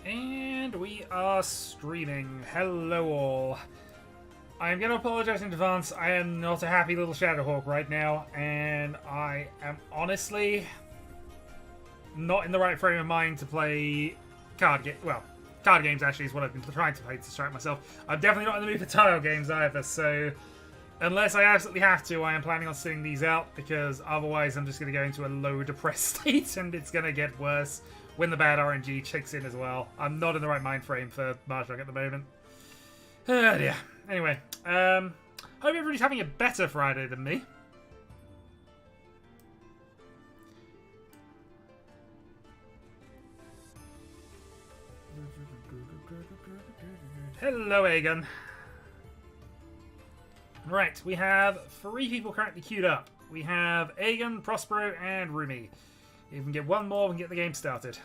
And we are streaming. Hello all. I am going to apologize in advance. I am not a happy little Shadowhawk right now, and I am honestly not in the right frame of mind to play card games actually is what I've been trying to play to distract myself. I'm definitely not in the mood for tile games either, so unless I absolutely have to, I am planning on sitting these out, because otherwise I'm just going to go into a low depressed state and it's going to get worse when the bad RNG kicks in as well. I'm not in the right mind frame for Mahjong at the moment. Oh dear. Anyway, hope everybody's having a better Friday than me. Hello, Aegon. Right, we have 3 people currently queued up. We have Aegon, Prospero, and Rumi. If we can get one more, we can get the game started.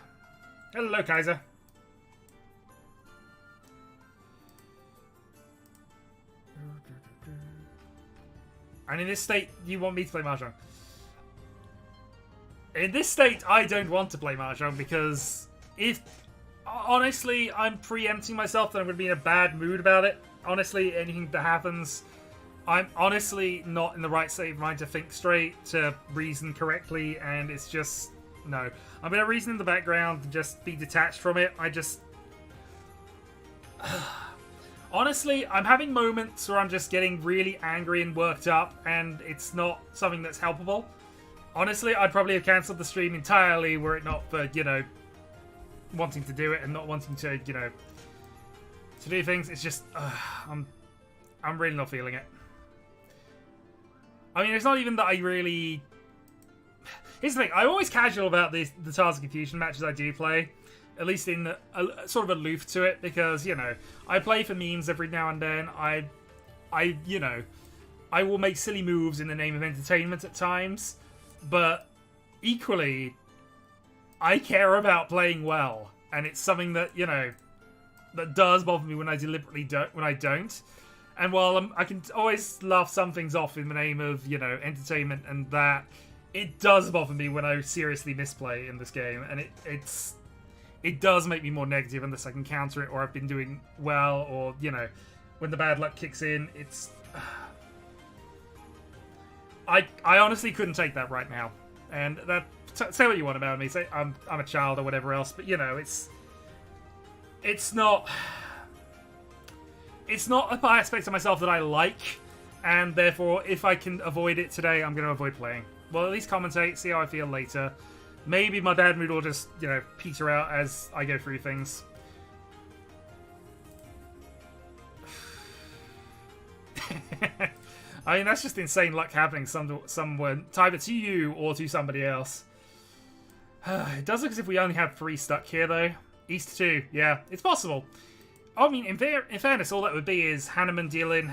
Hello, Kaiser. And in this state, you want me to play Mahjong? In this state, I don't want to play Mahjong, because honestly, I'm preempting myself that I'm going to be in a bad mood about it. Honestly, anything that happens, I'm honestly not in the right state of mind to think straight, to reason correctly, and it's just, no. I'm going to reason in the background and just be detached from it. Honestly, I'm having moments where I'm just getting really angry and worked up, and it's not something that's helpable. Honestly, I'd probably have cancelled the stream entirely were it not for, wanting to do it and not wanting to, to do things. It's just, I'm really not feeling it. I mean, it's not even that I really... Here's the thing, I'm always casual about the Tiles of Confusion matches I do play. At least in sort of aloof to it, because, I play for memes every now and then. I will make silly moves in the name of entertainment at times, but equally, I care about playing well, and it's something that, that does bother me when I deliberately don't. And while I can always laugh some things off in the name of, entertainment and that, it does bother me when I seriously misplay in this game, and it does make me more negative unless I can counter it, or I've been doing well, or, when the bad luck kicks in, it's... I honestly couldn't take that right now. And that... Say what you want about me, say I'm a child or whatever else, but, it's not... It's not a aspect of myself that I like, and therefore, if I can avoid it today, I'm going to avoid playing. Well, at least commentate, see how I feel later. Maybe my bad mood will just, peter out as I go through things. I mean, that's just insane luck happening somewhere, either to you or to somebody else. It does look as if we only have 3 stuck here, though. East 2, yeah, it's possible. I mean, in fairness, all that would be is Hanneman deal in,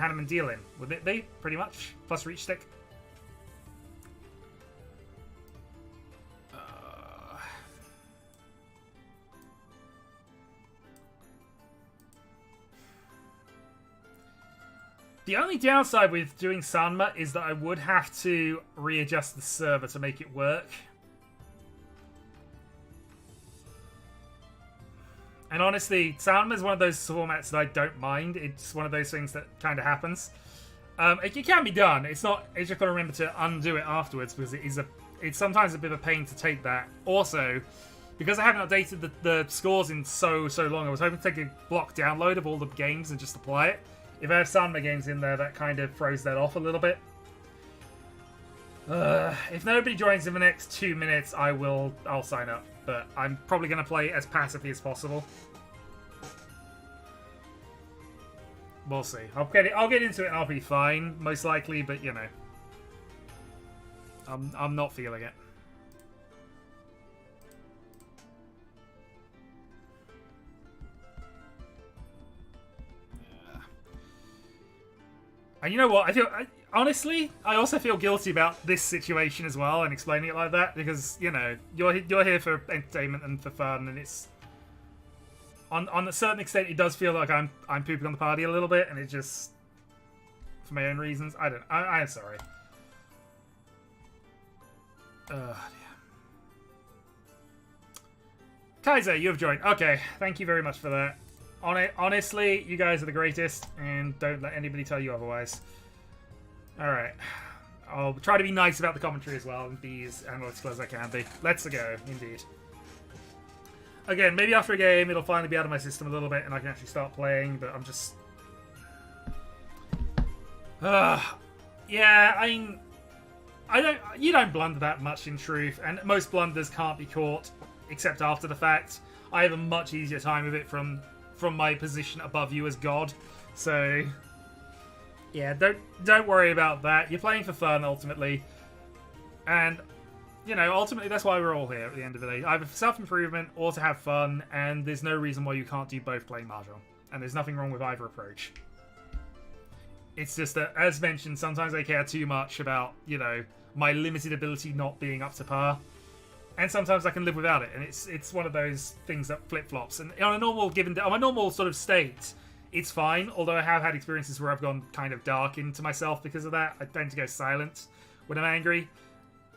wouldn't it be? Pretty much. Plus reach stick. The only downside with doing Sanma is that I would have to readjust the server to make it work. And honestly, Sanma is one of those formats that I don't mind. It's one of those things that kind of happens. It can be done. It's not. It's just got to remember to undo it afterwards, because it's sometimes a bit of a pain to take that. Also, because I haven't updated the scores in so long, I was hoping to take a block download of all the games and just apply it. If I have Sanma games in there, that kind of throws that off a little bit. If nobody joins in the next 2 minutes, I'll sign up. But I'm probably going to play as passively as possible. We'll see. I'll get into it and I'll be fine, most likely, but I'm not feeling it. And you know what? Honestly, I also feel guilty about this situation as well, and explaining it like that, because you're here for entertainment and for fun, and it's on a certain extent it does feel like I'm pooping on the party a little bit, and it just, for my own reasons, I'm sorry. Kaiser, you have joined. Okay, thank you very much for that. Honestly, you guys are the greatest, and don't let anybody tell you otherwise. Alright. I'll try to be nice about the commentary as well, and be as analytical as I can be. Let's go, indeed. Again, maybe after a game, it'll finally be out of my system a little bit, and I can actually start playing, but I'm just... yeah, I mean... You don't blunder that much, in truth, and most blunders can't be caught, except after the fact. I have a much easier time of it from my position above you as God, so... yeah, don't worry about that. You're playing for fun, ultimately. And, you know, ultimately that's why we're all here at the end of the day. Either for self-improvement or to have fun, and there's no reason why you can't do both playing Mahjong. And there's nothing wrong with either approach. It's just that, as mentioned, sometimes I care too much about, you know, my limited ability not being up to par. And sometimes I can live without it, and it's one of those things that flip-flops. And on my normal sort of state, it's fine, although I have had experiences where I've gone kind of dark into myself because of that. I tend to go silent when I'm angry.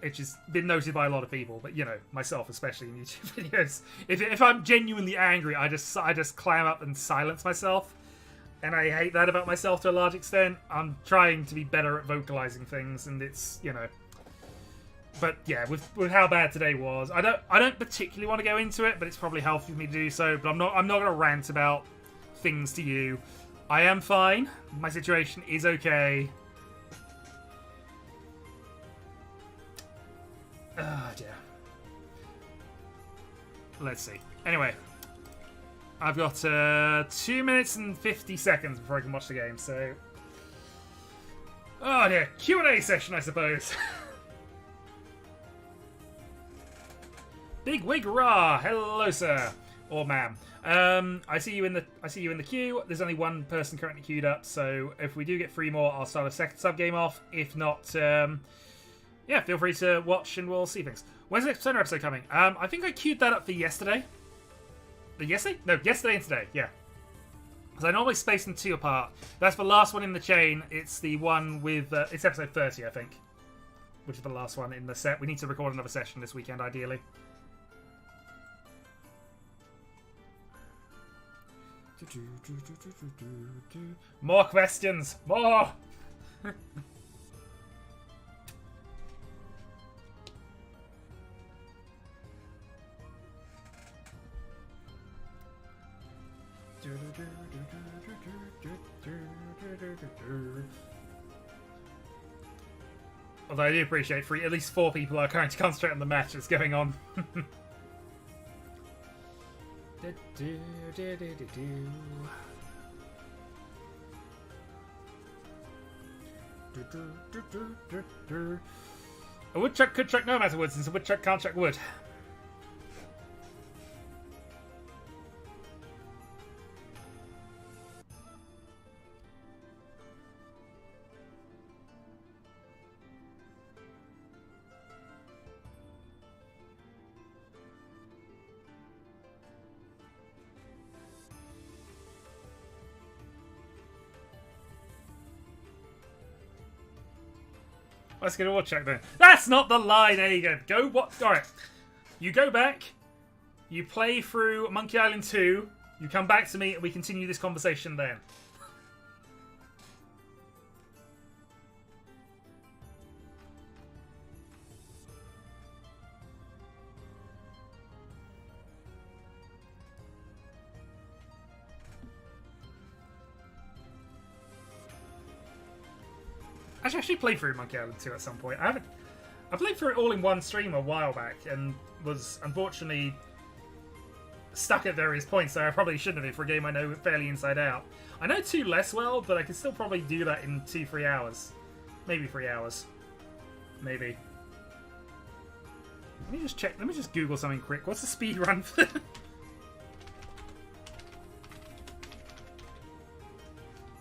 It's just been noted by a lot of people, but, you know, myself especially in YouTube videos. If I'm genuinely angry, I just clam up and silence myself. And I hate that about myself to a large extent. I'm trying to be better at vocalizing things, and it's, you know... But yeah, with how bad today was, I don't particularly want to go into it, but it's probably healthy for me to do so. But I'm not going to rant about things to you. I am fine. My situation is okay. Oh dear. Let's see. Anyway, I've got 2 minutes and 50 seconds before I can watch the game. So, oh dear, Q&A session, I suppose. Big Wig Ra, hello sir, or ma'am. I see you in the queue. There's only one person currently queued up, so if we do get 3 more, I'll start a second sub game off. If not, yeah, feel free to watch and we'll see things. When's the next Persona episode coming? I think I queued that up for yesterday. Yesterday? No, yesterday and today. Yeah, because I normally space them 2 apart. That's the last one in the chain. It's the one with it's episode 30, I think, which is the last one in the set. We need to record another session this weekend, ideally. More questions! More! Although I do appreciate at least 4 people are trying to concentrate on the match that's going on. A woodchuck could chuck no matter wood, since a woodchuck can't chuck wood. Let's get a woodchuck then. That's not the line. There you go. Go what? All right. You go back. You play through Monkey Island 2. You come back to me, and we continue this conversation then. I actually played through Monkey Island 2 at some point. I played through it all in one stream a while back and was unfortunately stuck at various points, so I probably shouldn't have for a game I know fairly inside out. I know 2 less well, but I can still probably do that in 2-3 hours. Maybe 3 hours. Maybe. Let me just check. Let me just Google something quick. What's the speed run for...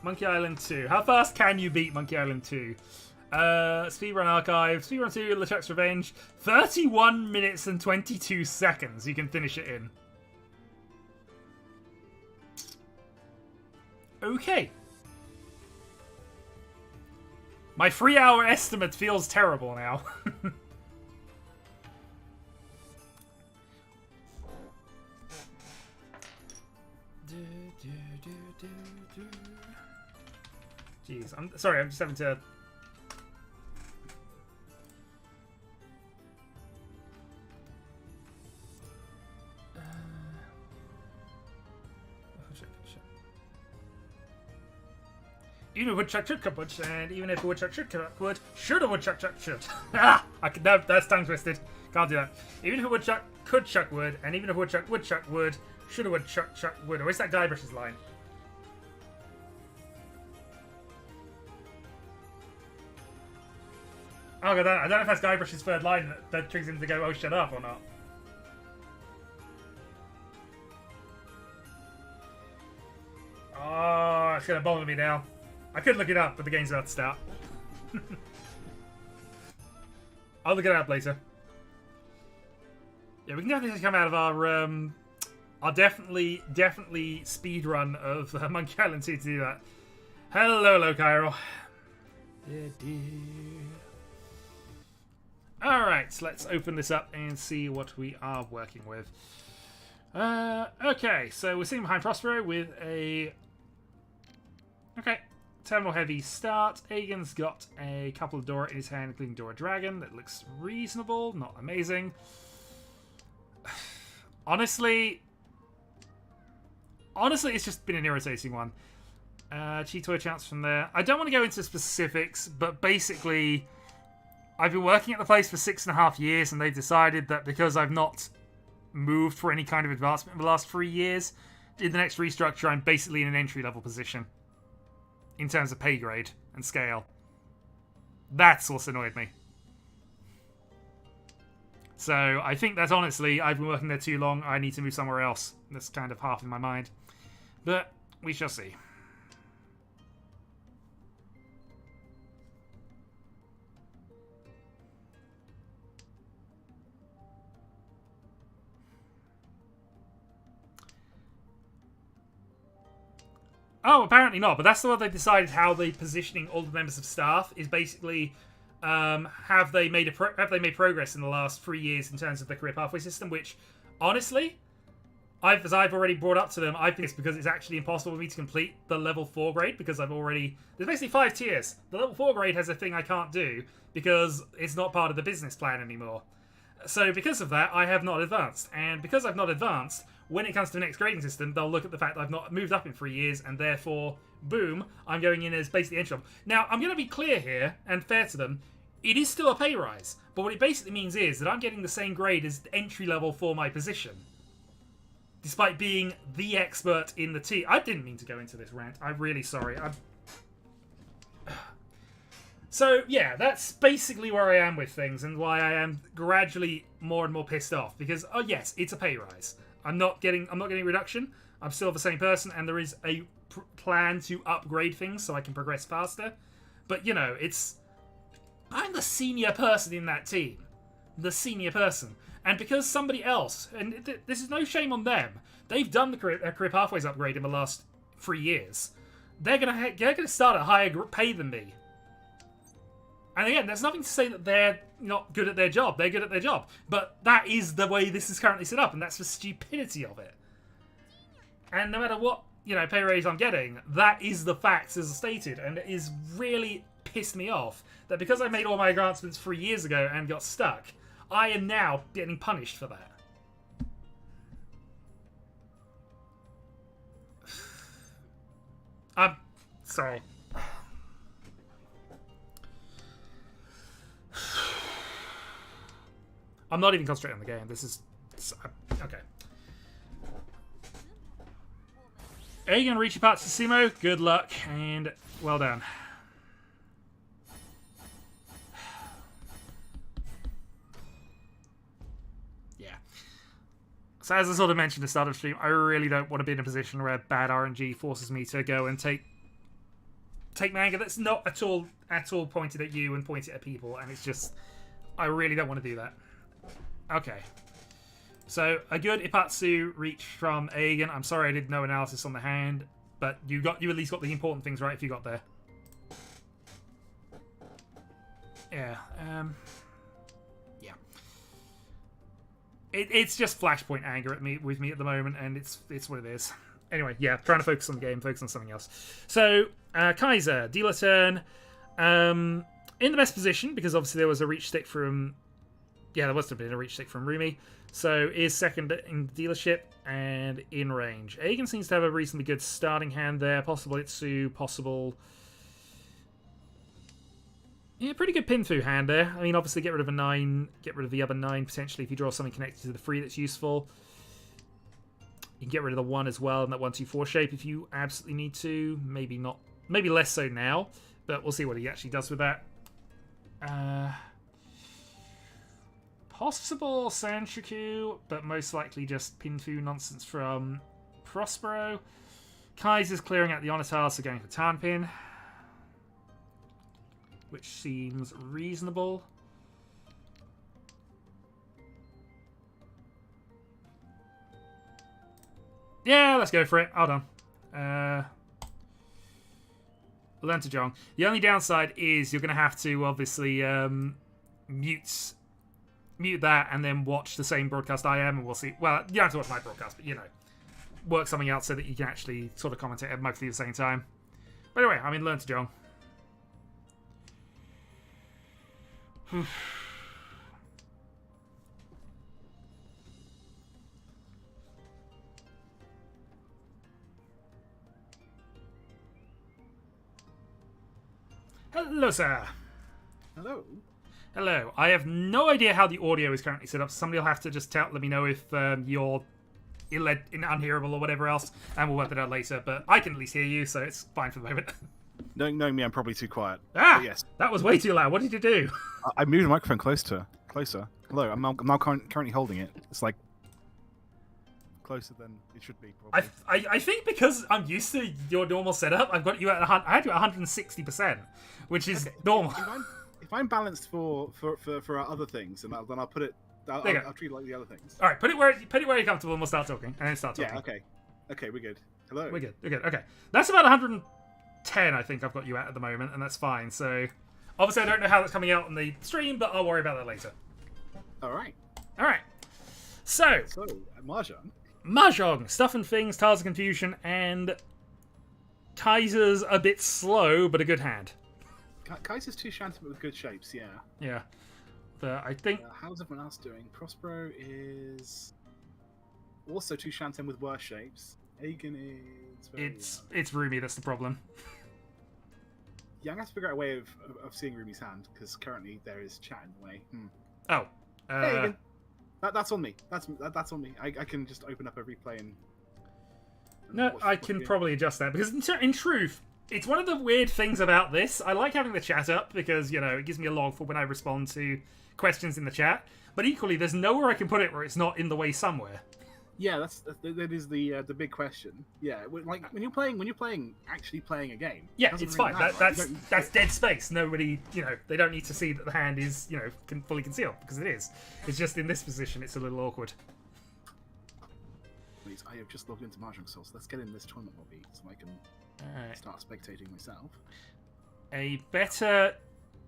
Monkey Island 2. How fast can you beat Monkey Island 2? Speedrun Archive. Speedrun 2, LeChuck's Revenge. 31 minutes and 22 seconds you can finish it in. Okay. My 3-hour estimate feels terrible now. Jeez, I'm sorry, I'm just having to... Even if a woodchuck should cut wood, and even if a woodchuck should cut wood, should a woodchuck should. Ah! That's tongue twisted. Can't do that. Even if a woodchuck could chuck wood, and even if a woodchuck would chuck wood, should a woodchuck chuck wood. Or is that Guybrush's line? Oh, God, I don't know if that's Guybrush's third line that triggers him to go, oh, shut up, or not. Oh, it's going to bother me now. I could look it up, but the game's about to start. I'll look it up later. Yeah, we can definitely come out of our definitely speed run of Monkey Island 2 to do that. Hello, Cairo. Alright, so let's open this up and see what we are working with. Okay, so we're sitting behind Prospero with a... Okay. Terminal heavy start. Aegon's got a couple of Dora in his hand, including Dora Dragon. That looks reasonable, not amazing. Honestly, it's just been an irritating one. Cheetoy chance from there. I don't want to go into specifics, but basically, I've been working at the place for 6.5 years, and they've decided that because I've not moved for any kind of advancement in the last 3 years, in the next restructure, I'm basically in an entry-level position. In terms of pay grade and scale. That's what's annoyed me. So, I think that honestly, I've been working there too long, I need to move somewhere else. That's kind of half in my mind. But, we shall see. Oh, apparently not. But that's the way they decided how they positioning all the members of staff is basically have they made progress in the last 3 years in terms of the career pathway system. Which, honestly, as I've already brought up to them, I think it's because it's actually impossible for me to complete the level 4 grade because I've already... There's basically 5 tiers. The level 4 grade has a thing I can't do because it's not part of the business plan anymore. So because of that, I have not advanced. And because I've not advanced, when it comes to the next grading system, they'll look at the fact that I've not moved up in 3 years, and therefore, boom, I'm going in as basically entry level. Now, I'm going to be clear here, and fair to them, it is still a pay rise. But what it basically means is that I'm getting the same grade as entry level for my position. Despite being the expert in the team. I didn't mean to go into this rant. I'm really sorry. So, yeah, that's basically where I am with things, and why I am gradually more and more pissed off. Because, oh yes, it's a pay rise. I'm not getting a reduction. I'm still the same person, and there is a plan to upgrade things so I can progress faster. But, you know, I'm the senior person in that team. The senior person. And because somebody else, and this is no shame on them, they've done the career pathways upgrade in the last 3 years. They're gonna start at higher pay than me. And again, there's nothing to say that they're not good at their job. They're good at their job. But that is the way this is currently set up, and that's the stupidity of it. And no matter what, pay raise I'm getting, that is the facts as stated, and it is really pissed me off that because I made all my advancements 3 years ago and got stuck, I am now getting punished for that. I'm sorry. I'm not even concentrating on the game. This is... okay. Aegon, Riichi, Patsusimo, good luck, and well done. Yeah. So as I sort of mentioned at the start of the stream, I really don't want to be in a position where bad RNG forces me to go and take manga that's not at all pointed at you and pointed at people, and it's just... I really don't want to do that. Okay. So, a good Ipatsu reach from Aegon. I'm sorry I did no analysis on the hand, but you at least got the important things right if you got there. Yeah. Yeah. It's just Flashpoint anger with me at the moment, and it's what it is. Anyway, yeah, trying to focus on the game, focus on something else. So, Kaiser, dealer turn. In the best position, because obviously there was a reach stick from... Yeah, there must have been a reach stick from Riichi. So, is second in dealership and in range. Aegon seems to have a reasonably good starting hand there. Possible Itsu, possible... Yeah, pretty good pin through hand there. I mean, obviously get rid of a 9, get rid of the other 9 potentially if you draw something connected to the 3 that's useful. You can get rid of the 1 as well in that 1-2-4 shape if you absolutely need to. Maybe not. Maybe less so now, but we'll see what he actually does with that. Possible Sanshoku, but most likely just Pinfu nonsense from Prospero. Kaiser's clearing out the Onatar, so going for Tanpin, which seems reasonable. Yeah, let's go for it. Hold on. Mahjong. The only downside is you're going to have to obviously mute that and then watch the same broadcast I am, and we'll see. Well, you don't have to watch my broadcast, but, you know, work something out so that you can actually sort of commentate at mostly the same time. But anyway, I'm in Mahjong. Hello, sir. Hello. Hello. I have no idea how the audio is currently set up. So somebody will have to just let me know if you're unhearable or whatever else, and we'll work it out later. But I can at least hear you, so it's fine for the moment. Knowing me, I'm probably too quiet. Ah, but yes. That was way too loud. What did you do? I moved the microphone closer. Hello. I'm now currently holding it. It's like closer than it should be. Probably. I think because I'm used to your normal setup, I've got you at I had you at 160%, which is normal. If I'm balanced for our other things, then I'll put it. I'll treat it like the other things. All right, put it where you're comfortable, and we'll start talking, and then start talking. Yeah. Okay. We're good. Hello. We're good. Okay, that's about 110. I think I've got you at the moment, and that's fine. So obviously, I don't know how that's coming out on the stream, but I'll worry about that later. All right. So Mahjong, Stuff and Things, Tiles of Confusion, and Kaiser's a bit slow, but a good hand. Kaiser's 2 Shantum with good shapes, yeah. Yeah. But I think... how's everyone else doing? Prospero is also 2 Shantum with worse shapes. Aegon is... It's Rumi that's the problem. Yeah, I'm going to have to figure out a way of seeing Rumi's hand, because currently there is chat in the way. Oh. Hey, Aegon. That's on me. That's on me. I can just open up a replay and no, I can probably adjust that, because in truth, it's one of the weird things about this. I like having the chat up because, you know, it gives me a log for when I respond to questions in the chat. But equally, there's nowhere I can put it where it's not in the way somewhere. Yeah, that is the big question. Yeah, like when you're actually playing a game. Yeah, it's fine. That's dead space. Nobody, you know, they don't need to see that the hand is, you know, fully concealed, because it is. It's just in this position, it's a little awkward. Please, I have just logged into Mahjong Source. Let's get in this tournament lobby so I can start spectating myself. A better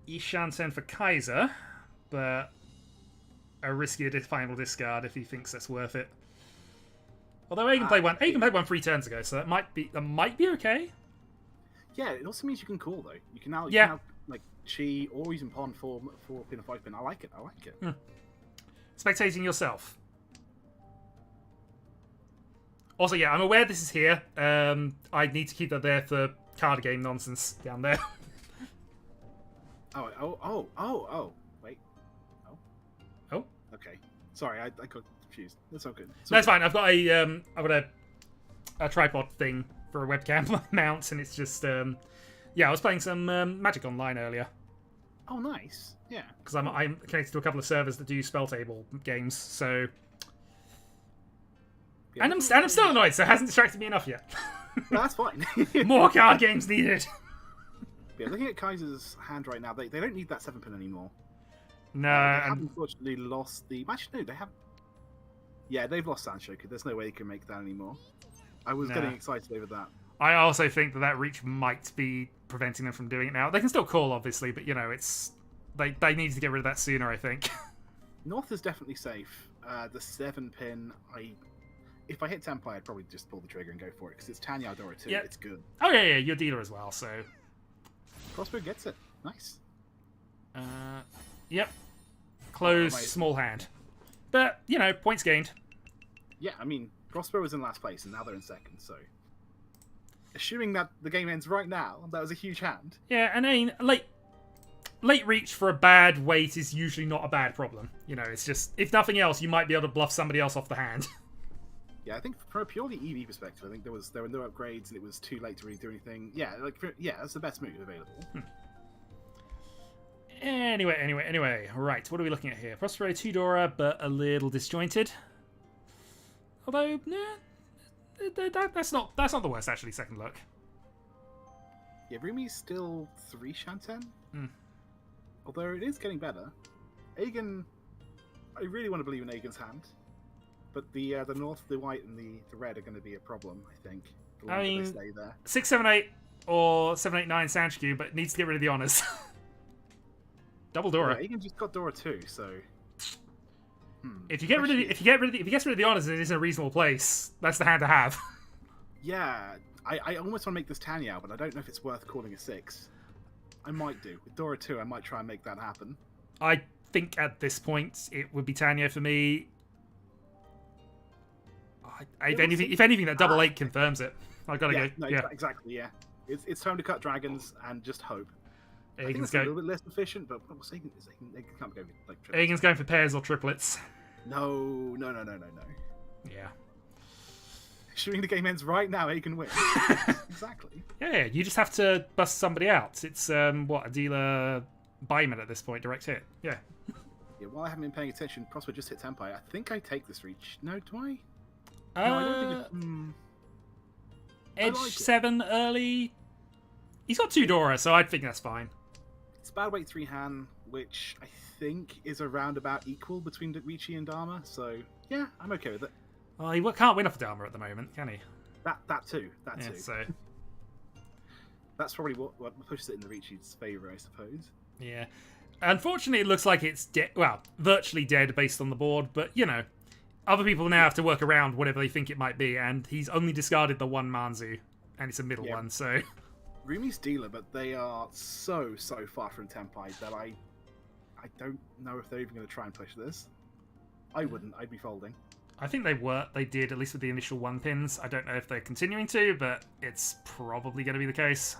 Ishansen for Kaiser, but a riskier final discard if he thinks that's worth it. Although Aegon played one 3 turns ago, so that might be okay. Yeah, it also means you can call though. You can now like chi or even pawn 4 pin or 5 pin. I like it. Spectating yourself. Also, yeah, I'm aware this is here. I need to keep that there for card game nonsense down there. Oh. Wait. Oh. Okay. Sorry, I got confused. That's all good. That's fine. I've got a tripod thing for a webcam mount, and it's just yeah. I was playing some Magic Online earlier. Oh, nice. Yeah. Because I'm connected to a couple of servers that do spell table games, so. Yeah, and I'm still annoyed, so it hasn't distracted me enough yet. No, that's fine. More card games needed. Yeah, looking at Kaiser's hand right now, they don't need that 7 pin anymore. No, they have unfortunately lost the. Actually, no, they have. Yeah, they've lost Sanshoku. There's no way they can make that anymore. I was getting excited over that. I also think that reach might be preventing them from doing it now. They can still call, obviously, but you know, it's they need to get rid of that sooner. I think. North is definitely safe. The 7 pin, if I hit Tempai, I'd probably just pull the trigger and go for it because it's Tanya Dora too. Yep. It's good. Oh yeah, you're dealer as well, so. Crossbow gets it. Nice. Yep. Close, small hand. But, points gained. Yeah, I mean, Crossbow was in last place and now they're in second, so. Assuming that the game ends right now, that was a huge hand. Yeah, and I mean, late reach for a bad weight is usually not a bad problem. It's just, if nothing else, you might be able to bluff somebody else off the hand. Yeah, I think from a purely EV perspective, I think there were no upgrades and it was too late to really do anything. Yeah, that's the best move available. Anyway. Right, what are we looking at here? Prospero 2 Dora, but a little disjointed. Although, that's not the worst, actually, second look. Yeah, Rumi's still 3 Shanten. Although it is getting better. Aegon, I really want to believe in Aegon's hand. But the north, the white, and the red are going to be a problem, I think. I mean, they stay there. 6, 7, 8, or 7, 8, 9 Sanshku, but needs to get rid of the honors. Double Dora. Yeah, Aegon just got Dora too, so. If he gets rid of the honors, and it is in a reasonable place. That's the hand to have. Yeah, I almost want to make this Tanya, but I don't know if it's worth calling a 6. I might do with Dora 2. I might try and make that happen. I think at this point it would be Tanya for me. If anything, that double 8 confirms it. I gotta go. No, yeah, exactly. Yeah, it's time to cut dragons and just hope. I think Aegon's it's a little bit less efficient, but what's Aegon can't go like triplets. Aegon's going for pairs or triplets. No. Yeah. Assuming the game ends right now, Aegon wins. Exactly. Yeah, you just have to bust somebody out. It's a dealer buyman at this point, direct hit. Yeah. Yeah, while I haven't been paying attention, Prosper just hit Tempai. I think I take this reach. No, do I? No, I don't think Edge like 7 early. He's got 2 Dora, so I think that's fine. It's bad weight 3 Han, which I think is around about equal between Riichi and Dharma. So yeah, I'm okay with it. Well, he can't win off Dharma at the moment, can he? That too. So that's probably what pushes it in the Riichi's favour, I suppose. Yeah. Unfortunately, it looks like it's virtually dead based on the board, but other people now have to work around whatever they think it might be, and he's only discarded the 1 Manzu, and it's a middle one, so. Rumi's dealer, but they are so far from Tempai that I don't know if they're even going to try and push this. I wouldn't. I'd be folding. I think they did, at least with the initial 1 pins. I don't know if they're continuing to, but it's probably going to be the case.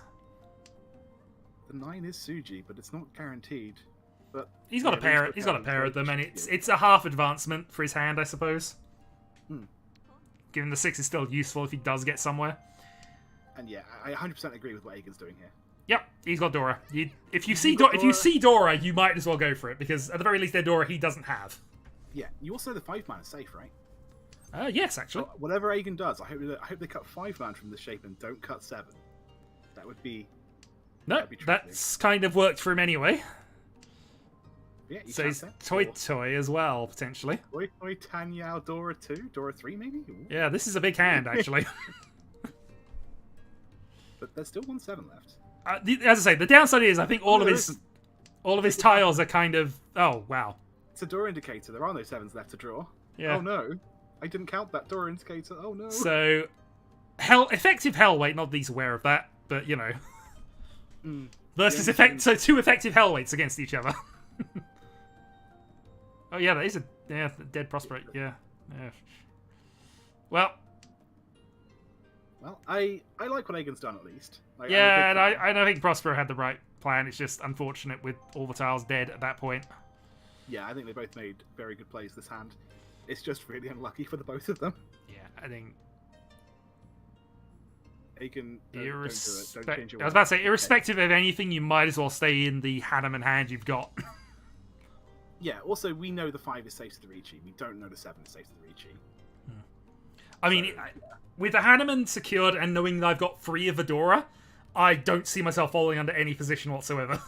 The 9 is Suji, but it's not guaranteed. But he's got a pair. He's got a pair of them, and it's a half advancement for his hand, I suppose. Given the 6 is still useful if he does get somewhere. And yeah, I 100% agree with what Aegon's doing here. Yep, he's got Dora. If you see Dora, you might as well go for it because at the very least, they're Dora he doesn't have. Yeah, you also know the 5-man is safe, right? Yes, actually. So whatever Aegon does, I hope they cut 5-man from this shape and don't cut 7. That would be. No, that's kind of worked for him anyway. Yeah, so he's Toy as well, potentially. Toy Tanyao Dora 2? Dora 3, maybe? Ooh. Yeah, this is a big hand, actually. But there's still 1 7 left. As I say, the downside is I think all of his tiles are kind of... Oh, wow. It's a Dora indicator. There are no 7s left to draw. Yeah. Oh, no. I didn't count that Dora indicator. Oh, no. So, effective Hellweight, not that he's aware of that, but, versus so 2 effective Hellweights against each other. Oh yeah, that is a dead Prospero. Yeah. Well, I like what Aegon's done at least. And I don't think Prospero had the right plan. It's just unfortunate with all the tiles dead at that point. Yeah, I think they both made very good plays this hand. It's just really unlucky for the both of them. Yeah, I think. Aegon, don't do it. Don't change your I was about to say, irrespective of anything, you might as well stay in the Hanneman hand you've got. Yeah, also, we know the 5 is safe to the Riichi. We don't know the 7 is safe to the Riichi. I mean, with the Hanneman secured and knowing that I've got 3 of Adora, I don't see myself falling under any position whatsoever.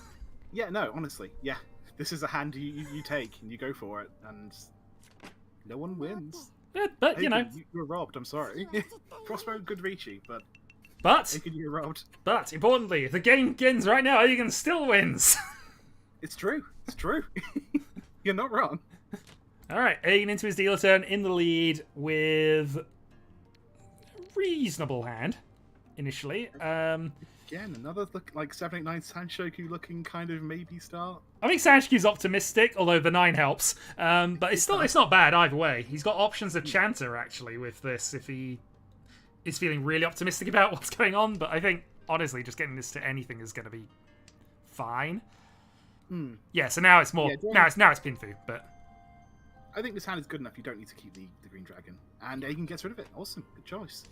Yeah, no, honestly. Yeah, this is a hand you take and you go for it, and no one wins. But hey, you were robbed, I'm sorry. Prospero, good Riichi, but you were robbed. But, importantly, if the game ends right now, Aegon still wins. It's true. It's true. You're not wrong. Alright, Aegon into his dealer turn in the lead with reasonable hand initially. Again, another like 789 Sanshoku looking kind of maybe start. I think Sanshoku's optimistic, although the 9 helps. But it's not bad either way. He's got options of Chanter actually with this if he is feeling really optimistic about what's going on. But I think honestly, just getting this to anything is going to be fine. Yeah. So now it's more. Now it's Pinfu, but. I think this hand is good enough. You don't need to keep the Green Dragon, and Agen gets rid of it. Awesome, good choice.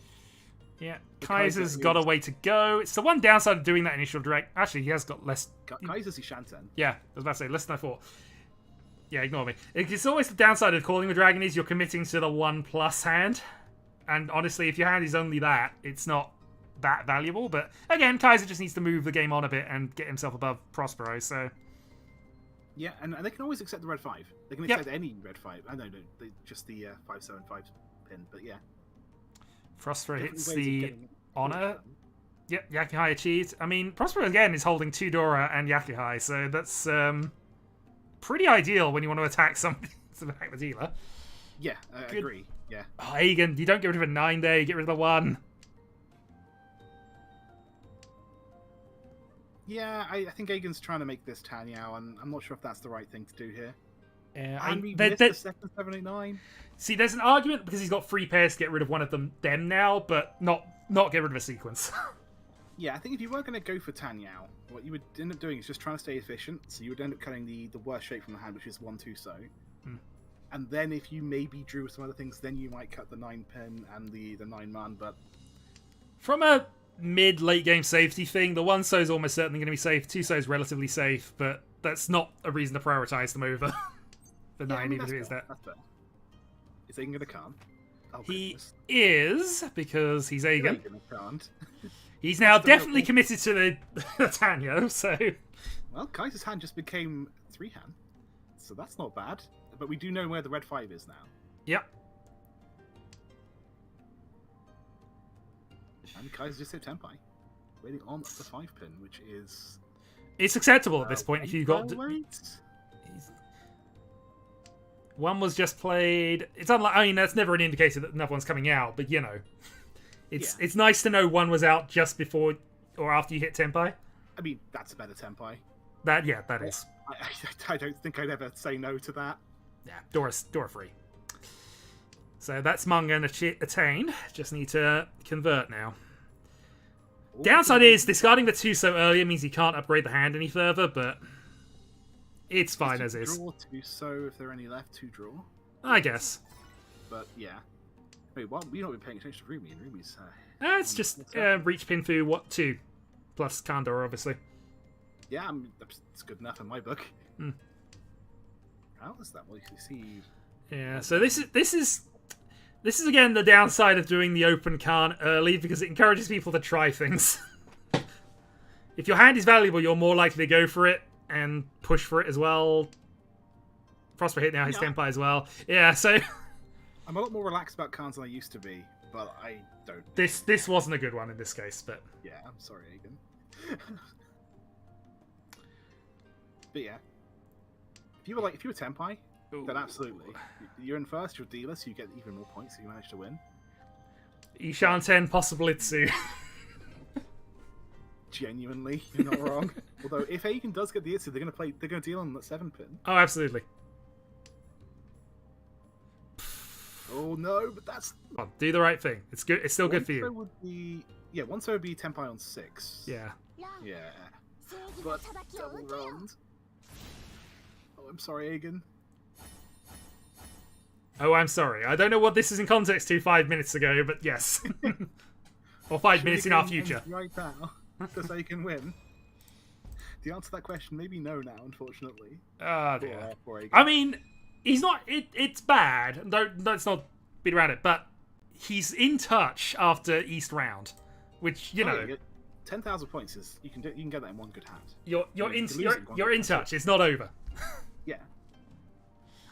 Yeah, Kaiser's got a way to go. It's the one downside of doing that initial direct. Actually, he has got less. Kaiser's Shanten. Yeah, I was about to say less than I thought. Yeah, ignore me. It's always the downside of calling the dragon is you're committing to the 1+ hand, and honestly, if your hand is only that, it's not that valuable. But again, Kaiser just needs to move the game on a bit and get himself above Prospero. So. Yeah, and they can always accept the red 5. They can accept any red 5. I know, just the 5/7/5 pin, but yeah. Prospero hits the honor. Yep, Yakuhai achieved. I mean, Prospero again is holding 2 Dora and Yakuhai, so that's pretty ideal when you want to attack something to attack the dealer. Yeah, I agree. Yeah. Oh, Agen, you don't get rid of a 9 there, you get rid of the 1. Yeah, I think Agen's trying to make this Tanyao, and I'm not sure if that's the right thing to do here. And we missed the second 789. See, there's an argument because he's got 3 pairs to get rid of one of them now, but not get rid of a sequence. Yeah, I think if you were going to go for Tanyao, what you would end up doing is just trying to stay efficient, so you would end up cutting the worst shape from the hand, which is 1/2 so. And then if you maybe drew some other things, then you might cut the 9 pin and the 9 man, but... From a mid-late game safety thing, the 1 so is almost certainly going to be safe, 2 so is relatively safe, but that's not a reason to prioritise them over the 9, even if it is that. That's fair. Is Agen going to calm? Oh, he goodness. Is, because he's Agen. Can't. He's now definitely committed to the Tanyo, so... Well, Kaiser's hand just became 3 hand, so that's not bad. But we do know where the red 5 is now. Yep. And Kaiser just hit Tenpai, waiting on the 5 pin, which is... It's acceptable at this point if you've got... One was just played... It's unlike... I mean, that's never an indicator that another one's coming out, but you know. It's nice to know one was out just before or after you hit Tenpai. I mean, that's a better Tenpai. That is. I don't think I'd ever say no to that. Yeah, Dora free. So that's Manga attained. Just need to convert now. Downside is discarding the 2 so earlier means you can't upgrade the hand any further, but it's fine as is. Draw 2 so if there are any left to draw. I guess. But yeah. Wait, what? You've not been paying attention to Rumi, and Rumi's... it's just Reach Pinfu, 2? Plus Kandor, obviously. Yeah, it's good enough in my book. How is that? Well, you see... Yeah, so this is again the downside of doing the open Khan early, because it encourages people to try things. If your hand is valuable, you're more likely to go for it and push for it as well. Prosper hit now his Tenpai as well. Yeah, so... I'm a lot more relaxed about Khans than I used to be, but I don't... This wasn't a good one in this case, but... Yeah, I'm sorry, Agen. But yeah. If you were Tenpai, then absolutely. You're in first, you're dealer, so you get even more points if you manage to win. Ishanten, possible Itsu. Genuinely, you're not wrong. Although, if Agen does get the Itsu, they're gonna deal on that 7 pin. Oh, absolutely. Oh no, but that's... Well, do the right thing. It's good. It's still good for you. Would be... Yeah, 1 so would be Tenpai on 6. Yeah. Yeah. But double round. Oh, I'm sorry, Agen. Oh, I'm sorry. I don't know what this is in context to 5 minutes ago, but yes. Or 5 minutes in our future. Right now, so they can win. The answer to that question may be no now, unfortunately. Oh, dear. I mean... He's not... It's bad. Let's not beat around it. But he's in touch after East round. Which, you know... 10,000 points is... You can get that in one good hand. You're in touch. It's not over. Yeah.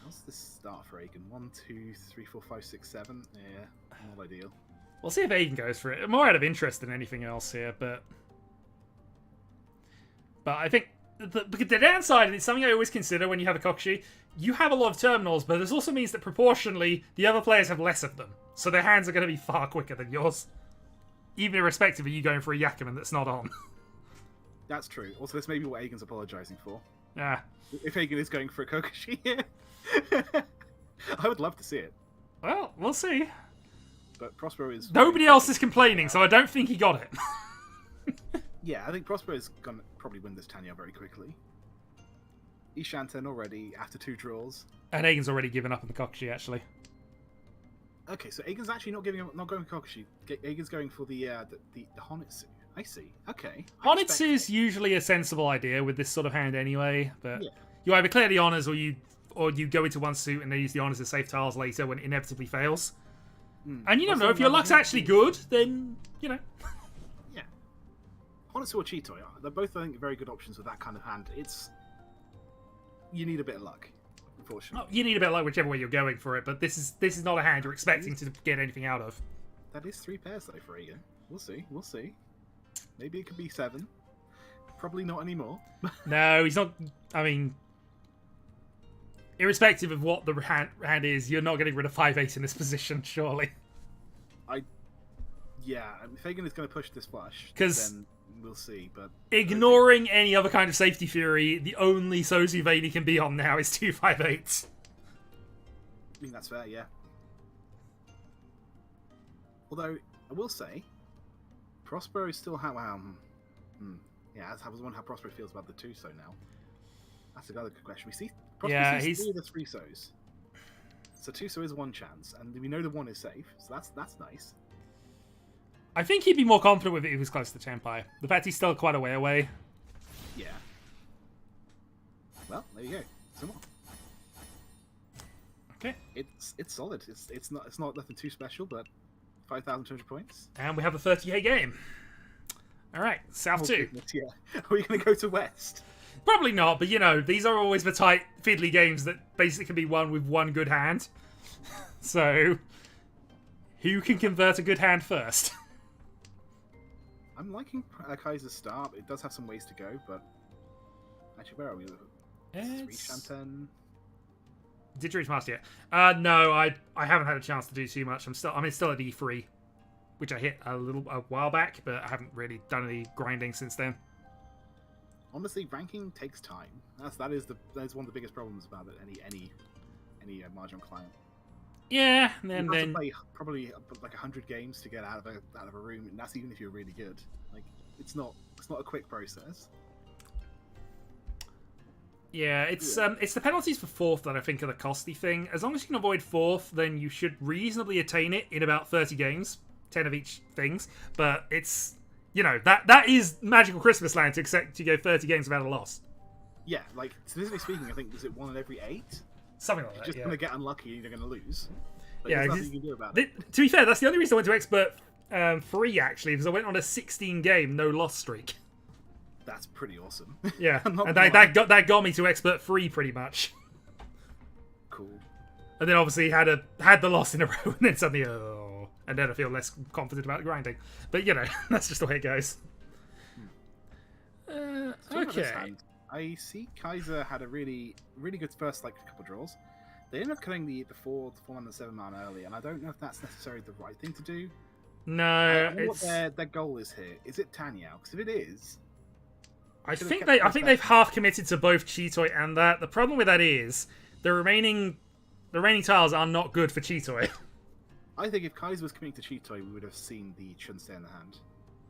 How's this start for Agen? 1, 2, 3, 4, 5, 6, 7. Yeah. Not ideal. We'll see if Agen goes for it. More out of interest than anything else here, but... But I think... The downside, and it's something I always consider when you have a Kokushi, you have a lot of terminals, but this also means that proportionally, the other players have less of them. So their hands are going to be far quicker than yours. even irrespective of you going for a Yakuman that's not on. That's true. Also, this may be what Aegon's apologising for. Yeah. If Aegon is going for a Kokoshi here. I would love to see it. Well, we'll see. But Prospero is... Nobody else is complaining, so I don't think he got it. Yeah, I think Prospero is going to probably win this Tanya very quickly. Ishanten already after 2 draws. And Aegon's already given up on the Kokoshi, actually. Okay, so Aegon's actually not going for Kokoshi. Aegon's going for the Honitsu. I see. Okay. Honitsu is usually a sensible idea with this sort of hand anyway, but Yeah. you either clear the honors or you go into one suit and then use the honors as safe tiles later when it inevitably fails. And you never know, if your luck's actually good, then, you know. Yeah. Honitsu or Chitoy, they're both, I think, very good options with that kind of hand. You need a bit of luck, unfortunately. Oh, you need a bit of luck whichever way you're going for it, but this is not a hand you're expecting to get anything out of. That is 3 pairs, though, for Aegon. We'll see. We'll see. Maybe it could be 7. Probably not anymore. No, he's not... I mean... Irrespective of what the hand is, you're not getting rid of 5/8 in this position, surely. Yeah, if Aegon is going to push this flush, 'Cause then we'll see, but... Ignoring any other kind of safety fury, the only Sozu vein he can be on now is 2 5/8s. I mean, that's fair, yeah. Although, I will say, Prospero is still yeah, I was wondering how Prospero feels about the Tuso now. That's another good question. We see Prospero sees 3 of the 3 Sos. So Tuso is 1 chance, and we know the 1 is safe, so that's nice. I think he'd be more confident with it if he was close to Tenpai. The fact he's still quite a way away. Yeah. Well, there you go. Some more. Okay. It's solid. It's not nothing too special, but 5,200 points. And we have a 30k game. Alright, South 2. Goodness, yeah. Are we going to go to West? Probably not, but you know, these are always the tight, fiddly games that basically can be won with 1 good hand. So, who can convert a good hand first? I'm liking Kaiser's start. It does have some ways to go, but... Actually, where are we? 3 Shanten. Did you reach Master yet? No, I haven't had a chance to do too much. I'm still at E3, which I hit a while back, but I haven't really done any grinding since then. Honestly, ranking takes time. That is one of the biggest problems about it. Any Mahjong client. Yeah, and you have then to play probably like 100 games to get out of a room, and that's even if you're really good. Like it's not a quick process. Yeah, it's the penalties for 4th that I think are the costly thing. As long as you can avoid 4th, then you should reasonably attain it in about 30 games, 10 of each things. But it's, you know, that is magical Christmas land to go 30 games without a loss. Yeah, like statistically speaking, I think is it 1 in every 8? Something like that. You're just gonna get unlucky and you're gonna lose. Like, yeah, there's nothing you can do about it. To be fair, that's the only reason I went to Expert 3 actually, because I went on a 16-game no loss streak. That's pretty awesome. Yeah, and that got me to Expert 3 pretty much. Cool. And then obviously had the loss in a row, and then suddenly and then I feel less confident about grinding. But you know, that's just the way it goes. Okay. I see Kaiser had a really good first couple draws. They ended up cutting the 4 and the 7 mana early, and I don't know if that's necessarily the right thing to do. No, I don't know what their goal is here. Is it Tanya? Because if it is, I think they've half committed to both Chitoy and that. The problem with that is the remaining tiles are not good for Chitoy. I think if Kaiser was committing to Chitoy, we would have seen the Chun stay in the hand,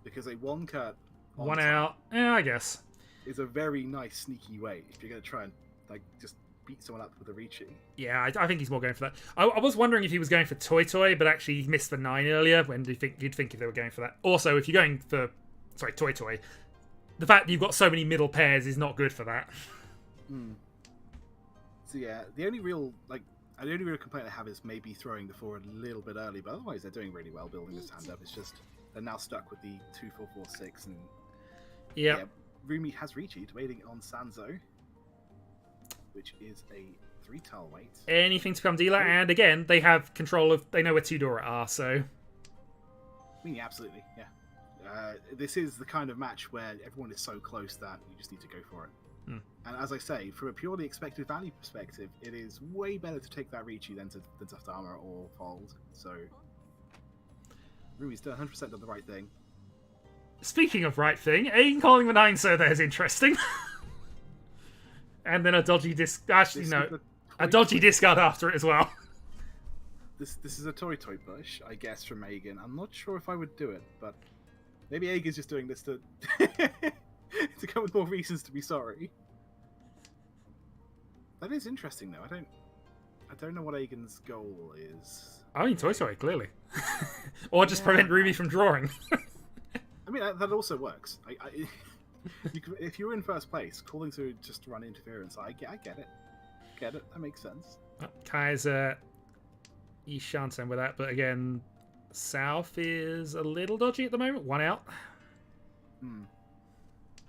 because a 1 cut, 1 out. Yeah, I guess. Is a very nice sneaky way if you're going to try and just beat someone up with a Riichi. Yeah, I think he's more going for that. I was wondering if he was going for Toy, but actually he missed the 9 earlier. When do you think you'd think if they were going for that? Also, if you're going for Toy, the fact that you've got so many middle pairs is not good for that. So yeah, the only real complaint I have is maybe throwing the 4 a little bit early, but otherwise they're doing really well building this hand up. It's just they're now stuck with the 2-4-4-6 and yeah. Rumi has Riichi waiting on Sanzo, which is a 3-tile wait. Anything to become dealer, and again, they have control of... They know where 2 Dora are, so... I mean, yeah, absolutely, yeah. This is the kind of match where everyone is so close that you just need to go for it. And as I say, from a purely expected value perspective, it is way better to take that Riichi than to Soft Armor or Fold, so... Rumi's done 100% done the right thing. Speaking of right thing, Aiden calling the 9 so there is interesting. And then a dodgy Actually, no. A dodgy discard after it as well. This is a toy push, I guess, from Aegon. I'm not sure if I would do it, but maybe Aegon's just doing this to to come with more reasons to be sorry. That is interesting, though. I don't know what Aegon's goal is. I mean, Toy Story, clearly. Or just prevent Ruby from drawing. I mean, that also works. If you're in first place, calling to just run interference, I get it. Get it? That makes sense. Kaiser, East Shanten with that, but again, South is a little dodgy at the moment. 1 out.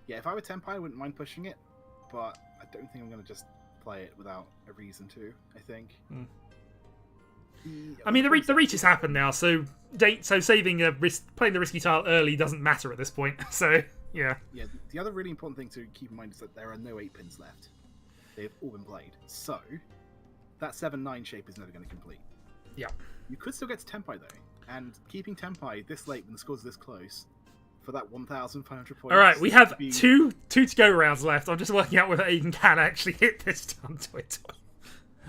Yeah, if I were Tenpai, I wouldn't mind pushing it, but I don't think I'm going to just play it without a reason to, I think. I mean, the Riichi's happened now, so saving playing the risky tile early doesn't matter at this point. So, yeah. Yeah, the other really important thing to keep in mind is that there are no 8 pins left. They've all been played. So, that 7-9 shape is never going to complete. Yeah. You could still get to Tenpai, though. And keeping Tenpai this late when the score's this close for that 1,500 points... Alright, we have two to-go rounds left. I'm just working out whether Aiden can actually hit this time to it.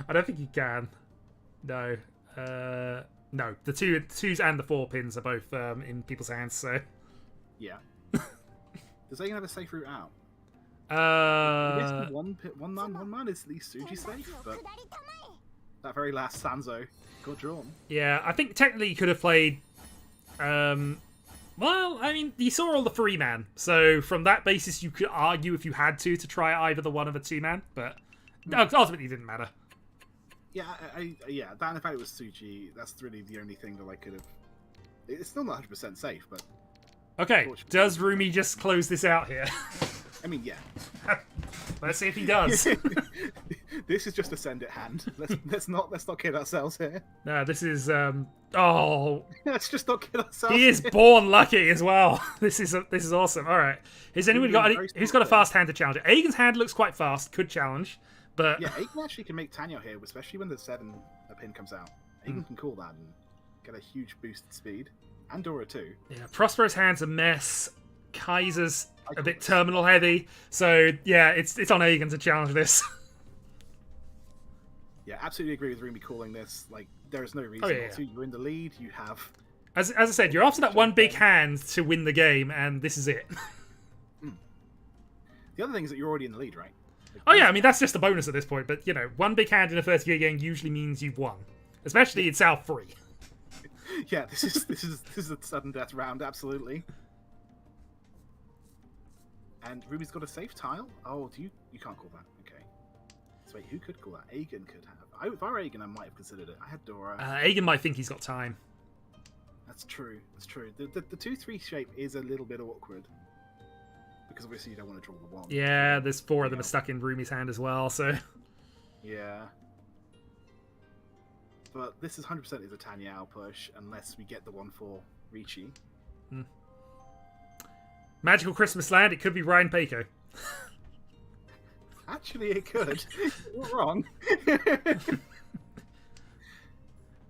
I don't think he can. No. No. The 2s and the 4 pins are both in people's hands, so... Yeah. Does Aiden have a safe route out? One man is at least Suji safe, but that very last Sanzo got drawn. Yeah, I think technically you could have played. Well, I mean, you saw all the 3-man, so from that basis you could argue if you had to try either the 1 or the 2-man, but ultimately it didn't matter. Yeah, yeah. That and the fact it was Suji, that's really the only thing that I could have. It's still not 100% safe, but okay. Does Rumi just close this out here? I mean, yeah. Let's see if he does. This is just a send it hand. Let's not kid ourselves here. No, this is oh. Let's just not kid ourselves. He is born lucky as well. This is awesome. All right. Has anyone got who's got a fast hand to challenge it? Aegon's hand looks quite fast. Could challenge, but yeah, Aegon actually can make Tanya here, especially when the 7 pin comes out. Aegon can call that and get a huge boosted speed, and Dora too. Yeah, Prospero's hand's a mess. Kaiser's a bit terminal heavy, so yeah, it's on Aegon to challenge this. Yeah, absolutely agree with Rumi calling this. Like, there is no reason to. You're in the lead. You have, as I said, you're after that one big hand to win the game, and this is it. The other thing is that you're already in the lead, right? Like, oh yeah, I mean that's just a bonus at this point. But you know, one big hand in a first gear game usually means you've won, especially in South 3. Yeah, this is a sudden death round, absolutely. And Ruby's got a safe tile. Oh, you can't call that. Okay. So wait, who could call that? Aegon could have. If I were Aegon, I might have considered it. I had Dora. Aegon might think he's got time. That's true. That's true. The 2-3 shape is a little bit awkward because obviously you don't want to draw the 1. Yeah, there's 4 of them are stuck in Rumi's hand as well. So. Yeah. But this is 100% is a Tanyao push unless we get the 1 for Riichi. Magical Christmas Land, it could be Ryan Paco. Actually, it could. You're not wrong.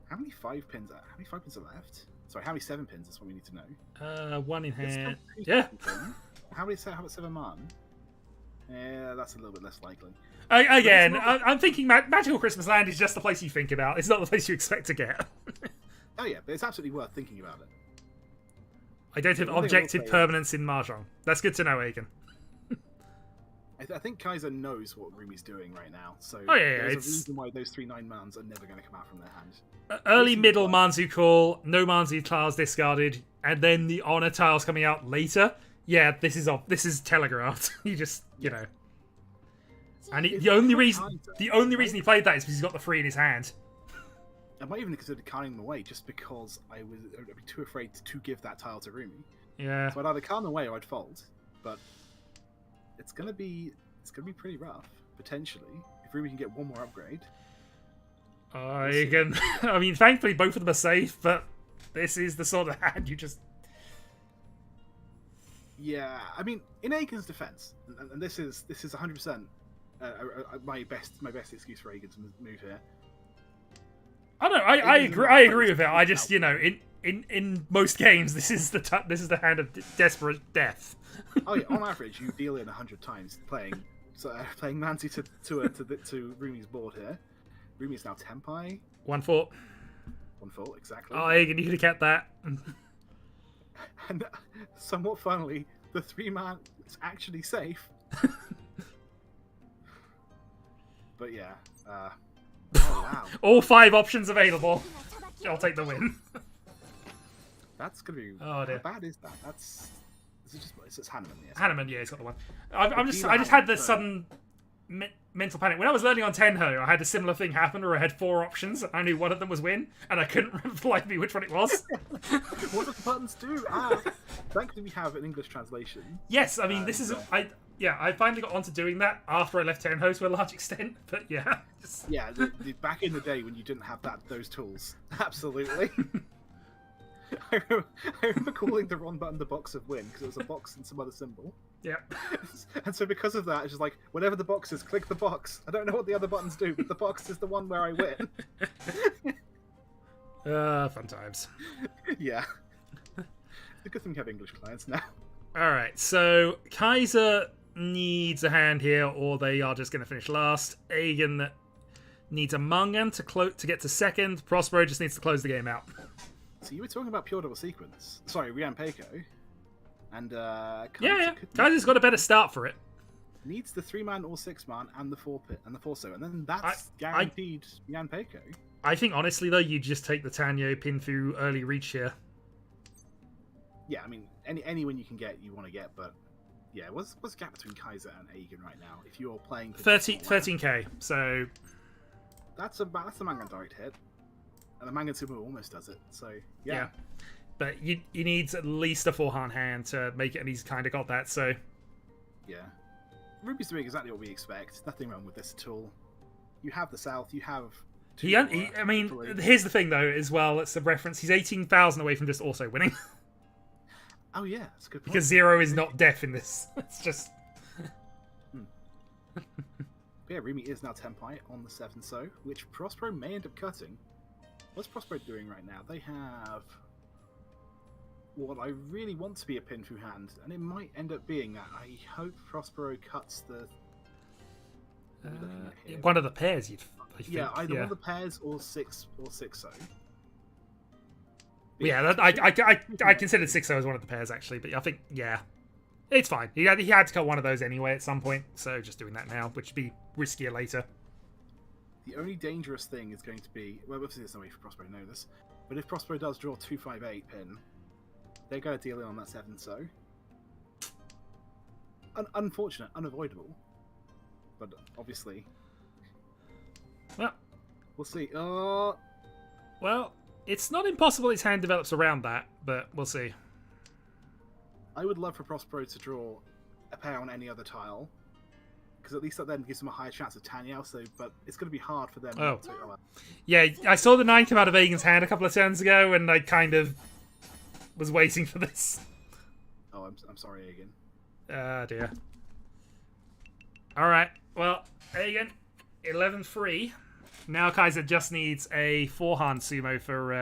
How many 5 pins are left? Sorry, how many 7 pins? That's what we need to know. 1 in hand. Yeah. How about 7 man? Yeah, that's a little bit less likely. Again, I'm thinking Magical Christmas Land is just the place you think about. It's not the place you expect to get. Oh yeah, but it's absolutely worth thinking about it. I don't have objective permanence in Mahjong. That's good to know, Aegon. I think Kaiser knows what Rumi's doing right now, so there's a reason why those 3 9-mans are never going to come out from their hand. Early, middle Manzu call, no Manzu tiles discarded, and then the honor tiles coming out later. Yeah, this is telegraphed. You just, you know. And the only reason he played that is because he's got the 3 in his hand. I might even consider carting them away just because I'd be too afraid to give that tile to Rumi. Yeah. So I'd either cart them away or I'd fold. But it's gonna be pretty rough, potentially. If Rumi can get 1 more upgrade. I mean, thankfully both of them are safe, but this is the sort of hand you just... Yeah, I mean, in Aegon's defense, and this is 100% my best excuse for Aegon to move here. I know, I agree with it. I just, you know, in most games, this is the hand of desperate death. Oh yeah, on average, you deal in 100 times playing Manzi to Rumi's board here. Rumi's now Tempai. 1-4. 1-4, exactly. Oh, Egan, you could have kept that. And somewhat funnily, the 3-man is actually safe. But yeah. Oh wow. All 5 options available. I'll take the win. That's gonna be. Oh dear. How bad is that? It's Hanneman, yes. Hanneman, yeah, he's got the one. I just had this sudden mental panic. When I was learning on Tenho, I had a similar thing happen where I had 4 options. I knew one of them was win, and I couldn't remember which one it was. What do the buttons do? Thankfully we have an English translation. Yes, I mean, this is... I finally got onto doing that after I left Tenho to a large extent, but yeah. Yeah, back in the day when you didn't have those tools. Absolutely. I remember calling the wrong button the box of win, because it was a box and some other symbol. Yeah. And so because of that, it's just like, whatever the box is, click the box. I don't know what the other buttons do, but the box is the one where I win. Fun times. Yeah. It's a good thing we have English clients now. Alright, so Kaiser needs a hand here, or they are just going to finish last. Aegon needs a Mungan to get to second. Prospero just needs to close the game out. So you were talking about pure double sequence. Sorry, Rian Peiko. And Kaiser's got a better start for it. Needs the 3-man or 6-man and the 4-pit and the 4-so, and then that's guaranteed Rian Peiko. I think honestly though, you just take the Tanyo pin through early reach here. Yeah, I mean anyone you can get, you want to get, but yeah, what's the gap between Kaiser and Aegon right now? If you're playing 13k, so that's a Mangan direct hit. And the Mangan Sumo almost does it, so yeah. But he needs at least a 4-hand to make it, and he's kind of got that, so... Yeah. Ruby's doing exactly what we expect. Nothing wrong with this at all. You have the South, you have... I mean, here's the thing, though, as well, it's a reference. He's 18,000 away from just also winning. Oh, yeah, that's a good point. Because 0 is not deaf in this. It's just... Yeah, Rumi is now Tempai on the 7-so, which Prospero may end up cutting. What's Prospero doing right now? They have what I really want to be a pin through hand, and it might end up being that. I hope Prospero cuts the... one of the pairs, you'd think. Yeah, either one of the pairs or 6-so. Yeah, I considered 6-so as one of the pairs, actually, but I think, yeah. It's fine. He had to cut one of those anyway at some point, so just doing that now, which would be riskier later. The only dangerous thing is going to be... Well, obviously there's no way for Prospero to know this, but if Prospero does draw 2-5-8 pin, they're going to deal in on that 7-so. Unfortunate, unavoidable, but obviously... Well, we'll see. Well, it's not impossible his hand develops around that, but we'll see. I would love for Prospero to draw a pair on any other tile, because at least that then gives them a higher chance of Tanyao, but it's going to be hard for them to... Yeah, I saw the 9 come out of Aegon's hand a couple of turns ago, and I kind of was waiting for this. Oh, I'm sorry, Aegon. Ah, dear. Alright, well, Aegon, 11-3. Now Kaiser just needs a 4-hand sumo for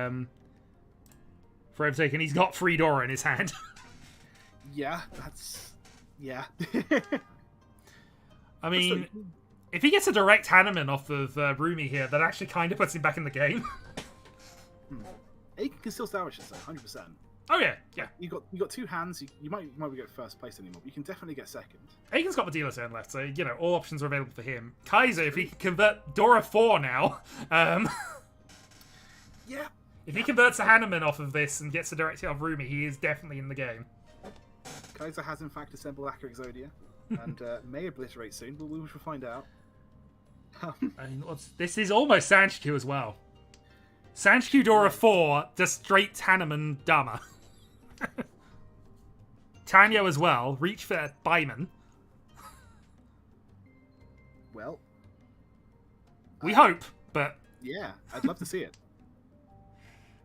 overtake, and he's got free Dora in his hand. Yeah, that's... Yeah. I mean, if he gets a direct Hanneman off of Rumi here, that actually kind of puts him back in the game. Aegon can still salvage this, though, 100%. Oh yeah, yeah. You got 2 hands. You might be get first place anymore, but you can definitely get second. Aegon's got the dealer turn left, so all options are available for him. Kaiser, if he can convert Dora 4 now, yeah. If he converts a Hanneman off of this and gets a direct hit of Rumi, he is definitely in the game. Kaiser has in fact assembled Acro Exodia, and may obliterate soon, but we shall find out. I mean, this is almost Sanchiku as well. Sanchiku Dora 4, just straight Hanneman Dama. Tanyo as well, reach for Baiman. Well, we hope, but yeah, I'd love to see it.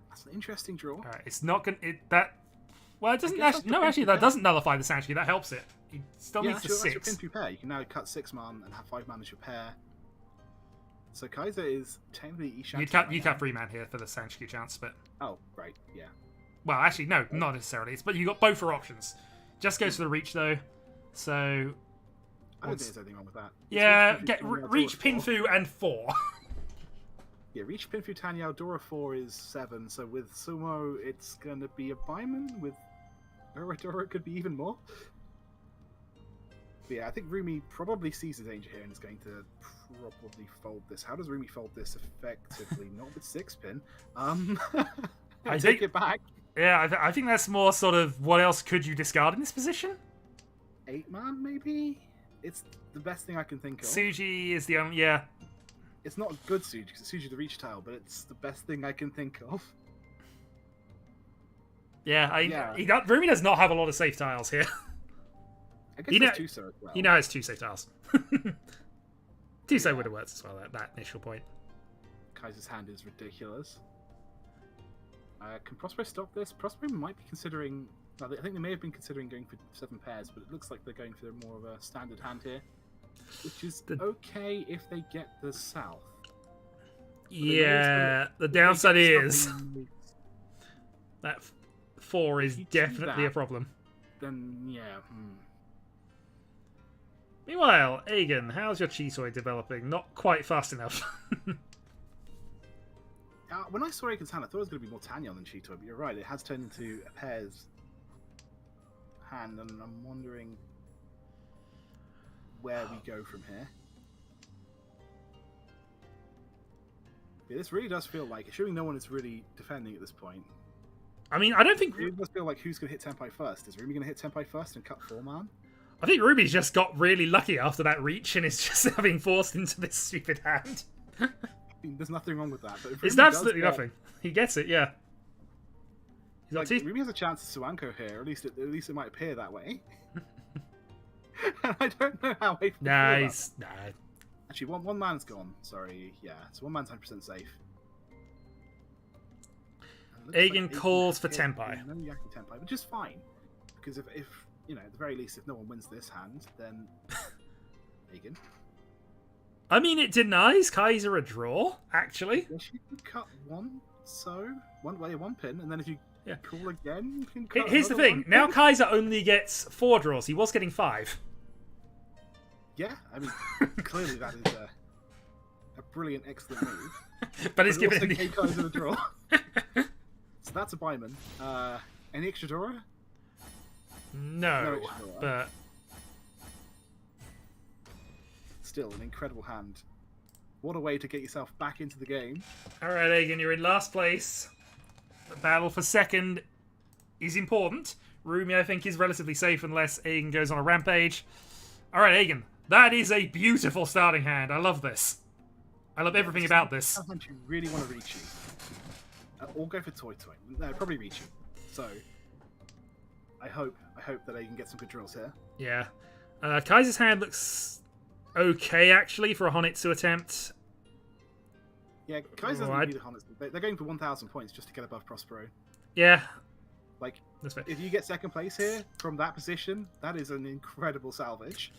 That's an interesting draw. It's not gonna well, it doesn't actually. No, actually, that doesn't nullify the Sanchiku. That helps it. He still needs to 6. That's your pin through pair. You can now cut 6-man and have 5-man as your pair. So Kaiser is technically Ishan. You'd cut 3-man here for the Sanshku chance, but... Oh, right, yeah. Well, actually, no, not necessarily. But you got both for options. Just goes for the Reach, though. So... I don't think there's anything wrong with that. Yeah, get Reach, Pinfu, and 4. Yeah, Reach, Pinfu, Tanyao, Dora 4 is 7. So with Sumo, it's going to be a Baiman. With Dora, it could be even more. But yeah, I think Rumi probably sees the danger here and is going to probably fold this. How does Rumi fold this effectively? Not with 6-pin. I take it back. Yeah, I think that's more sort of what else could you discard in this position? 8-man, maybe? It's the best thing I can think of. Suji is the only... Yeah. It's not good Suji, because it's Suji the Reach tile, but it's the best thing I can think of. Yeah, Rumi does not have a lot of safe tiles here. I guess there's Tuso as well. He now has 2 safe tiles. Tuso would have worked as well at that initial point. Kaiser's hand is ridiculous. Can Prospero stop this? Prospero might be considering... I think they may have been considering going for 7 pairs, but it looks like they're going for more of a standard hand here. Which is okay if they get the south. Yeah, the downside is... that 4 is definitely a problem. Then, yeah. Meanwhile, Aegon, how's your Chisoi developing? Not quite fast enough. When I saw Aegon's hand, I thought it was going to be more Tanyan than Chitoi, but you're right, it has turned into a pair's hand, and I'm wondering where we go from here. Yeah, this really does feel like, assuming no one is really defending at this point. I mean, I don't think... It does feel like who's going to hit Tenpai first. Is Rumi going to hit Tenpai first and cut 4-man? I think Ruby's just got really lucky after that Reach and is just having forced into this stupid hand. I mean, there's nothing wrong with that. But it's absolutely nothing. He gets it, yeah. Rumi has a chance to Suanko here, or at least it might appear that way. And I don't know how I feel Actually, one man's gone. Sorry, yeah. So 1-man's 100% safe. Aegon calls for Tenpai. No Yaki Tenpai, which is fine. Because if you know, at the very least, if no one wins this hand, then Aegon. I mean, it denies Kaiser a draw, actually. Yes, you can cut one pin, and then if you call again, you can cut Here's the thing. Now Kaiser only gets 4 draws. He was getting 5. Yeah, I mean, clearly that is a brilliant, excellent move. But it's given Kaiser a draw. So that's a Baiman. Any extra draw? No, but still an incredible hand. What a way to get yourself back into the game. Alright, Aegon, you're in last place. The battle for second is important. Rumi, I think, is relatively safe unless Aegon goes on a rampage. Alright, Aegon, that is a beautiful starting hand. I love this. I love everything about this. Sometimes you really want to Riichi. Or go for Toy. No, probably Riichi. So, I hope that Aegon gets some good drills here. Yeah. Kaiser's hand looks okay, actually, for a Honitsu attempt. Yeah, Kaiser's going to be the Honitsu. They're going for 1,000 points just to get above Prospero. Yeah. Like, if you get second place here from that position, that is an incredible salvage.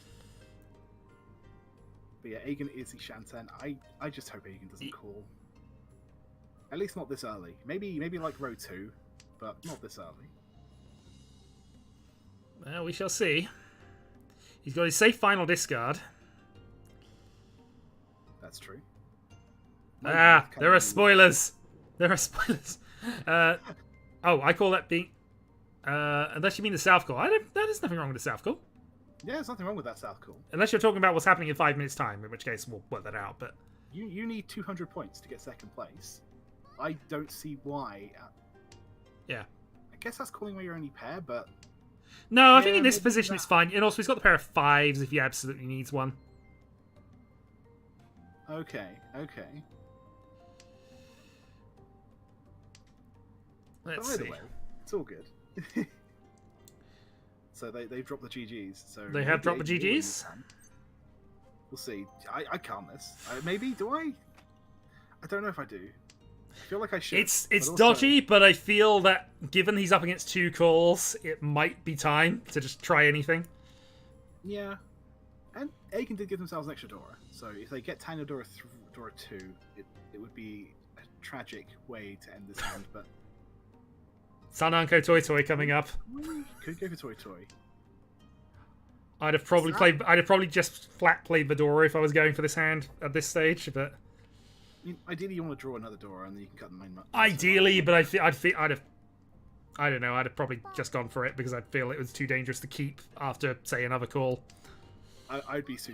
But yeah, Aegon is Shanten. I just hope Aegon doesn't call. At least not this early. Maybe like row 2, but not this early. Well, we shall see. He's got his safe final discard. That's true. There are spoilers. There are spoilers. I call that being... unless you mean the South Call. There's nothing wrong with the South Call. Yeah, there's nothing wrong with that South Call. Unless you're talking about what's happening in 5 minutes' time, in which case we'll work that out. But you need 200 points to get second place. I don't see why. Yeah. I guess that's calling away your only pair, but... No, I think in this position it's fine. And also he's got the pair of 5s if he absolutely needs one. Okay. Let's see. Way, it's all good. So they've dropped the GGs. So they have dropped the GGs? We'll see. I can't this. Maybe, do I? I don't know if I do. I feel like I should. It's dodgy, but I feel that given he's up against 2 calls, it might be time to just try anything. Yeah. And Aegon did give themselves an extra Dora. So if they get Tanya Dora Dora 2, it would be a tragic way to end this hand, but Sananko Toy Toy coming up. Could go for Toy Toy. I'd have probably just flat played the Dora if I was going for this hand at this stage, but I mean, ideally you want to draw another Dora and then you can cut the 9 months. Ideally, but I'd have. I don't know. I'd have probably just gone for it because I'd feel it was too dangerous to keep after, say, another call. I'd be so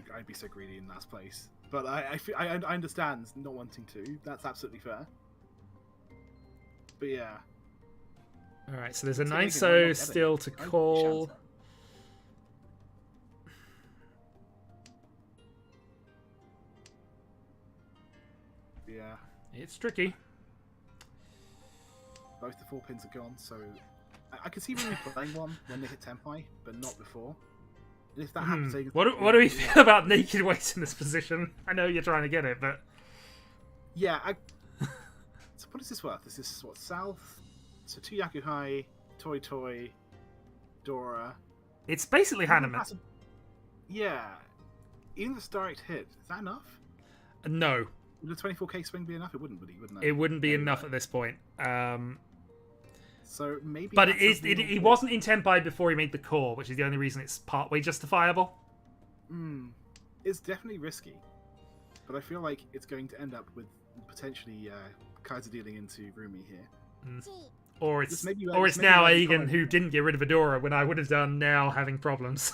greedy in last place, but I understand not wanting to. That's absolutely fair. But yeah. All right. So there's a 9-so still to call. Yeah. It's tricky. Both the 4 pins are gone, so I can see Rumi playing one when they hit Tempai, but not before. And if that happens, what do we feel about naked weight in this position? I know you're trying to get it, but yeah. So what is this worth? This is what, South? So 2 Yakuhai, Toy Toy, Dora. It's basically Hanneman. Yeah. Even if it's direct hit, is that enough? No. Would the 24k swing be enough? It wouldn't, wouldn't it? It wouldn't be enough at this point. So maybe. But he wasn't in Tempai before he made the call, which is the only reason it's partway justifiable. It's definitely risky, but I feel like it's going to end up with potentially Kaiser dealing into Rumi here. Or it's now Aegon who didn't get rid of Adora when I would have done now having problems.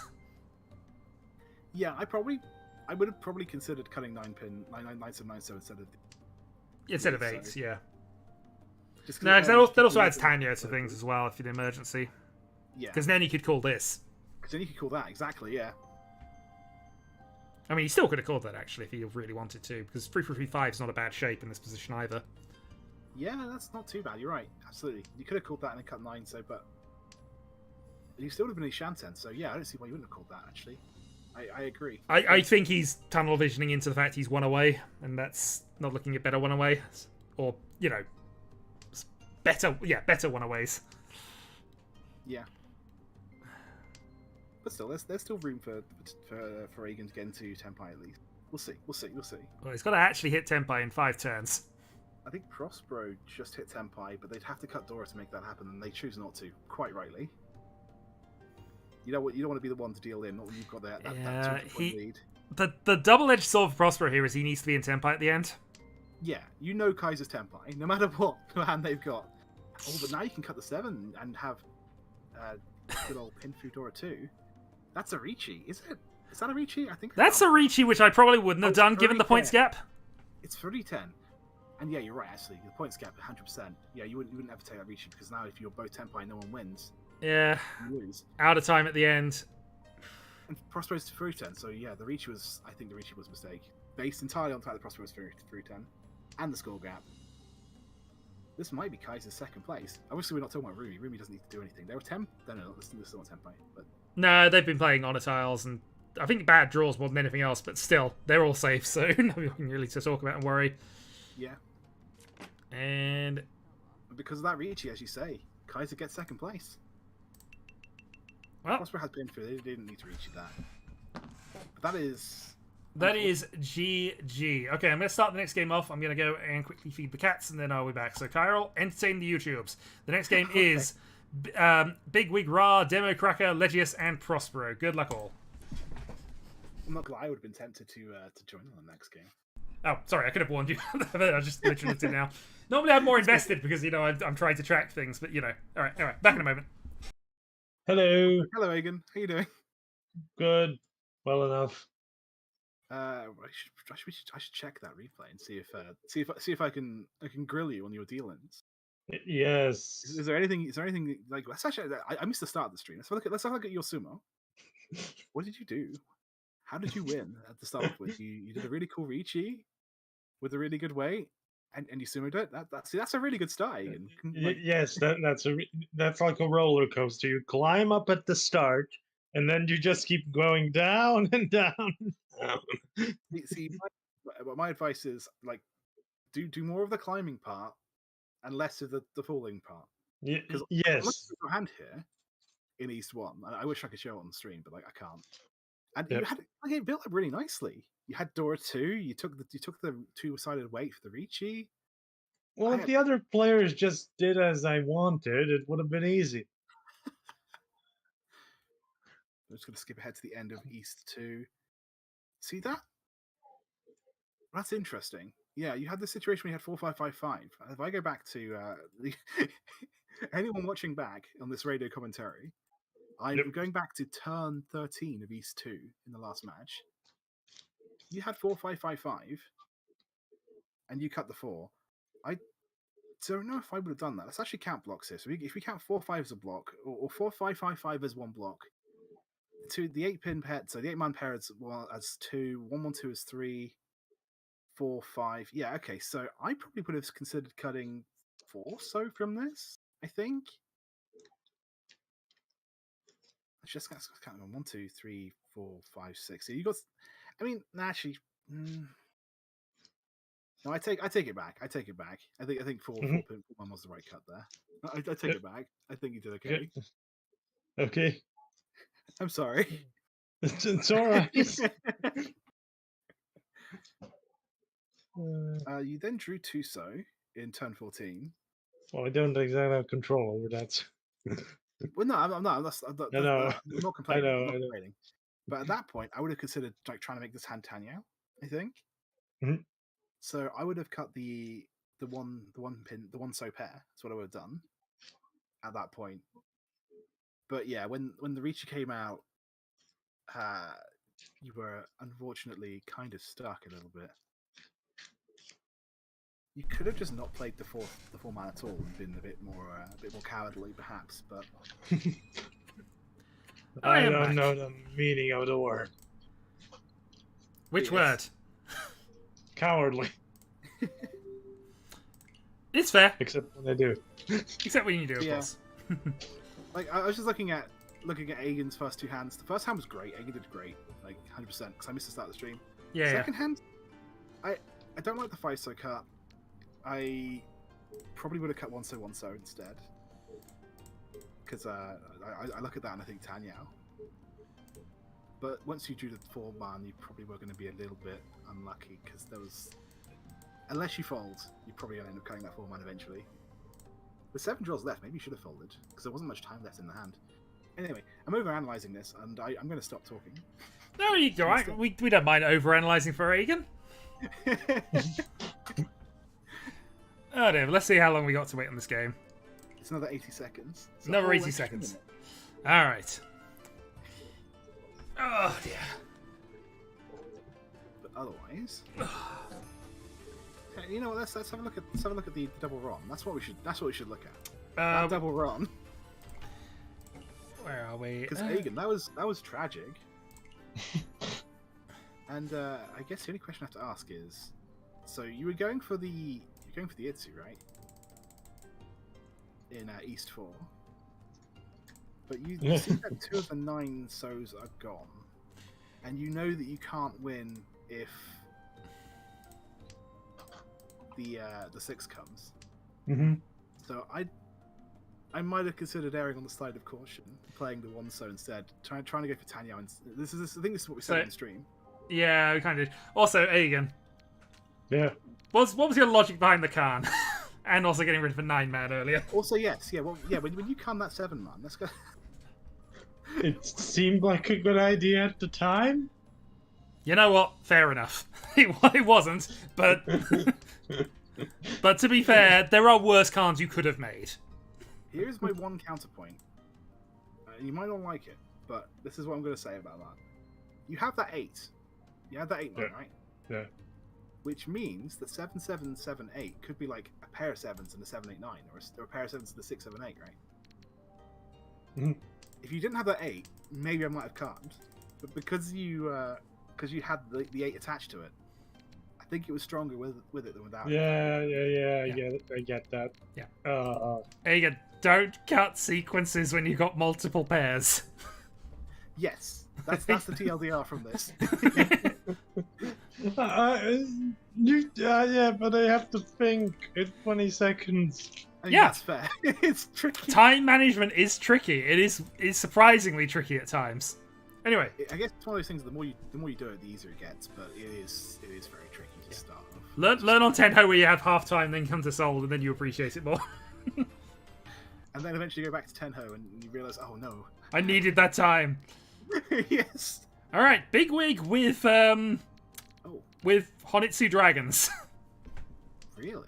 Yeah, I would have probably considered cutting 9-pin 9-9-9-so instead of 8, so. Yeah. No, because that also adds Tanya to things as well if you're in emergency. Yeah. Because then he could call this. Because then you could call that, exactly, yeah. I mean, he still could have called that, actually, if he really wanted to. Because 3-3-5 is not a bad shape in this position either. Yeah, that's not too bad, you're right. Absolutely. You could have called that and then cut 9, so, but... You still would have been a Shanten, so yeah, I don't see why you wouldn't have called that, actually. I agree. I think he's tunnel visioning into the fact he's 1 away, and that's not looking at better 1 away. Or, you know... better 1 aways. Yeah. But still, there's still room for Aegon to get into Tempai at least. We'll see. Well, he's got to actually hit Tempai in 5 turns. I think Prospero just hit Tempai, but they'd have to cut Dora to make that happen, and they choose not to, quite rightly. You don't want to be the one to deal in, not when you've got that 2-point lead. The double-edged sword for Prospero here is he needs to be in Tempai at the end. Yeah, you know Kaiser's Tempai, no matter what hand they've got. Oh, but now you can cut the 7 and have good old pin through Dora 2. That's a Riichi, is it? Is that a Riichi? I think that's a Riichi, which I probably wouldn't have done given the points gap. It's 30-10. And yeah, you're right, actually. The points gap, 100%. Yeah, you wouldn't ever take that Riichi because now if you're both Tempai, no one wins. Yeah. You lose. Out of time at the end. And Prospero's 3-10, so yeah, I think the Riichi was a mistake. Based entirely on the fact that Prospero was 3-10. And the score gap. This might be Kaiser's 2nd place. Obviously, we're not talking about Rumi. Rumi doesn't need to do anything. They were they're still not Tempai. But... No, they've been playing Honor Tiles, and I think bad draws more than anything else, but still, they're all safe, so nothing really to talk about and worry. Yeah. And... because of that Riichi, as you say, Kaiser gets 2nd place. Well, Prospero has been through. They didn't need to reach that. But that is... That is GG. Okay, I'm going to start the next game off. I'm going to go and quickly feed the cats, and then I'll be back. So, Kyril, entertain the YouTubes. The next game is Big Wig Ra, Demo Cracker, Legius, and Prospero. Good luck all. I'm not glad I would have been tempted to join on the next game. Oh, sorry, I could have warned you. I just literally did now. Normally I'm more invested because, you know, I'm trying to track things, but, you know. All right, back in a moment. Hello. Hello, Aegon. How you doing? Good. Well enough. I should check that replay and see if I can grill you on your dealings. Yes. Is there anything like? I missed the start of the stream. Let's have a look at your sumo. What did you do? How did you win at the start with? You did a really cool Riichi with a really good weight, and you sumoed it. That's a really good start. Yes, that's like a roller coaster. You climb up at the start, and then you just keep going down and down. See, my advice is like do more of the climbing part and less of the falling part. Yes. Your hand here in East 1. I wish I could show it on the stream, but like I can't. And you had it built up really nicely. You had Dora 2. You took the two-sided weight for the Riichi. Well, if the other players just did as I wanted, it would have been easy. I'm just going to skip ahead to the end of East 2. See that? That's interesting. Yeah, you had the situation where you had 4-5-5-5. If I go back to anyone watching back on this radio commentary, I'm going back to turn 13 of East 2 in the last match. You had 4-5-5-5, and you cut the 4. I don't know if I would have done that. Let's actually count blocks here. So if we count 4-5 as a block, or 4-5-5-5 as one block, the 8-pin pair, so the 8-man pair as 2, 1-1-2 as 3, 4-5. Yeah, okay. So I probably would have considered cutting 4 so from this. I think. Let's count them. 1, 2, 3, 4, 5, 6. So you got. I mean, actually. No, I take it back. I take it back. I think 4-1 was the right cut there. I take it back. I think you did okay. Okay. I'm sorry. It's all right. You then drew 2 so in turn 14. Well, I don't exactly have control over that. Well, no, I'm not. I'm not complaining. I know. Complaining. But at that point, I would have considered like trying to make this hand Tanyao, I think. So I would have cut the one so pair. That's what I would have done at that point. But yeah, when the Riichi came out, you were unfortunately kind of stuck a little bit. You could have just not played the 4-man at all and been a bit more cowardly, perhaps. But I don't know the meaning of the word. Which word? Cowardly. It's fair. Except when I do. Except when you do, of course. Like I was just looking at Aegon's first 2 hands. The first hand was great. Aegon did great, like 100%. Because I missed the start of the stream. Yeah. Second hand, I don't like the 5 so cut. I probably would have cut 1 so instead. Because I look at that and I think Tanyao. But once you drew the 4-man, you probably were going to be a little bit unlucky because there was. Unless you fold, you're probably going to end up cutting that 4-man eventually. With 7 draws left, maybe you should have folded because there wasn't much time left in the hand. Anyway, I'm over-analysing this and I'm going to stop talking. No, you're right. We don't mind over-analysing for Aegon. Oh dear, let's see how long we got to wait on this game. It's another 80 seconds. It's another 80 seconds. Alright. Oh dear. But otherwise, you know what? Let's have a look at the double run. That's what we should look at. That double run. Where are we? Because Aegon, that was tragic. And I guess the only question I have to ask is, so you were going for the Itsu, right? In East 4. But you see that 2 of the 9 so's are gone. And you know that you can't win if the 6 comes. So I might have considered erring on the side of caution, playing the 1 so instead, trying to go for Tanyao. I think this is what we said in the stream. Yeah, we kind of did. Also, Aegon. Yeah. What was your logic behind the Khan? And also getting rid of a 9-man earlier. Also, yes, yeah, well, yeah. When you Khan that 7-man, let's go. It seemed like a good idea at the time. You know what? Fair enough. It wasn't, but but to be fair, there are worse Khans you could have made. Here's my one counterpoint. You might not like it, but this is what I'm going to say about that. You have that 8. You have that 8-man, right? Yeah. Which means that 7-7-7-8 could be like a pair of 7s and a 7-8-9, or a pair of 7s and a 6-7-8, right? If you didn't have that 8, maybe I might have cut. But because you had the 8 attached to it, I think it was stronger with it than without. Yeah. I get that. Yeah. Aegon, don't cut sequences when you got multiple pairs. Yes, that's the TLDR from this. Yeah, but I have to think in 20 seconds. I mean, that's fair. It's tricky. Time management is tricky. It is surprisingly tricky at times. Anyway, I guess it's one of those things. The more you do it, the easier it gets. But it is very tricky to start off. learn on Tenho where you have half time, then come to Soul, and then you appreciate it more. And then eventually go back to Tenho, and you realize, oh no, I needed that time. yes. All right, Bigwig with Honitsu dragons. Really?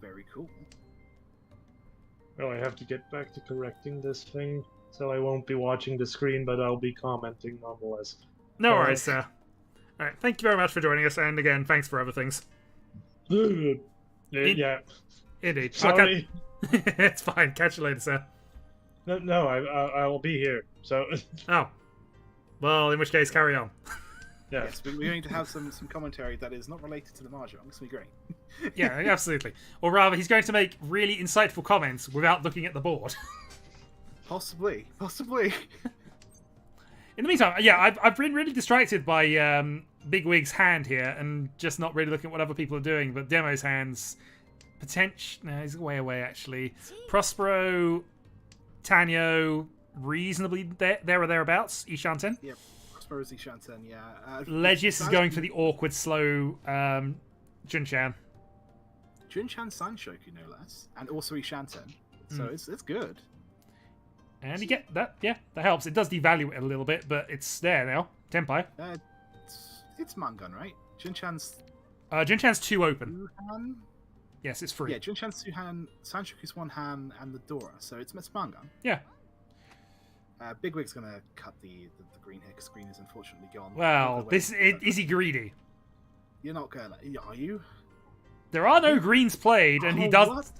Very cool. Oh, I have to get back to correcting this thing, so I won't be watching the screen, but I'll be commenting nonetheless. No worries, sir. All right, thank you very much for joining us, and again, thanks for everything. Yeah. Indeed. Sorry. It's fine. Catch you later, sir. No, I will be here. So. Oh. Well, in which case, carry on. Yeah. Yes, we're going to have some commentary that is not related to the Mahjong. It's going to be great. Yeah, absolutely. Or rather, he's going to make really insightful comments without looking at the board. Possibly. In the meantime, yeah, I've been really distracted by Bigwig's hand here and just not really looking at what other people are doing. But Demo's hands, no, he's way away actually. Prospero, Tanyo, reasonably there or thereabouts. Ishanten. Yep. Prospero's Ishanten, yeah. Legius is going for the awkward, slow Junchan. Junchan Sanshoku, no less, and also Ishanten. So it's good. And you get that, yeah, that helps. It does devalue it a little bit, but it's there now. Tenpai. It's Mangun, right? Junchan's Junchan's 2 open. Han? Yes, it's free. Yeah, Junchan's 2 Han, Sanshoku's 1 Han, and the Dora. So it's Mangun. Yeah. Bigwig's gonna cut the green here because green is unfortunately gone. Well, is he greedy? You're not gonna, are you? There are no greens played, and he does. What?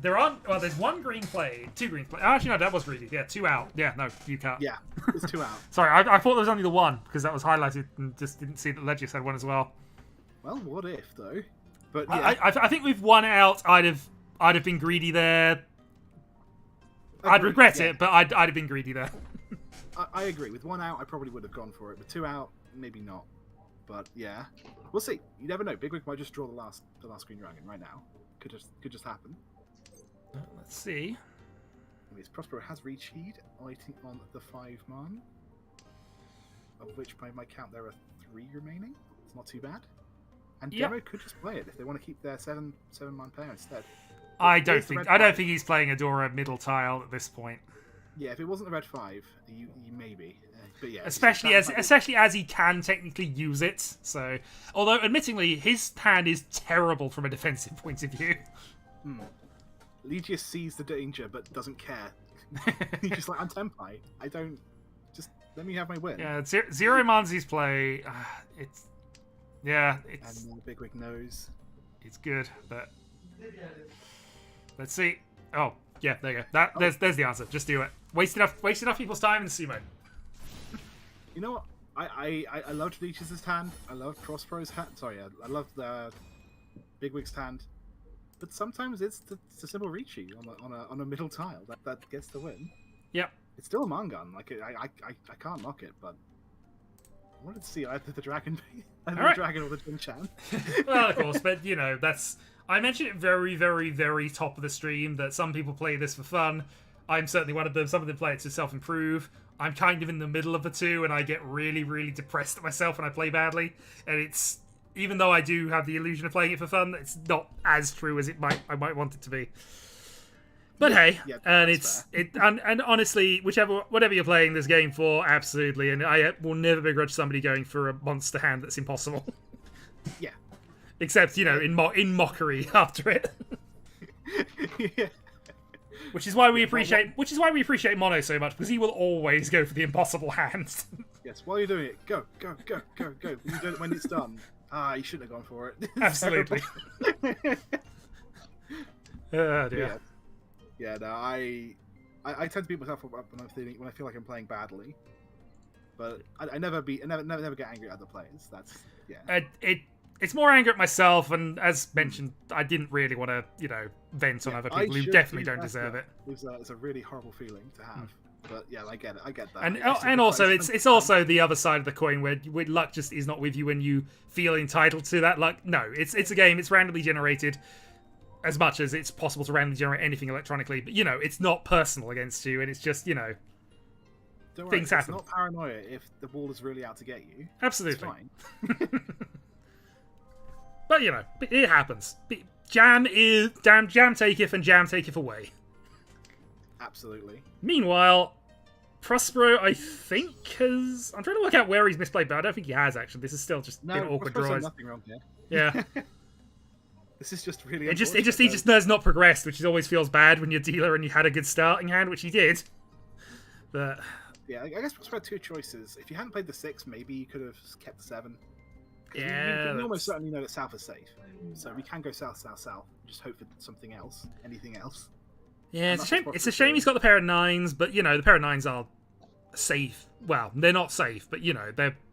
There aren't. Well, there's 1 green played, 2 greens played. Actually, no, that was greedy. Yeah, 2 out. Yeah, no, you can't. Yeah, it's 2 out. Sorry, I thought there was only the 1 because that was highlighted and just didn't see that Legius had 1 as well. Well, what if though? But yeah, I think with 1 out, I'd have been greedy there. I'd regret it, but I'd have been greedy there. I agree. With 1 out, I probably would have gone for it. With 2 out, maybe not. But yeah, we'll see. You never know. Bigwig might just draw the last green dragon right now. Could just happen. Let's see. Anyways, Prospero has Riichi waiting on the 5-man, of which by my count there are 3 remaining. It's not too bad. And Demo could just play it if they want to keep their 7-man player instead. I don't think he's playing Adora middle tile at this point. Yeah, if it wasn't a red 5, you maybe. But yeah, especially as he can technically use it. So, although admittingly his hand is terrible from a defensive point of view. Legius sees the danger but doesn't care. He's just like, I'm Tenpai. I don't. Just let me have my win. Yeah, Zero Manzi's play. It's. And Bigwig knows. It's good, but let's see. Oh, yeah, there you go. There's the answer. Just do it. Waste enough people's time in sumo. You know what? I loved Leech's hand. I loved Prospero's hand. Sorry, I loved the Bigwig's hand. But sometimes it's the simple Riichi on a middle tile that gets the win. Yep. It's still a Mangun. Like I can't knock it, but I wanted to see either the dragon, dragon or the Jin-chan. Well, of course, but you know I mentioned it very, very, very top of the stream that some people play this for fun. I'm certainly one of them. Some of them play it to self-improve. I'm kind of in the middle of the two, and I get really, really depressed at myself when I play badly. And it's, even though I do have the illusion of playing it for fun, it's not as true as I might want it to be. But hey, and honestly, whatever you're playing this game for, absolutely, and I will never begrudge somebody going for a monster hand that's impossible. Yeah. Except, in mockery after it. Yeah. Which is why we appreciate Mono so much, because he will always go for the impossible hands. Yes, while you're doing it, go. You do it when it's done. You shouldn't have gone for it. Absolutely. Oh dear. Yeah, no, I tend to beat myself up when I feel like I'm playing badly. But I never get angry at other players. That's It's more anger at myself, and as mentioned, I didn't really want to, vent on other people who definitely don't deserve it. It's a really horrible feeling to have. But yeah, I get that. And also, it's also the other side of the coin where luck just is not with you when you feel entitled to that luck. No, it's a game. It's randomly generated, as much as it's possible to randomly generate anything electronically. But it's not personal against you, and it's just Don't worry, things happen. It's not paranoia if the wall is really out to get you. Absolutely. It's fine. But you know, it happens. Jam taketh and jam taketh away. Absolutely. Meanwhile, Prospero, I think, has... I'm trying to work out where he's misplayed, but I don't think he has, actually. This is still just been awkward draws. Nothing wrong here. Yeah. This is just really he just has not progressed, which always feels bad when you're a dealer and you had a good starting hand, which he did. But... Yeah, I guess Prospero had two choices. If you hadn't played the 6, maybe you could have kept the 7. Yeah, we almost certainly know that south is safe, so we can go south, south, south. Just hope for something else, anything else. Yeah, it's a shame. It's a shame he's got the pair of 9s, but you know the pair of 9s are safe. Well, they're not safe, but you know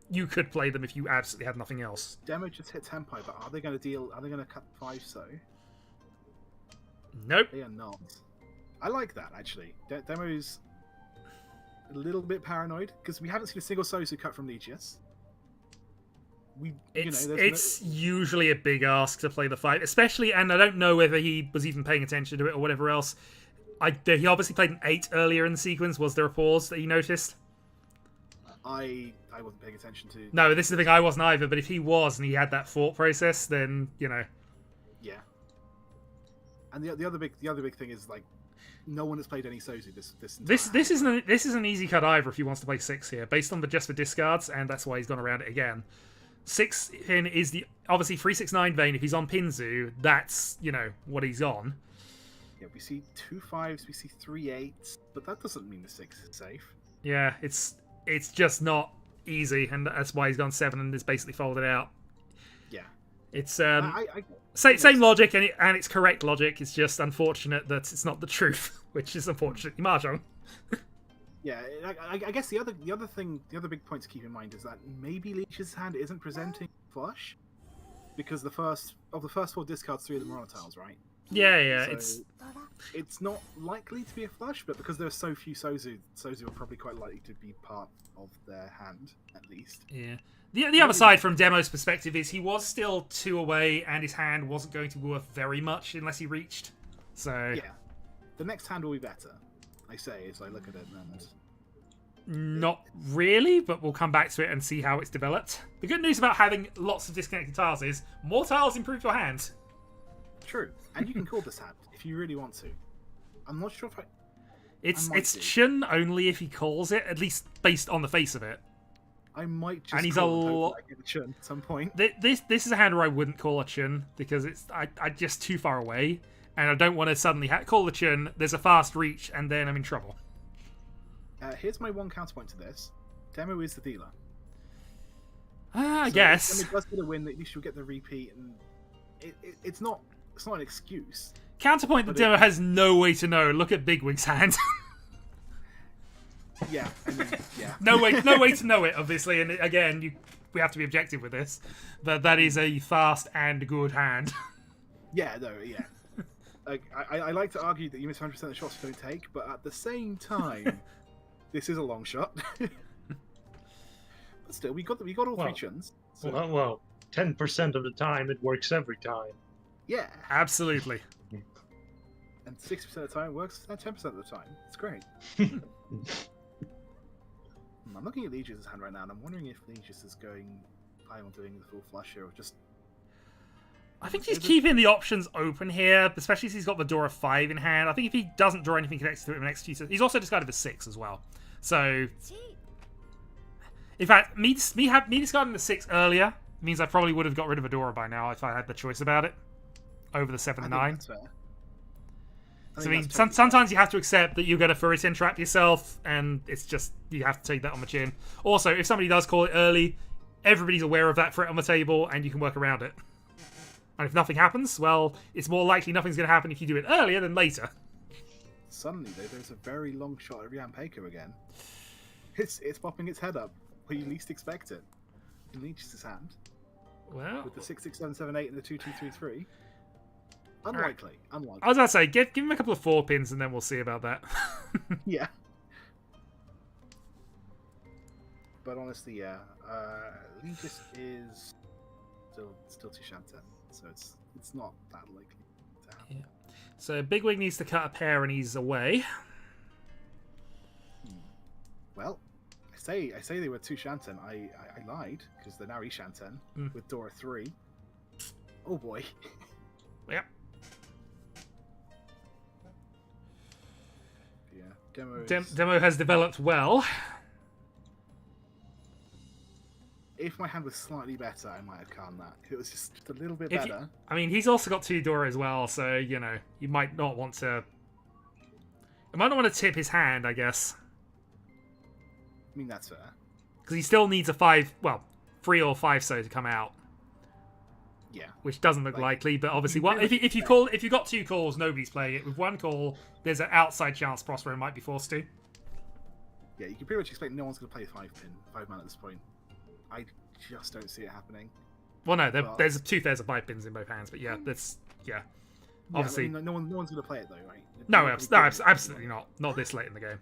you could play them if you absolutely had nothing else. Demo just hit tempo, but are they going to deal? Are they going to cut 5? So nope, they are not. I like that actually. Demo's a little bit paranoid because we haven't seen a single Sozu cut from Lichius. It's usually a big ask to play the 5, especially, and I don't know whether he was even paying attention to it or whatever else. He obviously played an 8 earlier in the sequence. Was there a pause that you noticed? I wasn't paying attention to. No, this is the thing. I wasn't either. But if he was and he had that thought process, then you know. Yeah. And the other big thing is like, no one has played any Sozu this isn't an easy cut either if he wants to play 6 here, based on just the discards, and that's why he's gone around it again. 6 pin is the obviously 369 vein. If he's on Pinzu, that's what he's on. Yeah, we see 2 5s, we see 3 8s, but that doesn't mean the 6 is safe. Yeah, it's just not easy, and that's why he's gone 7 and is basically folded out. Yeah, it's same logic, and it's correct logic. It's just unfortunate that it's not the truth, which is unfortunately Mahjong. Yeah, I guess the other big point to keep in mind is that maybe Leech's hand isn't presenting flush because the first 4 discards, 3 of them are on tiles, right? Yeah, so it's not likely to be a flush, but because there are so few Sozu are probably quite likely to be part of their hand at least. Yeah. The other side from Demo's perspective is he was still 2 away, and his hand wasn't going to be worth very much unless he reached. So yeah, the next hand will be better. I say as I look at it, and not really, but we'll come back to it and see how it's developed. The good news about having lots of disconnected tiles is more tiles improve your hand. True, and you can call this hand if you really want to. I'm not sure if It's Chun only if he calls it, at least based on the face of it. I might just and he's call it Chun at some point. This is a hand where I wouldn't call a Chun because I just too far away. And I don't want to suddenly call the Chun, there's a fast reach, and then I'm in trouble. Here's my one counterpoint to this. Demo is the dealer. I guess. If Demo does get a win, at least you'll get the repeat, and it's not an excuse. Counterpoint, the Demo has no way to know. Look at Bigwig's hand. Yeah, I mean, yeah. No way to know it, obviously, and again, we have to be objective with this. But that is a fast and good hand. Yeah, no, yeah. I like to argue that you miss 100% of the shots you don't take, but at the same time, this is a long shot. But still, we got all 3 Chuns. So. Well, 10% of the time it works every time. Yeah, absolutely. And 60% of the time it works 10% of the time. It's great. I'm looking at Legis' hand right now, and I'm wondering if Legis is planning on doing the full flush here, or just. I think he's keeping the options open here, especially since he's got the door of 5 in hand. I think if he doesn't draw anything connected to it in the next few... He's also discarded a 6 as well. So... In fact, me discarding the 6 earlier means I probably would have got rid of Adora by now if I had the choice about it. Over the 7 and 9. That's fair. So, I mean, sometimes you have to accept that you're going to Furitin trap yourself, and it's just... You have to take that on the chin. Also, if somebody does call it early, everybody's aware of that threat on the table, and you can work around it. And if nothing happens, well, it's more likely nothing's going to happen if you do it earlier than later. Suddenly, though, there's a very long shot at Riampeko again. It's popping its head up where you least expect it. In Leech's hand. Well... With the 6, 6, 7, 7, 8 and the 2, 2, 3, 3. Unlikely. Unlikely. I was about to say, give him a couple of 4 pins and then we'll see about that. Yeah. But honestly, yeah. Legis is still 2 Shanten. So it's not that likely to happen. Yeah. So Bigwig needs to cut a pair and he's away. Well, I say they were 2 Shanten. I lied, because they're now Shanten with Dora 3. Oh boy. Yep. Yeah, Demo has developed well. If my hand was slightly better, I might have calmed that. If it was just a little bit better. I mean, he's also got 2 Dora as well, so, you know, you might not want to... You might not want to tip his hand, I guess. I mean, that's fair. Because he still needs a 5... Well, 3 or 5 so to come out. Yeah. Which doesn't look likely, but obviously... Well, if you've got 2 calls, nobody's playing it. With 1 call, there's an outside chance Prospero might be forced to. Yeah, you can pretty much expect no one's going to play 5 man at this point. I just don't see it happening. Well, no, there's 2 pairs of 5 pins in both hands, but yeah, that's... Yeah. Obviously... Yeah, no one's going to play it, though, right? No, absolutely not. Not this late in the game.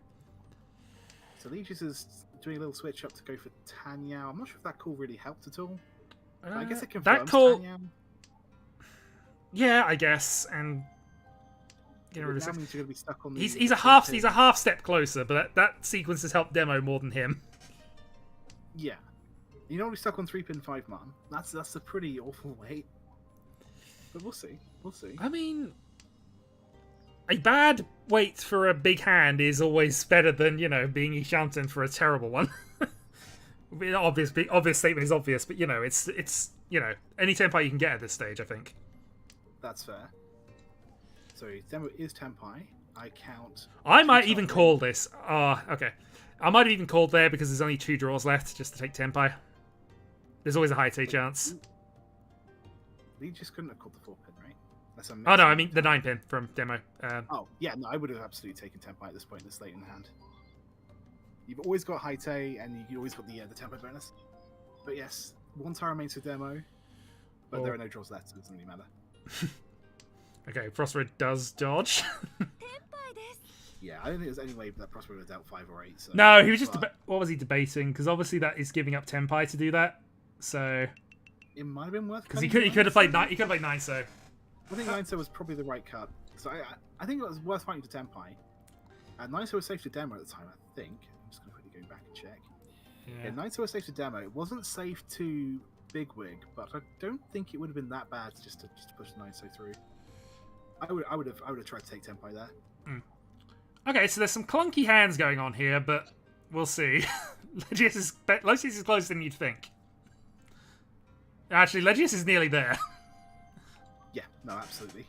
So Legis is doing a little switch up to go for Tanyao. I'm not sure if that call really helped at all. I guess it confirms that call... Tanyao. Yeah, I guess, and... You know, Now means you're going to be stuck on the... He's a half step closer, but that sequence has helped Demo more than him. Yeah. You don't want to be stuck on 3-pin 5-man. That's a pretty awful wait. But we'll see. We'll see. I mean... A bad wait for a big hand is always better than, you know, being Ishanten for a terrible one. Obvious statement is obvious, but, you know, it's you know, any Tenpai you can get at this stage, I think. That's fair. So, Demo is Tenpai. I count... I might even call this. Okay. I might have even called there because there's only 2 draws left just to take Tenpai. There's always a high take chance. We just couldn't have called the 4-pin, right? Oh no, I mean the 9-pin from Demo. Oh, yeah, no, I would have absolutely taken Tenpai at this point this late in the hand. You've always got high take, and you always got the Tenpai bonus. But yes, 1 tower remains for Demo, but there are no draws left, so it doesn't really matter. Okay, Prospero does dodge. Yeah, I don't think there's any way that Prospero would have dealt 5 or 8. So, no, he was just... What was he debating? Because obviously that is giving up Tenpai to do that, so... It might have been worth... Because he could have played 9, he could have played 9, so... I think 9-so was probably the right cut. So I think it was worth fighting to Tenpai. 9-so was safe to Demo at the time, I think. I'm just going to quickly go back and check. Yeah, 9-so was safe to Demo. It wasn't safe to Bigwig, but I don't think it would have been that bad just to push 9-so through. I would have tried to take Tenpai there. Mm. Okay, so there's some clunky hands going on here, but we'll see. Legius is closer than you'd think. Actually, Legius is nearly there. Yeah, no, absolutely.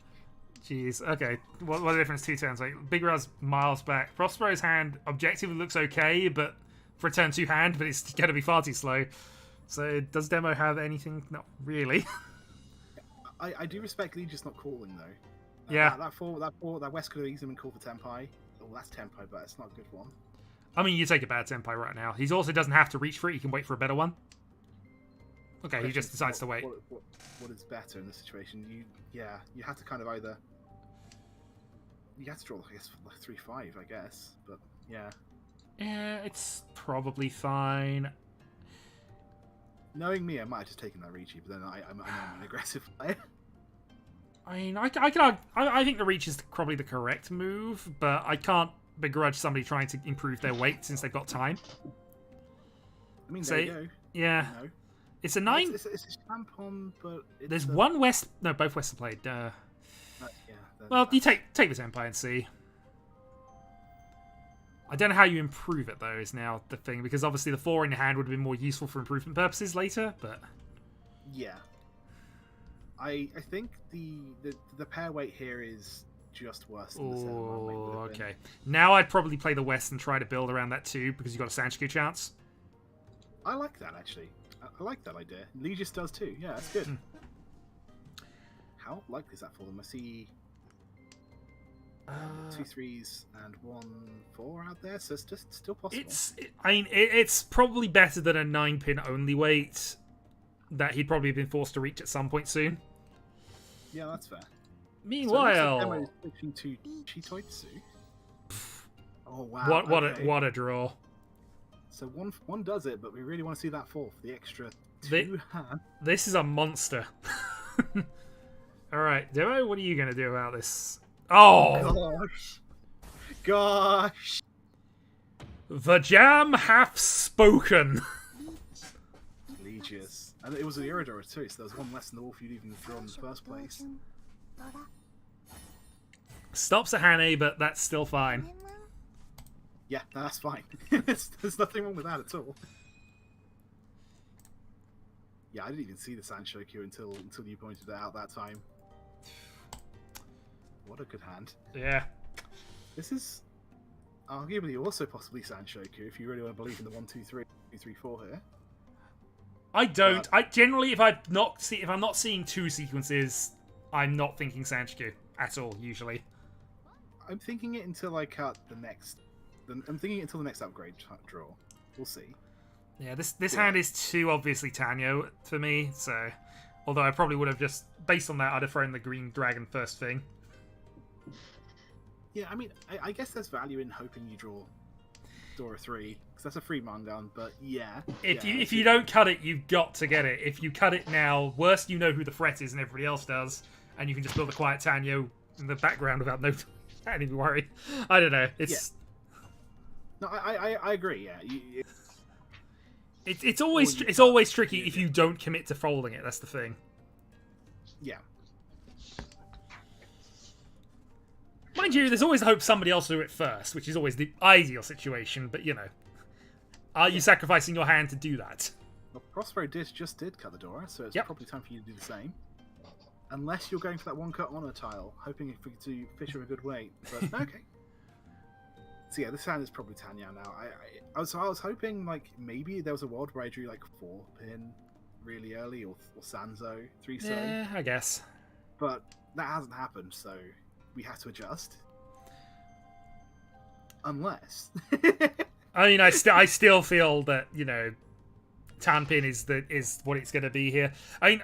Jeez, okay. What a difference 2 turns make. Big Raz miles back. Prospero's hand objectively looks okay, but for a turn 2 hand, but it's going to be far too slow. So does Demo have anything? Not really. I do respect Lee just not calling, though. Yeah. That West could have easily been called for Tenpai. Oh, that's Tenpai, but it's not a good one. I mean, you take a bad Tenpai right now. He also doesn't have to reach for it. He can wait for a better one. Okay, he just decides to wait. What is better in this situation? You have to kind of either... You have to draw, I guess, like 3-5, I guess. But, yeah. Yeah, it's probably fine. Knowing me, I might have just taken that Riichi, but then I'm an aggressive player. I mean, I think the Reach is probably the correct move, but I can't begrudge somebody trying to improve their weight since they've got time. I mean, there you go. Yeah. You know. It's a 9... It's a Champon, but... There's one West... No, both West are played. Yeah. Well, you take the Tenpai and see. I don't know how you improve it, though, is now the thing, because obviously the 4 in your hand would have been more useful for improvement purposes later, but... Yeah. I think the pair weight here is just worse than the 7 weight would have been. Okay. Now I'd probably play the West and try to build around that too, because you've got a Sanchiku chance. I like that, actually. I like that idea. Legis does too. Yeah, that's good. How likely is that for them? I see 2 3s and 1 4 out there, so it's just still possible. It's probably better than a 9-pin only weight that he'd probably have been forced to reach at some point soon. Yeah, that's fair. Meanwhile, so is switching to Chitoitsu. Oh wow! What a draw! So one does it, but we really want to see that 4 for the extra 2 hands. This is a monster. All right, Demo, what are you gonna do about this? Oh gosh! The jam hath spoken. Legious. And it was an Iridora too, so there was one less than the wolf you'd even drawn in the first place. Stops a Hane, but that's still fine. Yeah, no, that's fine. There's nothing wrong with that at all. Yeah, I didn't even see the Sanshoku until you pointed it out that time. What a good hand. Yeah. This is arguably also possibly Sanshoku if you really want to believe in the 1, 2, 3, 2, 3, 4 here. I don't. I generally, if I'm not seeing two sequences, I'm not thinking Sanshoku at all. Usually, I'm thinking it until I cut the next. I'm thinking it until the next upgrade draw. We'll see. Yeah, this hand is too obviously Tanyo for me. So, although I probably would have just based on that, I'd have thrown the green dragon first thing. Yeah, I mean, I guess there's value in hoping you draw Dora 3 because that's a free Mangan. But yeah, if you don't cut it, you've got to get it. If you cut it now, worst you know who the threat is and everybody else does, and you can just build a quiet Tanyo in the background without any worry. I don't know. It's no, I agree. Yeah, it's always tricky if you don't commit to folding it. That's the thing. Yeah. Mind you, there's always hope somebody else will do it first, which is always the ideal situation, but you know. Are you sacrificing your hand to do that? Well, Prospero just did cut the Dora, so it's probably time for you to do the same. Unless you're going for that one cut honor tile, hoping if we could do Fisher a good weight. But okay. So yeah, this hand is probably Tanya now. I was hoping like maybe there was a world where I drew like 4-pin really early or Sanzo 3-so. Yeah, I guess. But that hasn't happened, so we have to adjust. Unless. I mean, I still feel that, you know, Tanpin is what it's going to be here. I mean,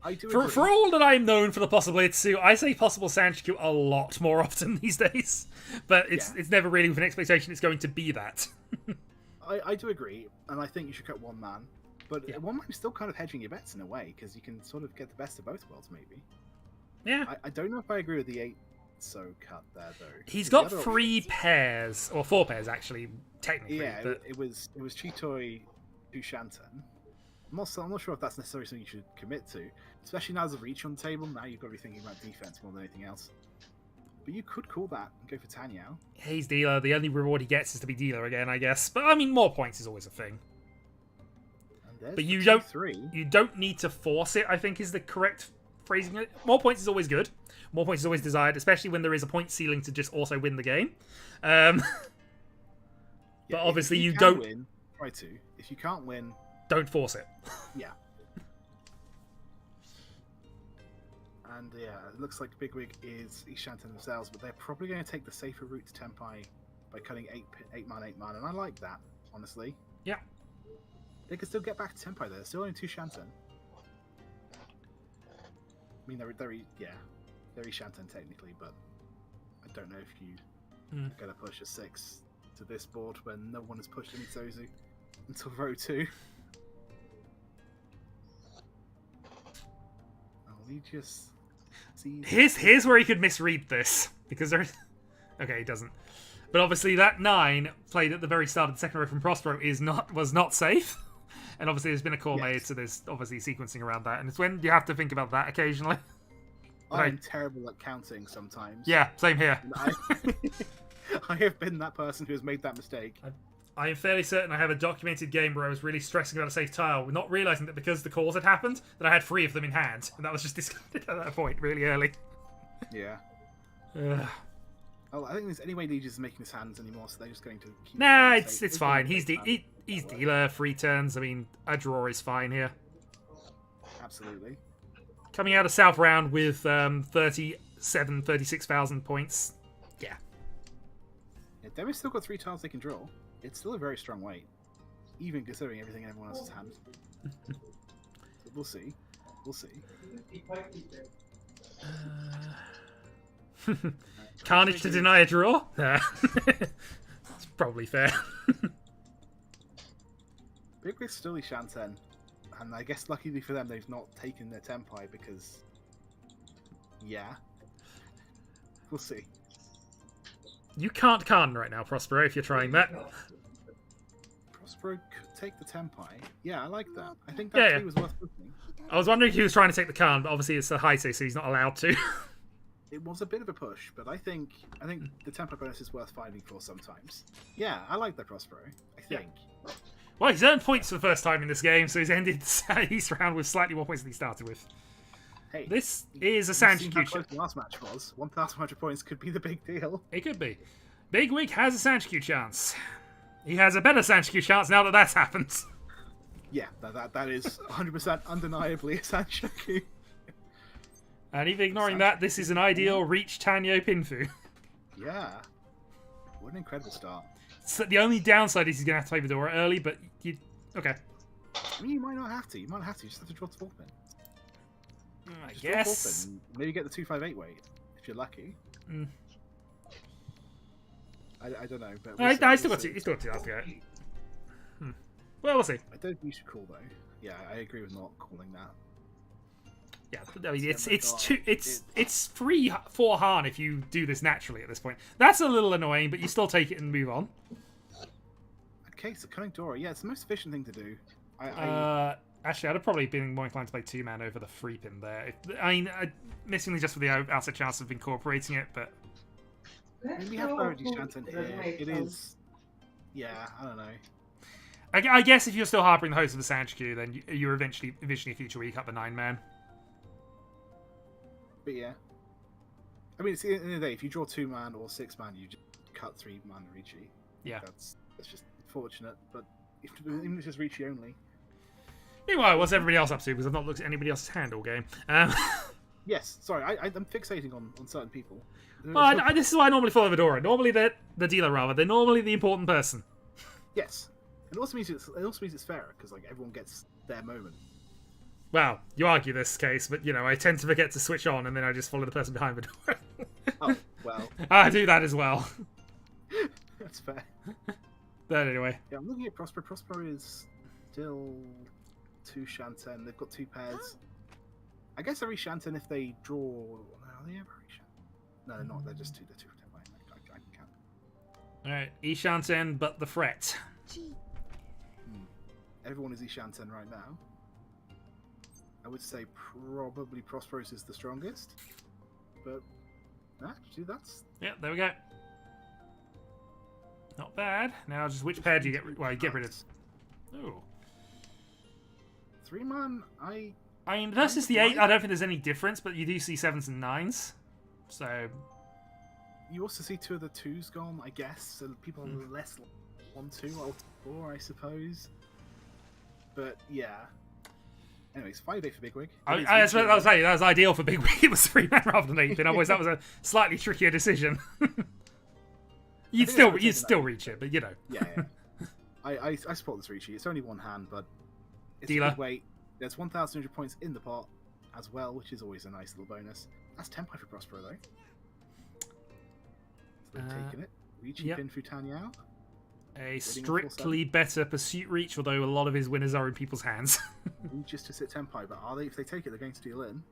I do for all that I'm known for the possible Itsu, I say possible Sanshoku a lot more often these days. But it's never really with an expectation it's going to be that. I do agree, and I think you should cut one man. But one man is still kind of hedging your bets in a way, because you can sort of get the best of both worlds, maybe. Yeah. I don't know if I agree with the 8-so cut there, though. He's got 3 pairs, or 4 pairs, actually, technically. Yeah, but... it was Chitoi to Shanten. I'm not sure if that's necessarily something you should commit to, especially now there's a Riichi on the table. Now you've got to be thinking about defense more than anything else. But you could call that and go for Tanyao. He's dealer. The only reward he gets is to be dealer again, I guess. But I mean, more points is always a thing. But you don't need to force it, I think is the correct phrasing it. More points is always good. More points is always desired, especially when there is a point ceiling to just also win the game. But obviously you don't win. Try to. If you can't win, don't force it. Yeah. And yeah, it looks like Bigwig is Ishanten themselves, but they're probably going to take the safer route to Tenpai by cutting 8 man, and I like that, honestly. Yeah. They can still get back to Tenpai there. Still only 2 Shanten. I mean, they're Ishanten technically, but I don't know if you are going to push a 6 to this board when no one has pushed any Sozu until row 2. He just sees... Here's where he could misread this, because there. Okay, he doesn't. But obviously that 9 played at the very start of the second row from Prospero was not safe, and obviously there's been a call made, so there's obviously sequencing around that, and it's when you have to think about that occasionally. I'm terrible at counting sometimes. Yeah, same here. I have been that person who has made that mistake. I am fairly certain I have a documented game where I was really stressing about a safe tile, not realising that because the calls had happened, that I had 3 of them in hand, and that was just discarded at that point really early. Yeah. I think there's any way Liege isn't making his hands anymore, so they're just going to keep... Nah, it's fine. He's dealer, 3 turns. I mean, a draw is fine here. Absolutely. Coming out of South Round with 36,000 points. Yeah. Demis still got 3 tiles they can draw. It's still a very strong weight, even considering everything in everyone else's hand. So we'll see. We'll see. Carnage to deny a draw? It's probably fair. Bigwig's still Ishanten, and I guess luckily for them they've not taken their Tenpai because... Yeah. We'll see. You can't Khan right now, Prospero, if you're trying that. Prospero could take the Tempai. Yeah, I like that. I think that Yeah. was worth looking. I was wondering if he was trying to take the Khan, but obviously it's a Heisei, so he's not allowed to. It was a bit of a push, but I think the Tempai bonus is worth fighting for sometimes. Yeah, I like that Prospero. I think. Well, he's earned points for the first time in this game, so he's ended the East round with slightly more points than he started with. Hey, This is a you've seen how Sanshikyu. close the last match was. 1,100 points could be the big deal. It could be. Big Wig has a Sanshikyu chance. He has a better Sanshikyu chance now that that's happened. Yeah, that is 100% undeniably a Sanshoku. And even ignoring that, this is an ideal Reach Tanyo Pinfu. Yeah. What an incredible start. So the only downside is he's going to have to play Vidora early, but you... Okay. I mean, you might not have to. You might not have to. You just have to draw the 4th pin. I Just guess. draw 4th pin. Maybe get the 258 weight, if you're lucky. Mm. I don't know. But I still got two hours to go. Well, we'll see. I don't think you should call, though. Yeah, I agree with not calling that. Yeah, I mean, it's 3-4 Han if you do this naturally at this point. That's a little annoying, but you still take it and move on. Okay, so Cunning Dora. Yeah, it's the most efficient thing to do. Actually, I'd have probably been more inclined to play 2-man over the 3-pin there. Missingly just for the outside chance of incorporating it, but... I mean, we have Priority Shanton here. It is... Yeah, I don't know. I guess if you're still harboring the host of the Sanshikyu, then you're eventually a future week up the 9-man. But yeah. I mean, it's in the end of the day, if you draw 2-man or 6-man, you just cut 3-man Riichi. Yeah. That's just unfortunate, but even if it's just Riichi only. Meanwhile, what's everybody else up to? Because I've not looked at anybody else's hand all game. Yes, sorry, I'm fixating on certain people. Well, this is why I normally follow Vidora. Normally they're the dealer, rather. They're normally the important person. Yes. It also means it's fairer, because like everyone gets their moment. Well, you argue this case, but, I tend to forget to switch on, and then I just follow the person behind Vidora. Oh, well. I do that as well. That's fair. But anyway. Yeah, I'm looking at Prospero. Prospero is still 2 Shanten. They've got 2 pairs. I guess every Shanten, if they draw... Are they ever Shanten? No, they're not. They're just 2. They're 2 for 10. I can't. Alright, Ishanten, but the Fret. Everyone is Ishanten right now. I would say probably Prosperous is the strongest. But, actually, that's... Yeah, there we go. Not bad. Now, just which pair do you get... Well, you get rid of... Oh. 3-man, I mean, versus the 8, I don't think there's any difference, but you do see 7s and 9s. So... You also see 2 of the 2s gone, I guess. So people are less 1-2 or 4, I suppose. But, yeah. Anyways, 5-8 for Bigwig. I was saying, that was ideal for Bigwig. It was 3-man rather than 8. Otherwise, that was a slightly trickier decision. You'd still reach it, but Yeah. I support this Riichi. It's only 1 hand, but it's Dealer. a good weight. There's 1,200 points in the pot as well, which is always a nice little bonus. That's 10 point for Prospero, though. So they've taken it. Riichi Pin Futanyao. A strictly better pursuit reach, although a lot of his winners are in people's hands. Just to sit Tenpai, but are they? If they take it, they're going to deal in.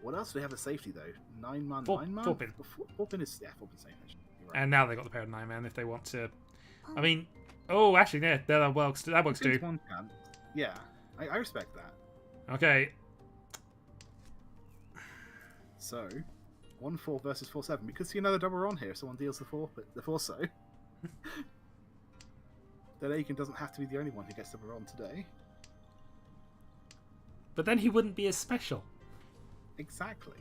What else do they have a safety though? 9-man, 9-man. 4-pin. 4-pin is 4-pin safe. Right. And now they got the pair of 9-man if they want to. I mean, actually, yeah, that works too. Yeah, I respect that. Okay. So, 1-4 versus 4-7. We could see another double on here if someone deals the 4-so. Then Aiken doesn't have to be the only one who gets double on today. But then he wouldn't be as special. Exactly.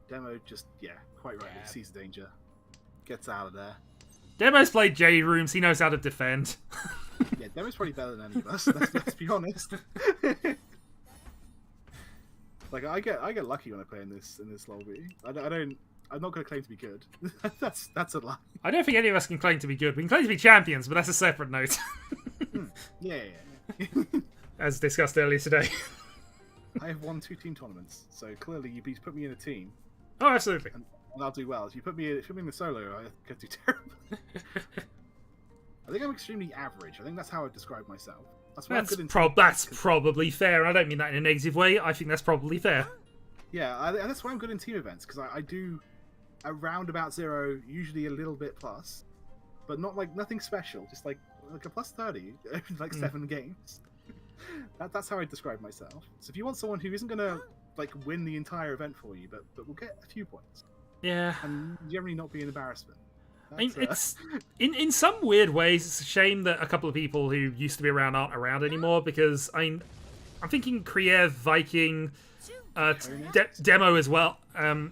Demo just, quite rightly sees the danger. Gets out of there. Demo's played J rooms, he knows how to defend. Yeah, Demo's probably better than any of us, let's be honest. Like, I get lucky when I play in this lobby. I'm not going to claim to be good. that's a lie. I don't think any of us can claim to be good. We can claim to be champions, but that's a separate note. Yeah. As discussed earlier today. I have won 2 team tournaments, so clearly you put me in a team. Oh, absolutely. And I'll do well. If you put me in the solo, I could do terrible. I think I'm extremely average. I think that's how I describe myself. That's probably fair. I don't mean that in a negative way. I think that's probably fair. Yeah, that's why I'm good in team events, because I do around about 0, usually a little bit plus, but not like nothing special. Just like a plus 30, like 7 games. That's how I describe myself. So if you want someone who isn't gonna like win the entire event for you, but will get a few points, Yeah. and generally not be an embarrassment. I mean, it's in some weird ways, it's a shame that a couple of people who used to be around aren't around anymore, because I'm thinking Krieg, Viking, Demo as well. No,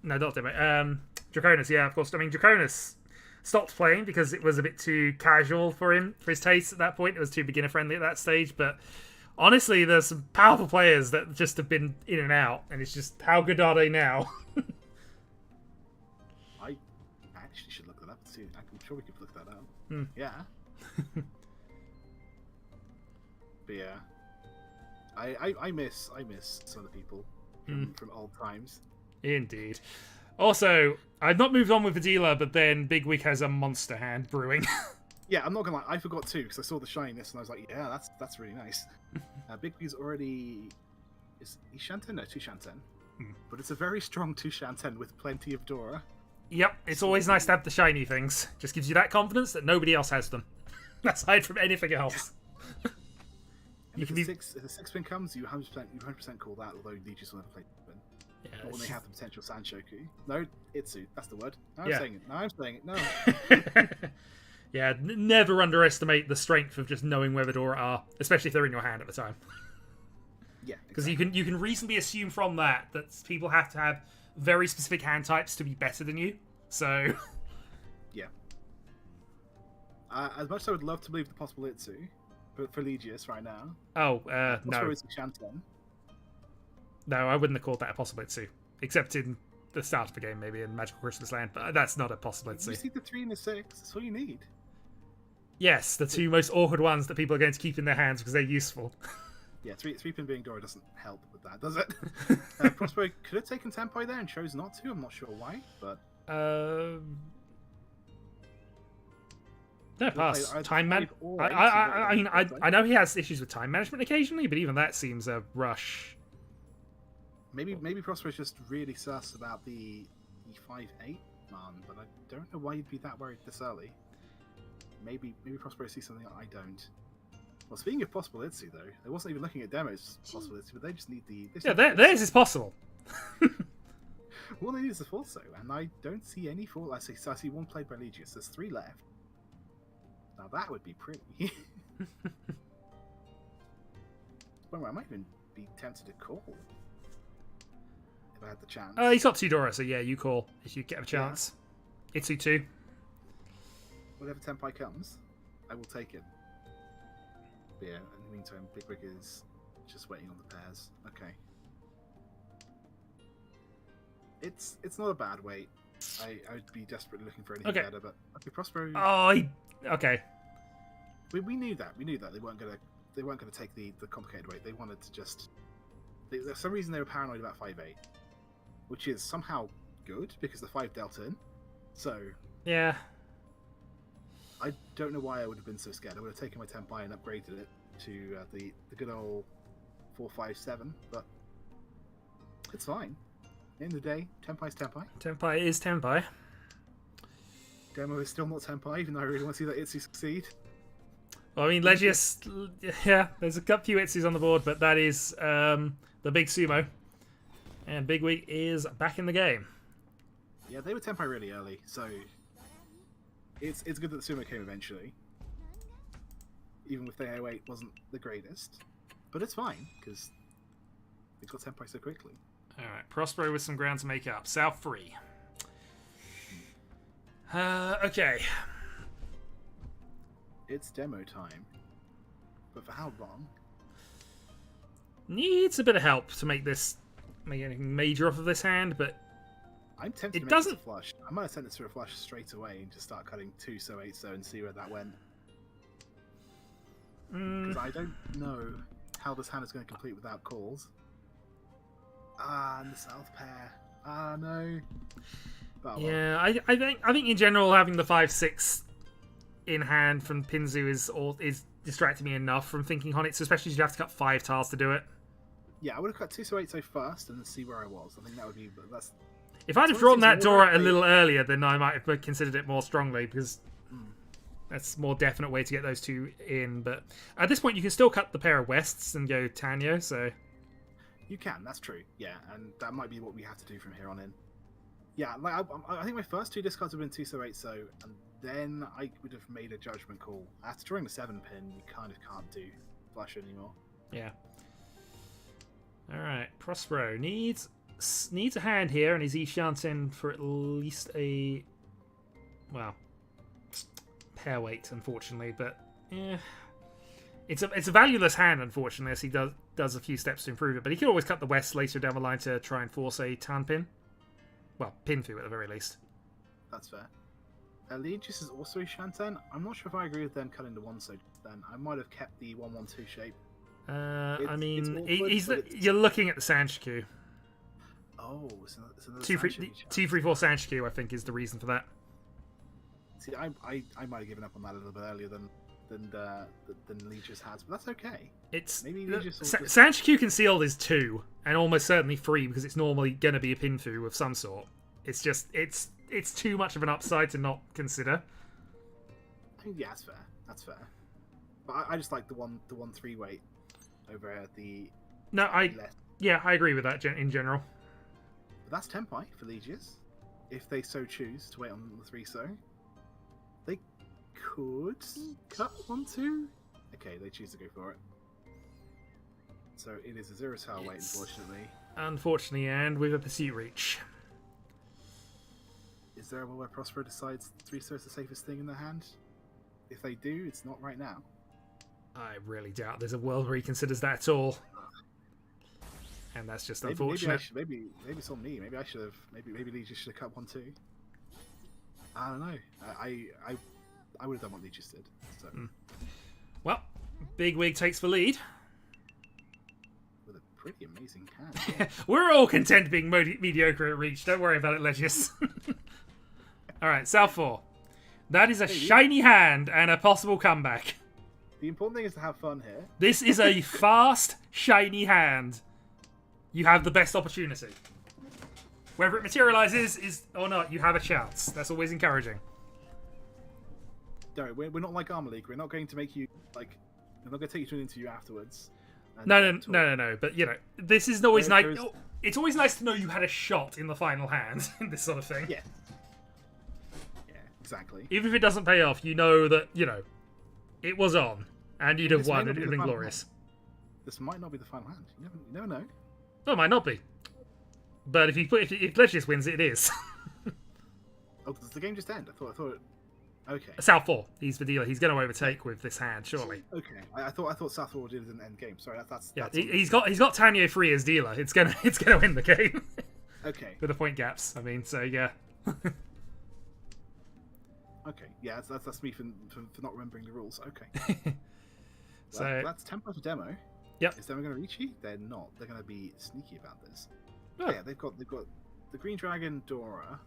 not Demo. Draconis, yeah, of course. I mean, Draconis stopped playing because it was a bit too casual for him, for his taste at that point. It was too beginner friendly at that stage. But honestly, there's some powerful players that just have been in and out, and it's just, how good are they now? I actually should look that up too. I'm sure we could look that up. Yeah. But yeah, I miss some of the people from old times. Indeed. Also, I've not moved on with the dealer, but then Big Wig has a monster hand brewing. Yeah, I'm not gonna lie, I forgot too, because I saw the shininess and I was like, yeah, that's really nice. Big Wig's already... Is he Shanten? No, 2 Shanten. But it's a very strong 2 Shanten with plenty of Dora. Yep, it's always nice to have the shiny things. Just gives you that confidence that nobody else has them. Aside from anything else. If a 6-pin comes, you 100% call that, although Riichi's will never play 6-pin. Yeah, Not when they have the potential Sanshoku. No, Itsu, that's the word. No, Yeah. I'm saying it. No, I'm saying it. No. Yeah, never underestimate the strength of just knowing where the Dora are, especially if they're in your hand at the time. Yeah. Because you can reasonably assume from that people have to have very specific hand types to be better than you. So, Yeah. As much as I would love to believe the possible Itsu, but for Legius right now, no, Itsu Shanten. no, I wouldn't have called that a possibility, except in the start of the game, maybe in Magical Christmas Land. But that's not a possibility. You see the 3 and the 6. That's all you need. Yes, the 2 most awkward ones that people are going to keep in their hands because they're useful. Yeah, 3-pin being Dora doesn't help with that, does it? Prospero could have taken Tempai there and chose not to. I'm not sure why, but no, pass. Time man. I know he has issues with time management occasionally, but even that seems a rush. Maybe Prospero's just really sus about the E5-8 man, but I don't know why you'd be that worried this early. Maybe Prospero sees something that I don't. Well, speaking of possible Itzy, though, they wasn't even looking at demos possible Itzy, but they just need the... Theirs is possible. All they need is the Forso, and I don't see any Forso. I see 1 played by Legius. There's 3 left. Now that would be pretty. Well, I might even be tempted to call if I had the chance. He's got 2 Dora, so yeah, you call if you get a chance. Yeah. Itzy 2. Whatever Tempai comes, I will take it. But yeah, in the meantime, Big Wig is just waiting on the pairs. Okay. It's not a bad wait. I would be desperately looking for anything better, but okay, Prospero. Okay. We knew that. We knew that they weren't gonna take the complicated wait. They wanted to just. For some reason, they were paranoid about 5-8, which is somehow good because the 5 dealt in. So. Yeah. I don't know why I would have been so scared. I would have taken my Tempai and upgraded it to the good old 4-5-7, but it's fine. At the end of the day, Tempai's Tempai. Tempai is Tempai. Demo is still not Tempai, even though I really want to see that Itzy succeed. Well, I mean, Legius, yeah, there's a few Itzies on the board, but that is the big sumo. And Big Wig is back in the game. Yeah, they were Tempai really early, so it's good that the sumo came eventually. Even if the AO8 wasn't the greatest. But it's fine, because they got Tempai so quickly. Alright, Prospero with some ground to make up. South 3. Okay. It's demo time. But for how long? Needs a bit of help to make anything major off of this hand, but I'm tempted to make this a flush. I might have sent this to a flush straight away and just start cutting 2 so 8 so and see where that went. Because I don't know how this hand is going to complete without calls. And the south pair. No. Oh, yeah, well. I think in general having the 5-6 in hand from Pinzu is distracting me enough from thinking on it, so especially if you have to cut 5 tiles to do it. Yeah, I would have cut 2 so 8 so first and then see where I was. I think that would be If I'd have drawn that Dora a little earlier, then I might have considered it more strongly, because that's a more definite way to get those two in. But at this point, you can still cut the pair of Wests and go Tanyo, so... You can, that's true. Yeah, and that might be what we have to do from here on in. Yeah, like I think my first two discards have been 2 so 8 so, and then I would have made a judgment call. After drawing the 7 pin, you kind of can't do flush anymore. Yeah. Alright, Prospero needs a hand here, and he's E-shanting for at least a... well, pair weight, unfortunately, but... yeah. It's a valueless hand, unfortunately, as he does a few steps to improve it, but he could always cut the West later down the line to try and force a Tan pin. Well, pin through at the very least. That's fair. Allegius is also a Shanten. I'm not sure if I agree with them cutting the 1 so then. I might have kept the 1-1-2 shape. I mean, awkward, you're looking at the Sanshikyu. Oh, so 2-3-4 Sanshikyu, I think, is the reason for that. See, I might have given up on that a little bit earlier than Legis has, but that's okay. It's maybe Legis Sanshikyu concealed is 2, and almost certainly 3, because it's normally going to be a pin through of some sort. It's just it's too much of an upside to not consider. Yeah, that's fair. That's fair. But I just like the 1-3 weight over the. No, I agree with that in general. But that's Tempai for Legis, if they so choose to wait on the 3 so. They could cut 1-2. Okay, they choose to go for it. So it is a 0 tile weight, unfortunately. Unfortunately, and with a pursuit reach. Is there a world where Prospero decides 3 so is the safest thing in their hand? If they do, it's not right now. I really doubt there's a world where he considers that at all. And that's just unfortunate. Maybe it's on me. Maybe I should have. Maybe Legis should have cut 1-2. I don't know. I would have done what Legis did. So. Well, Big Wig takes the lead. With a pretty amazing hand. We're all content being mediocre at Reach. Don't worry about it, Legis. Alright, South 4. That is a shiny hand and a possible comeback. The important thing is to have fun here. This is a fast, shiny hand. You have the best opportunity. Whether it materializes or not, you have a chance. That's always encouraging. Don't worry, we're not like Armor League. We're not going to make you, like, we're not going to take you to an interview afterwards. No. But, you know, this is always nice. It's always nice to know you had a shot in the final hand in this sort of thing. Yeah. Yeah, exactly. Even if it doesn't pay off, you know that, you know, it was on, and you'd have won, and it would have been glorious. This might not be the final hand. You never know. No, it might not be. But if Legis wins, it is. Oh, does the game just end? I thought. Okay. South 4. He's the dealer. He's going to overtake with this hand, surely. Okay. I thought South 4 did an end game. Sorry, that's he's got Tanyo free as dealer. It's gonna win the game. Okay. With the point gaps. I mean, so yeah. Okay. Yeah, that's me for not remembering the rules. Okay. So that's Tempo for demo. Yep. Is Demo going to reach you? They're not. They're going to be sneaky about this. Oh. Yeah, they've got the Green Dragon Dora.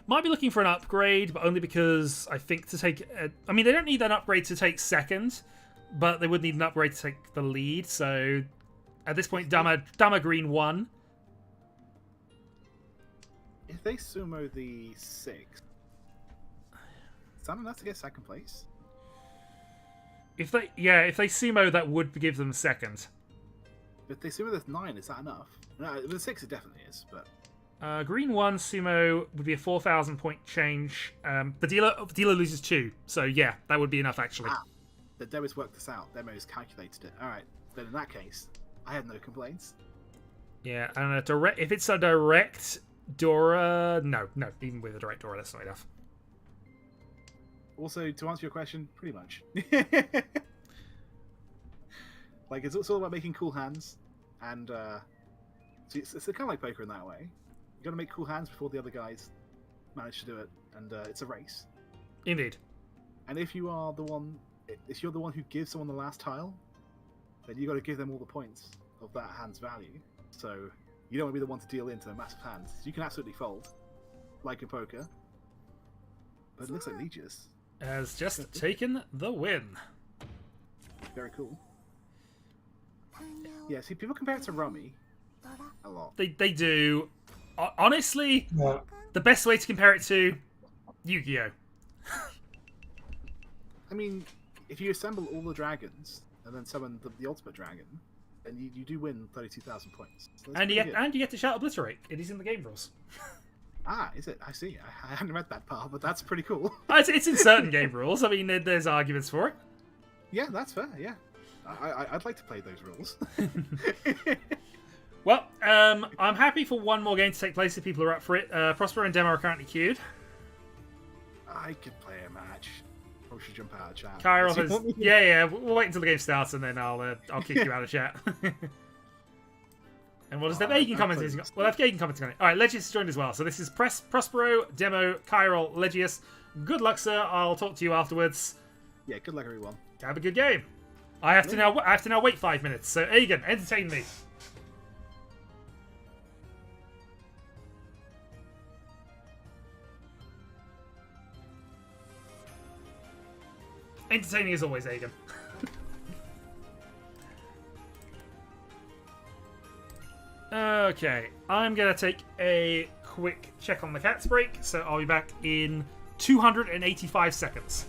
Might be looking for an upgrade, but only because I think to take... I mean, they don't need an upgrade to take second, but they would need an upgrade to take the lead, so... At this point, Dama Green 1. If they sumo the 6... Is that enough to get second place? If they sumo, that would give them second. If they sumo the 9, is that enough? No, with the 6 it definitely is, but... Green 1 sumo would be a 4,000 point change. The dealer loses 2, so yeah, that would be enough actually. The Demo's worked this out. Demo's calculated it. Alright, then in that case, I have no complaints. Yeah, and if it's a direct Dora... No, even with a direct Dora, that's not enough. Also, to answer your question, pretty much. Like, it's all about making cool hands, and it's kind of like poker in that way. You got to make cool hands before the other guys manage to do it, and it's a race. Indeed. And if you're the one who gives someone the last tile, then you got to give them all the points of that hand's value. So you don't want to be the one to deal into massive hands. You can absolutely fold, like in poker. But it looks like Legis has just taken the win. Very cool. Yeah, see, people compare it to Rummy a lot. They do. Honestly, Yeah. the best way to compare it to Yu-Gi-Oh. I mean, if you assemble all the dragons and then summon the ultimate dragon, then you do win 32,000 points. So And you get to shout obliterate. It is in the game rules. Ah, is it? I see. I hadn't read that part, but that's pretty cool. It's in certain game rules. I mean, there's arguments for it. Yeah, that's fair. Yeah, I'd like to play those rules. Well, I'm happy for one more game to take place if people are up for it. Prospero and Demo are currently queued. I could play a match. Or should jump out of chat. Kyril Do you has... want me to- Yeah, we'll wait until the game starts and then I'll kick you out of chat. And we'll just have Aegon commenting. We'll have Aegon commenting on it. Alright, Legius has joined as well. So this is Prospero, Demo, Kyril, Legius. Good luck, sir. I'll talk to you afterwards. Yeah, good luck, everyone. Have a good game. I have to now wait 5 minutes. So Aegon, entertain me. Entertaining as always, Aegon. Okay, I'm going to take a quick check on the cat's break, so I'll be back in 285 seconds.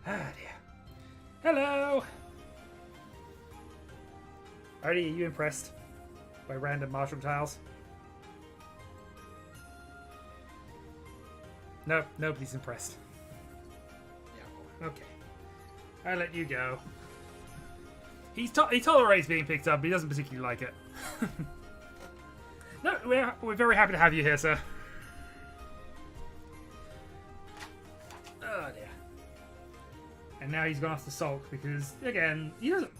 Ah, dear. Hello! Artie, are you impressed by random Mahjong tiles? No, nobody's impressed. Okay. I'll let you go. He tolerates being picked up, but he doesn't particularly like it. No, we're very happy to have you here, sir. Oh, dear. And now he's gone off to sulk because, again, he doesn't...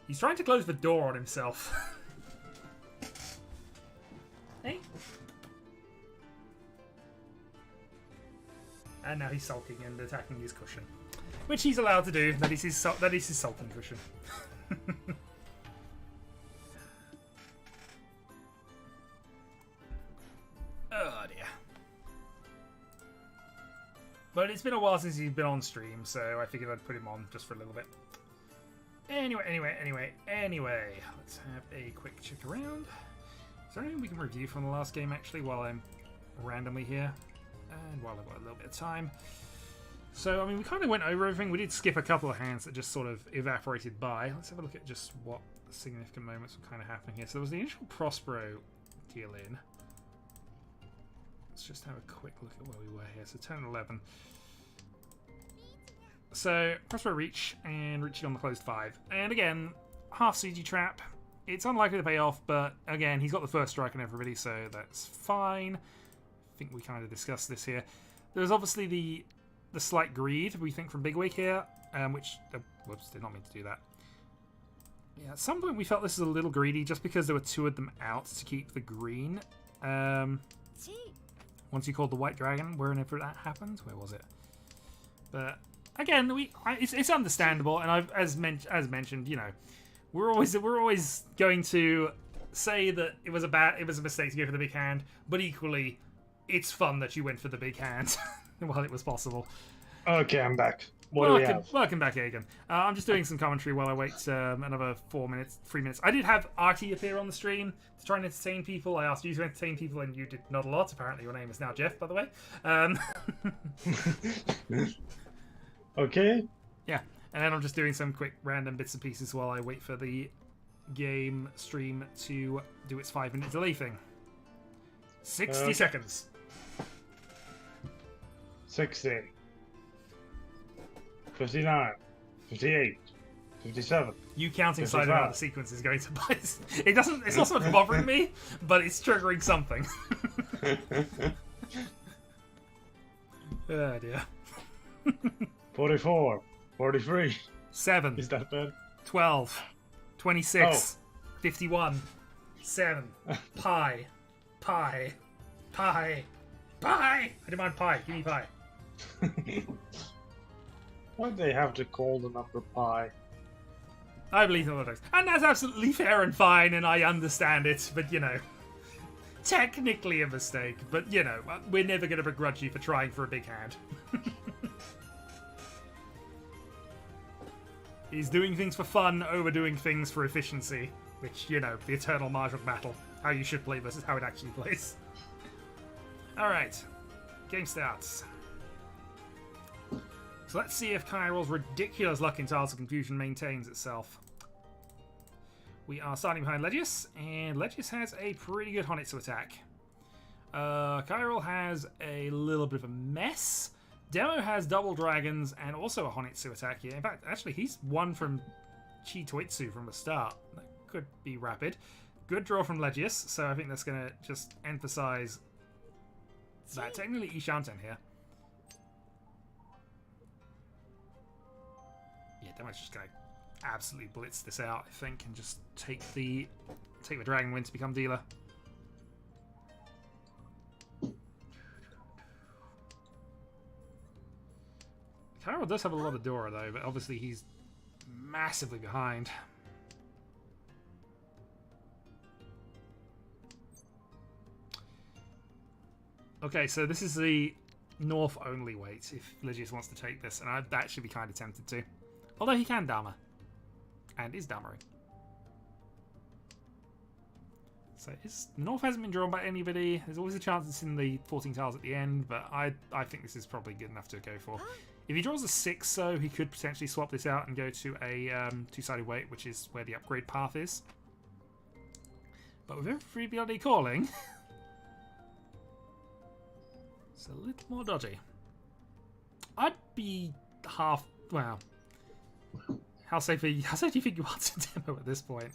He's trying to close the door on himself. Hey? And now he's sulking and attacking his cushion. Which he's allowed to do. That is his sulking cushion. Oh dear. But it's been a while since he's been on stream, so I figured I'd put him on just for a little bit. Anyway. Let's have a quick check around. Is there anything we can review from the last game, actually, while I'm randomly here? And while I've got a little bit of time. So, I mean, we kind of went over everything. We did skip a couple of hands that just sort of evaporated by. Let's have a look at just what the significant moments were kind of happening here. So there was the initial Prospero deal in. Let's just have a quick look at where we were here. So, turn 11. So, Prospero Riichi and Riichi on the closed 5. And again, half CG trap. It's unlikely to pay off, but again, he's got the first strike on everybody, so that's fine. I think we kind of discussed this here. There's obviously the slight greed, we think, from Bigwig here, which... whoops, did not mean to do that. Yeah, at some point we felt this was a little greedy, just because there were 2 of them out to keep the green. Once you called the White Dragon, wherever that happened, where was it? But again, it's understandable, and as mentioned, you know, we're always going to say that it was a mistake to go for the big hand, but equally, it's fun that you went for the big hand while it was possible. Okay, I'm back. What do we have? Welcome back, Aegon. I'm just doing some commentary while I wait another 3 minutes. I did have Artie appear on the stream to try and entertain people. I asked you to entertain people, and you did not a lot. Apparently, your name is now Jeff, by the way. Okay. Yeah, and then I'm just doing some quick random bits and pieces while I wait for the game stream to do its 5-minute delay thing. 60 Okay. seconds. 60. 59. 58. 57. You counting side out 55. the sequence is going to buy. It doesn't. It's not so much bothering me, but it's triggering something. Oh dear. 44. 43. 7. Is that bad? 12. 26. 51. 7. Pi. Pi. Pi. Pi! I demand pi. Give me pi. Why'd they have to call the number pi? I believe in orthodox. And that's absolutely fair and fine, and I understand it, but you know. Technically a mistake, but you know, we're never going to begrudge you for trying for a big hand. He's doing things for fun over doing things for efficiency, which, you know, the eternal Mahjong battle. How you should play versus how it actually plays. Alright, game starts. So let's see if Kyrill's ridiculous luck in Tiles of Confusion maintains itself. We are starting behind Legius, and Legius has a pretty good Honitsu attack. Kyrill has a little bit of a mess. Demo has double dragons and also a Honitsu attack here. In fact, actually, he's one from Chi Toitsu from the start. That could be rapid. Good draw from Legius, so I think that's going to just emphasize that. Technically, Ishanten here. Yeah, Demo's just going to absolutely blitz this out, I think, and just take the dragon win to become dealer. Kyrill does have a lot of Dora though, but obviously he's massively behind. Okay, so this is the North only weight if Legius wants to take this, and I'd actually be kind of tempted to. Although he can Dama. And is Damaring. So North hasn't been drawn by anybody. There's always a chance it's in the 14 tiles at the end, but I think this is probably good enough to go for. If he draws a 6, though, he could potentially swap this out and go to a two-sided weight, which is where the upgrade path is. But with every bloody calling, it's a little more dodgy. I'd be half... Well, how safe do you think you are to Demo at this point?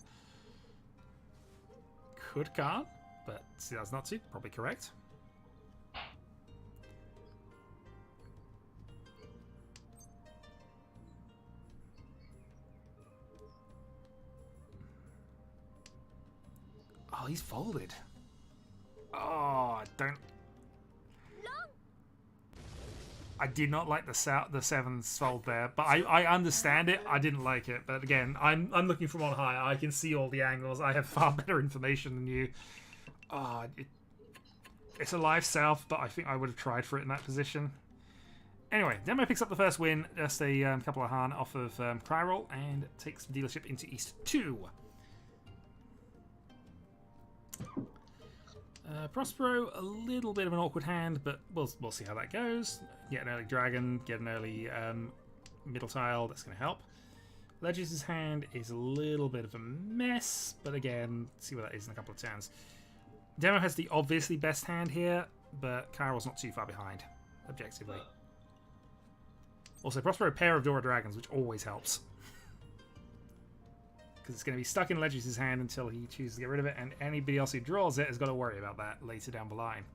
Could card, but see, that's not to. Probably correct. Oh, he's folded. Oh, I did not like the 7's fold there, but I understand it. I didn't like it, but again, I'm looking from on high. I can see all the angles. I have far better information than you. Oh, it's a live south, but I think I would have tried for it in that position. Anyway, Demo picks up the first win, just a couple of Han off of Kyrill, and takes the dealership into East 2. Prospero, a little bit of an awkward hand, but we'll see how that goes. Get an early dragon, get an early middle tile, that's going to help. Legius' hand is a little bit of a mess, but again, see what that is in a couple of turns. Demo has the obviously best hand here, but Kyrill's not too far behind, objectively. Also, Prospero a pair of Dora Dragons, which always helps. Because it's going to be stuck in Legius' hand until he chooses to get rid of it, and anybody else who draws it has got to worry about that later down the line.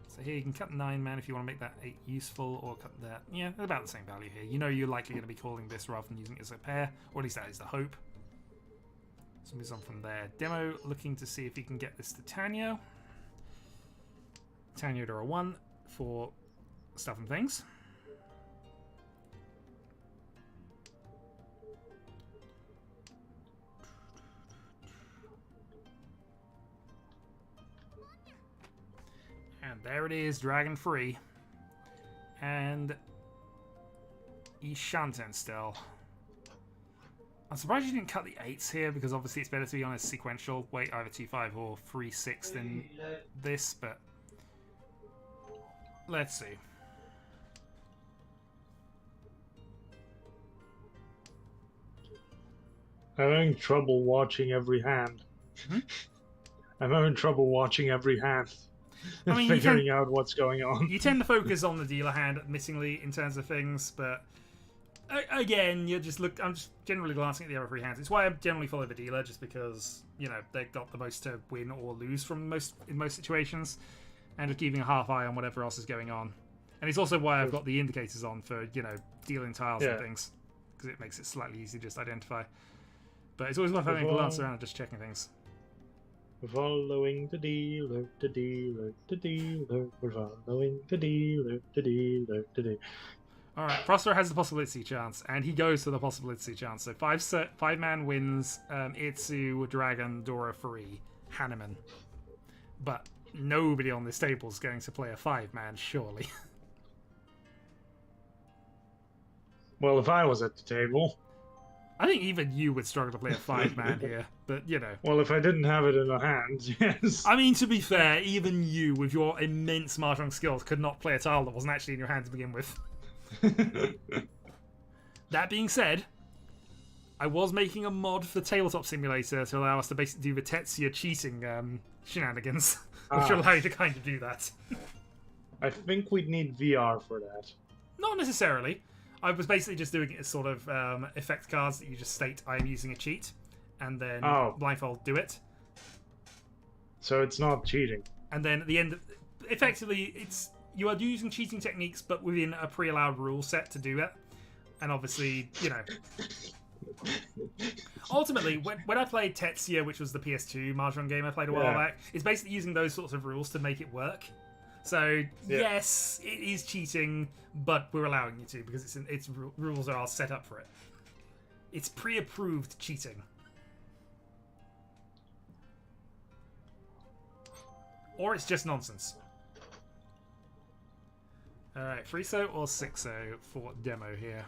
So here you can cut 9 man if you want to make that 8 useful, or cut that. Yeah, about the same value here. You know you're likely going to be calling this rather than using it as a pair, or at least that is the hope. So moves on from there. Demo looking to see if he can get this to Tanyo. Tanyo to a 1 for stuff and things. And there it is, dragon free. And Ishanten still. I'm surprised you didn't cut the 8s here, because obviously it's better to be on a sequential weight, either 2-5 or 3-6 than this, but let's see. I'm having trouble watching every hand. Hmm? I'm having trouble watching every hand. I mean, figuring out what's going on. You tend to focus on the dealer hand, admittingly, in terms of things, but again, I'm just generally glancing at the other three hands. It's why I generally follow the dealer, just because they've got the most to win or lose from in most situations, and just keeping a half eye on whatever else is going on. And it's also why I've got the indicators on for dealing tiles and things, because it makes it slightly easier to just identify. But it's always worth having a glance around and just checking things. Following the dealer, the dealer, the dealer. We're following the dealer, the dealer, the dealer. Alright, Prospero has the possibility chance, and he goes for the possibility chance. So 5-man wins Itsu, Dragon, Dora, Free, Hanneman. But nobody on this table is going to play a 5-man, surely. Well, if I was at the table... I think even you would struggle to play a 5-man here, but Well, if I didn't have it in my hands, yes. I mean, to be fair, even you, with your immense Mahjong skills, could not play a tile that wasn't actually in your hand to begin with. That being said, I was making a mod for Tabletop Simulator to allow us to basically do the Tetsuya cheating shenanigans, which will allow you to kind of do that. I think we'd need VR for that. Not necessarily. I was basically just doing it as sort of effect cards that you just state, I am using a cheat, and then blindfold do it. So it's not cheating. And then at the end, effectively, you are using cheating techniques, but within a pre-allowed rule set to do it. And obviously, ultimately, when I played Tetsuya, which was the PS2 Mahjong game I played a while back, it's basically using those sorts of rules to make it work. So, yes, it is cheating, but we're allowing you to, because its rules are set up for it. It's pre-approved cheating. Or it's just nonsense. Alright, 3-so or 6-so for demo here.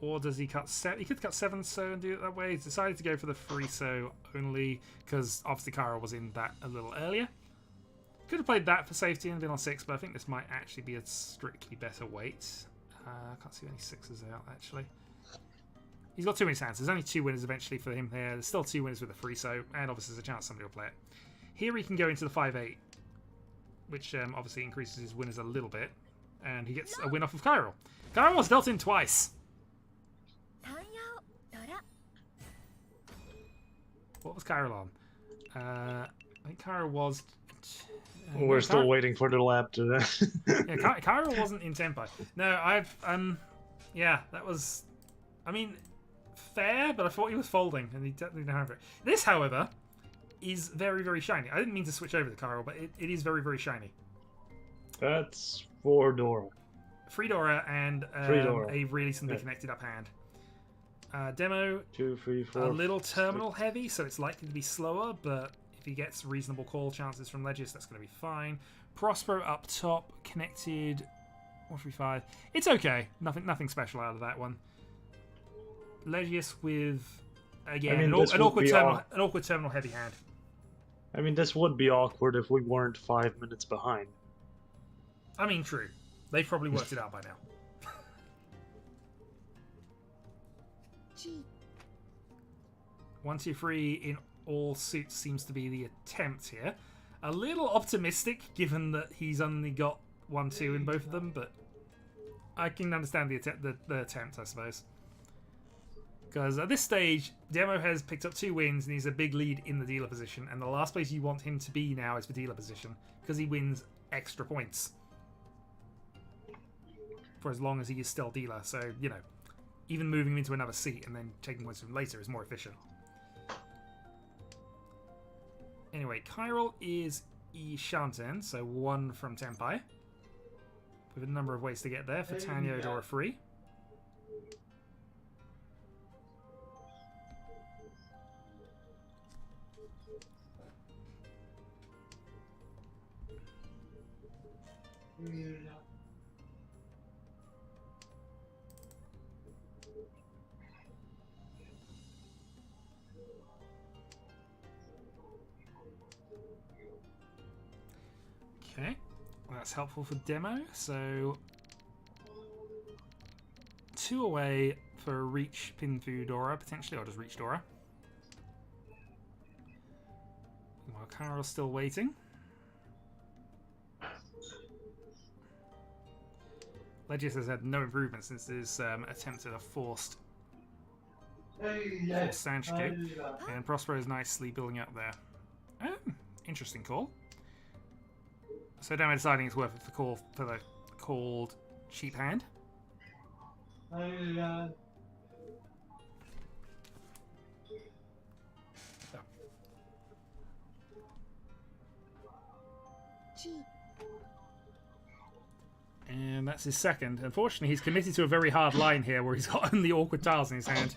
Or does he cut 7? He could cut 7-so and do it that way. He's decided to go for the 3-so only, because obviously Kara was in that a little earlier. Could have played that for safety and been on 6, but I think this might actually be a strictly better weight. I can't see any 6s out, actually. He's got too many hands. There's only 2 winners eventually for him here. There's still 2 winners with the 3-so, and obviously there's a chance somebody will play it. Here he can go into the 5-8, which obviously increases his winners a little bit, and he gets a win off of Chiral. Chiral was dealt in twice. What was Chiral on? I think Chiral was... We're still waiting for the lab to... Yeah, Chiral wasn't in Tempai. No, yeah, that was... I mean, fair, but I thought he was folding, and he definitely didn't have it. This, however, is very, very shiny. I didn't mean to switch over to Chiral, but it is very, very shiny. That's for Dora. Free Dora and a really simply connected up hand. Demo, 2, 3, 4, a little terminal heavy, so it's likely to be slower, but if he gets reasonable call chances from Legis, that's going to be fine. Prospero up top, connected, 1, 3, 5. It's okay. Nothing special out of that one. Legis with, again, an awkward terminal heavy hand. I mean, this would be awkward if we weren't 5 minutes behind. I mean, true. They've probably worked it out by now. 1, 2, 3 in all suits seems to be the attempt here. A little optimistic, given that he's only got 1, 2 in both of them, but I can understand the attempt, I suppose. Because at this stage, Demo has picked up 2 wins, and he's a big lead in the dealer position, and the last place you want him to be now is the dealer position, because he wins extra points. For as long as he is still dealer, so, even moving him into another seat and then taking points from him later is more efficient. Anyway, Chiral is Ishanten, so 1 from Tempai. With a number of ways to get there for Tanyo Dora free. Okay, well, that's helpful for Demo. So 2 away for Riichi, Pinfu, Dora, potentially, or just Riichi, Dora. While Kyrill's still waiting. Legius has had no improvement since his attempt at a forced Sanchiku. And Prospero is nicely building up there. Oh, interesting call. So Demo deciding it's worth it for the called cheap hand. And that's his second. Unfortunately, he's committed to a very hard line here where he's got only awkward tiles in his hand.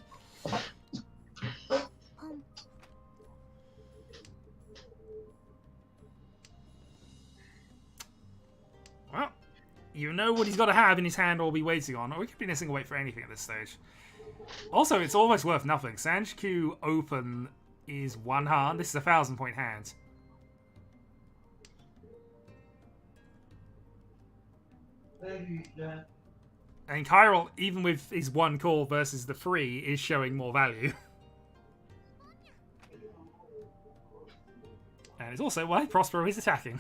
Well, you know what he's got to have in his hand or be waiting on. Or he could be missing away for anything at this stage. Also, it's almost worth nothing. Sanchiku open is 1 hand. This is a 1,000-point hand. And Kyril, even with his 1 call versus the 3, is showing more value. And it's also why Prospero is attacking.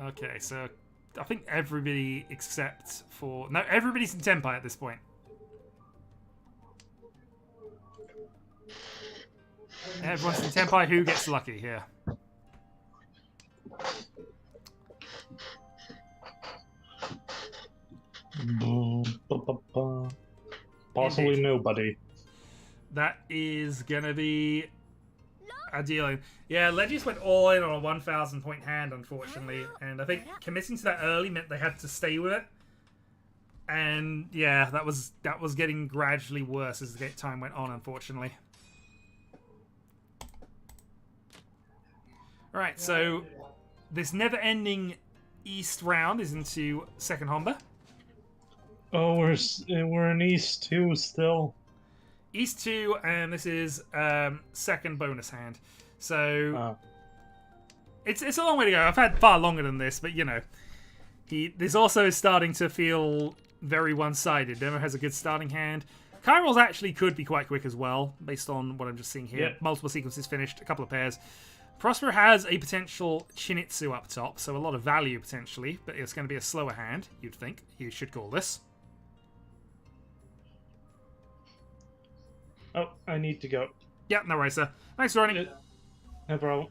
Okay, so I think everybody except for... No, everybody's in Tenpai at this point. Everyone's in Tenpai. Who gets lucky here? Possibly Indeed. nobody. That is gonna be a dealing. Yeah, Legis went all in on a 1,000-point hand, unfortunately, and I think committing to that early meant they had to stay with it. And yeah, that was getting gradually worse as the time went on, unfortunately. All right, so this never-ending East round is into second Honda. Oh, we're in East 2 still. East 2, and this is second bonus hand. So it's a long way to go. I've had far longer than this, but you know, this also is starting to feel very one-sided. Demo has a good starting hand. Kyril's actually could be quite quick as well, based on what I'm just seeing here. Yeah. Multiple sequences finished, a couple of pairs. Prospero has a potential Chinitsu up top, so a lot of value potentially, but it's going to be a slower hand, you'd think. You should call this. Oh, I need to go. Yeah, no worries, sir. Thanks for running. No problem.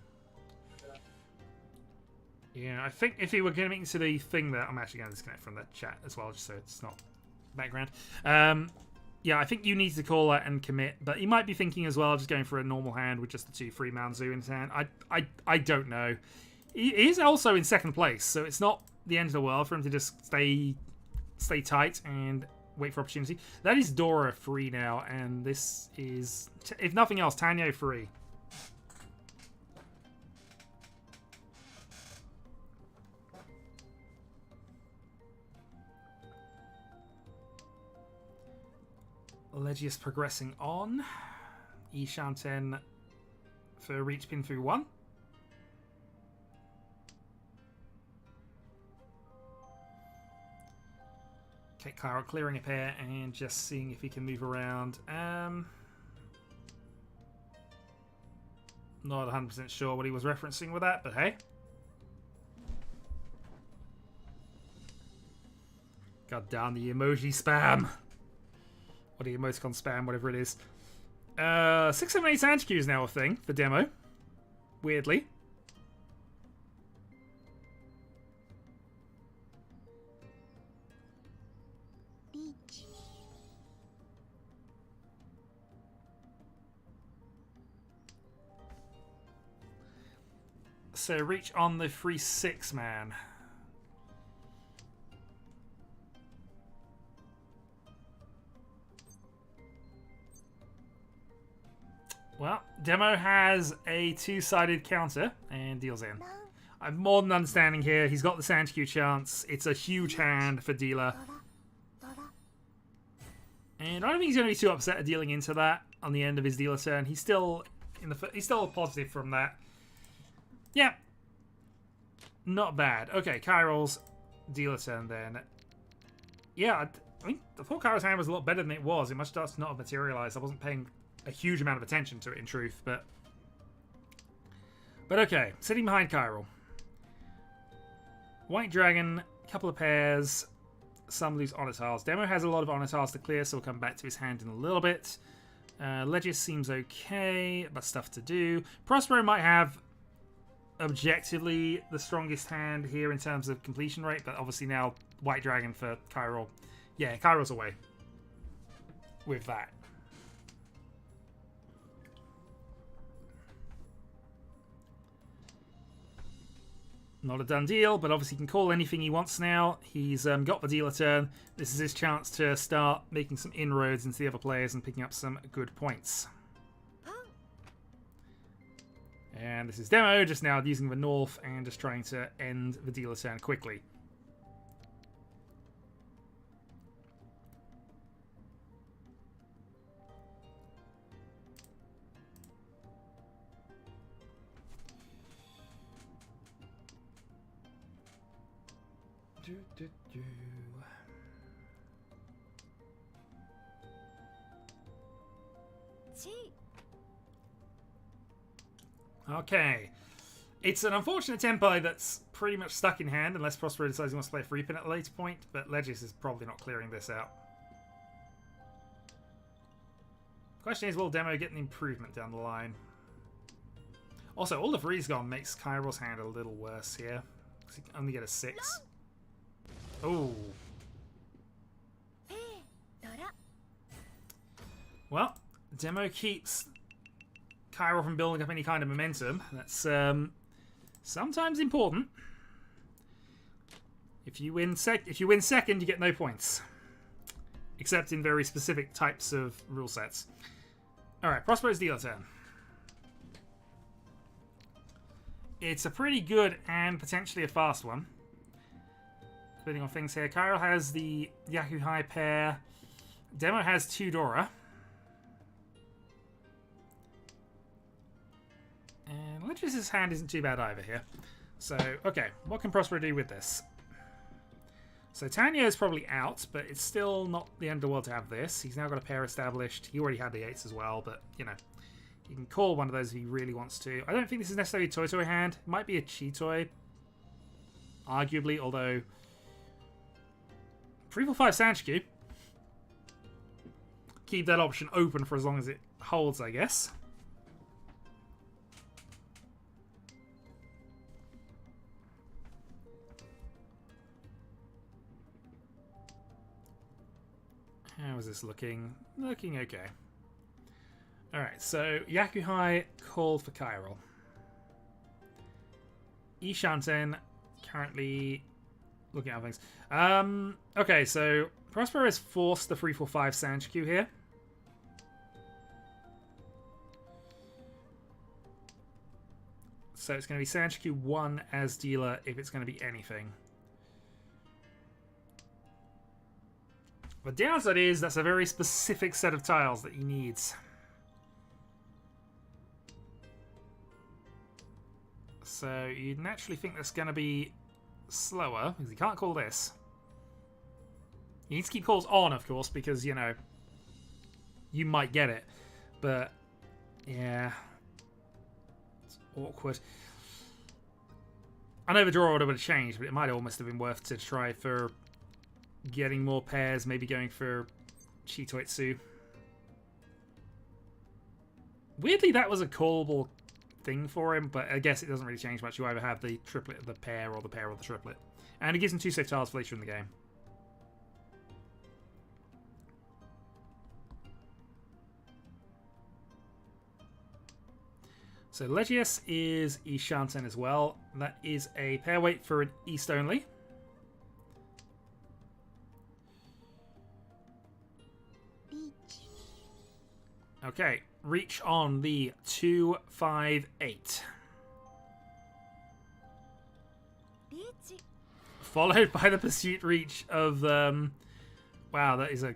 Yeah, I think if he were getting to the thing that I'm actually going to disconnect from the chat as well, just so it's not background. Yeah, I think you need to call that and commit, but he might be thinking as well, just going for a normal hand with just the 2 free Manzu in his hand. I don't know. He is also in second place, so it's not the end of the world for him to just stay tight and wait for opportunity. That is Dora free now, and this is, if nothing else, Tanyo free. Legius progressing on. Ishanten for Riichi Pinfu 1. Okay, Kyril clearing a pair and just seeing if he can move around. Not 100% sure what he was referencing with that, but hey. God damn the emoji spam. Or the emoticon spam, whatever it is. 678 Sanchiku is now a thing for demo. Weirdly. So Riichi on the 3-6 man. Well, Demo has a 2-sided counter and deals in. I'm more than understanding here. He's got the Sanchiku chance. It's a huge hand for dealer. And I don't think he's going to be too upset at dealing into that on the end of his dealer turn. He's still positive from that. Yeah. Not bad. Okay, Kyril's dealer turn then. Yeah, I mean, I thought Kairo's hand was a lot better than it was. It must just not have materialized. I wasn't paying a huge amount of attention to it, in truth, but okay. Sitting behind Kairo. White Dragon, a couple of pairs, some loose honor tiles. Demo has a lot of honor tiles to clear, so we'll come back to his hand in a little bit. Legis seems okay, but stuff to do. Prospero might have objectively the strongest hand here in terms of completion rate, but obviously now White Dragon for Kairo. Yeah, Kairo's away with that. Not a done deal, but obviously he can call anything he wants now. He's got the dealer turn. This is his chance to start making some inroads into the other players and picking up some good points. And this is Demo, just now using the North and just trying to end the dealer turn quickly. Okay. It's an unfortunate tempo that's pretty much stuck in hand unless Prospero decides he wants to play a free pin at a later point, but Legis is probably not clearing this out. Question is, will Demo get an improvement down the line? Also, all of Rii's gone makes Kairo's hand a little worse here. Because he can only get a 6. Oh. Well, Demo keeps Kairo from building up any kind of momentum. That's sometimes important. If you win second, you get no points, except in very specific types of rule sets. All right, Prospero's dealer turn. It's a pretty good and potentially a fast one, depending on things here. Kairo has the Yakuhai pair. Demo has 2 Dora. And Legis' hand isn't too bad either here. So, okay, what can Prospero do with this? So Tanya is probably out, but it's still not the end of the world to have this. He's now got a pair established. He already had the 8s as well, but, you know, he can call one of those if he really wants to. I don't think this is necessarily a Toy hand. It might be a Chi-Toy, arguably, although 3-4-5 Sanshikyu. Keep that option open for as long as it holds, I guess. How is this looking? Looking okay. Alright, so Yakuhai called for Kairo. Ishanten currently looking at things. Okay, so Prospero has forced the 3-4-5 Sanshikyu here. So it's going to be Sanshikyu 1 as dealer if it's going to be anything. The downside is that's a very specific set of tiles that he needs. So you'd naturally think that's going to be slower, because he can't call this. He needs to keep calls on, of course, because, you know, you might get it. But, yeah. It's awkward. I know the draw order would have changed, but it might almost have been worth to try for getting more pairs, maybe going for Chitoitsu. Weirdly, that was a callable thing for him, but I guess it doesn't really change much. You either have the triplet of the pair or the pair of the triplet. And it gives him 2 safe tiles for later in the game. So Legius is Ishanten as well. That is a pair weight for an East only. Okay, reach on the 2-5-8. Followed by the pursuit reach of wow, that is a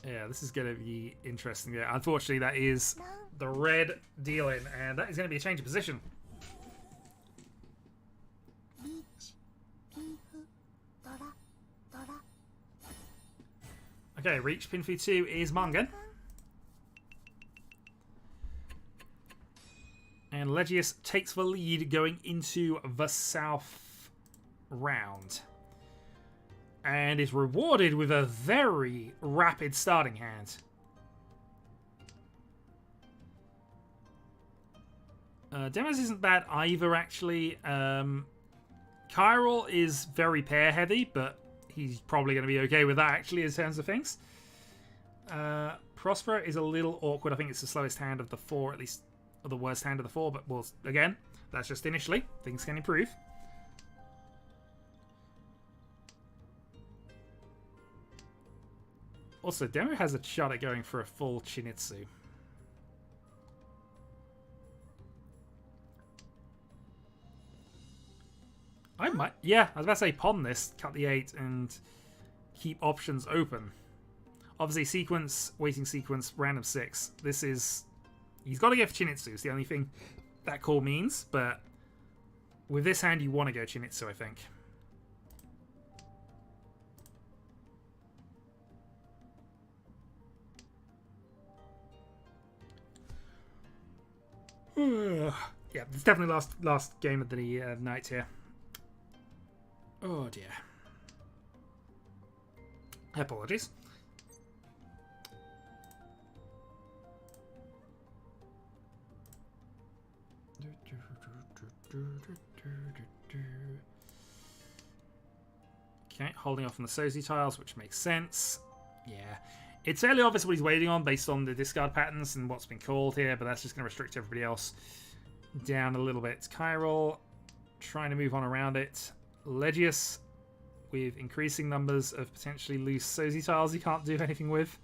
this is going to be interesting. Yeah, unfortunately, that is the red dealing, and that is going to be a change of position. Okay, Riichi pin for 2 is Mongan. And Legius takes the lead going into the south round. And is rewarded with a very rapid starting hand. Demos isn't bad either, actually. Chiral is very pair heavy, but he's probably going to be okay with that, actually, in terms of things. Prospero is a little awkward. I think it's the slowest hand of the 4, at least, or the worst hand of the 4, but well, again, that's just initially. Things can improve. Also, Demo has a shot at going for a full Chinitsu. I might, yeah, I was about to say pawn this, cut the 8, and keep options open. Obviously, sequence, waiting sequence, random 6. This is, he's got to go for Chinitsu. It's the only thing that call means, but with this hand, you want to go Chinitsu, I think. Yeah, it's definitely last game of the night here. Oh dear. Apologies. Okay, holding off on the Sozi tiles, which makes sense. Yeah. It's fairly obvious what he's waiting on based on the discard patterns and what's been called here, but that's just going to restrict everybody else down a little bit. Chiral trying to move on around it. Legius with increasing numbers of potentially loose Sozi tiles he can't do anything with.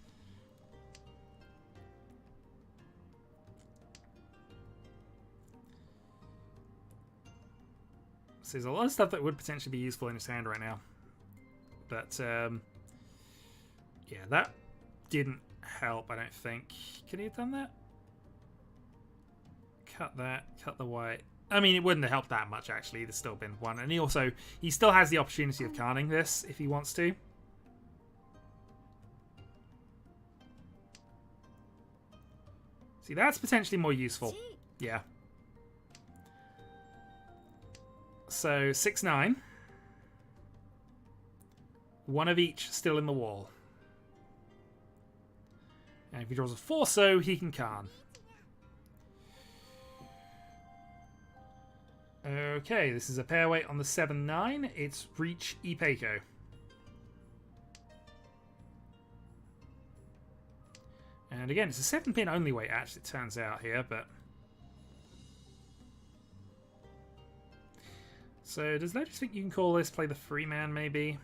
So there's a lot of stuff that would potentially be useful in his hand right now. But, yeah, that didn't help, I don't think. Could he have done that? Cut that, cut the white. I mean, it wouldn't have helped that much, actually. There's still been one. And he still has the opportunity of canning this if he wants to. See, that's potentially more useful. Yeah. So, 6-9. One of each still in the wall. And if he draws a 4-so, he can Khan. Okay, this is a pair weight on the 7-9. It's Riichi Ipeiko. And again, it's a 7-pin only weight, actually, it turns out here, but... So, does Lotus think you can call this, play the free man, maybe?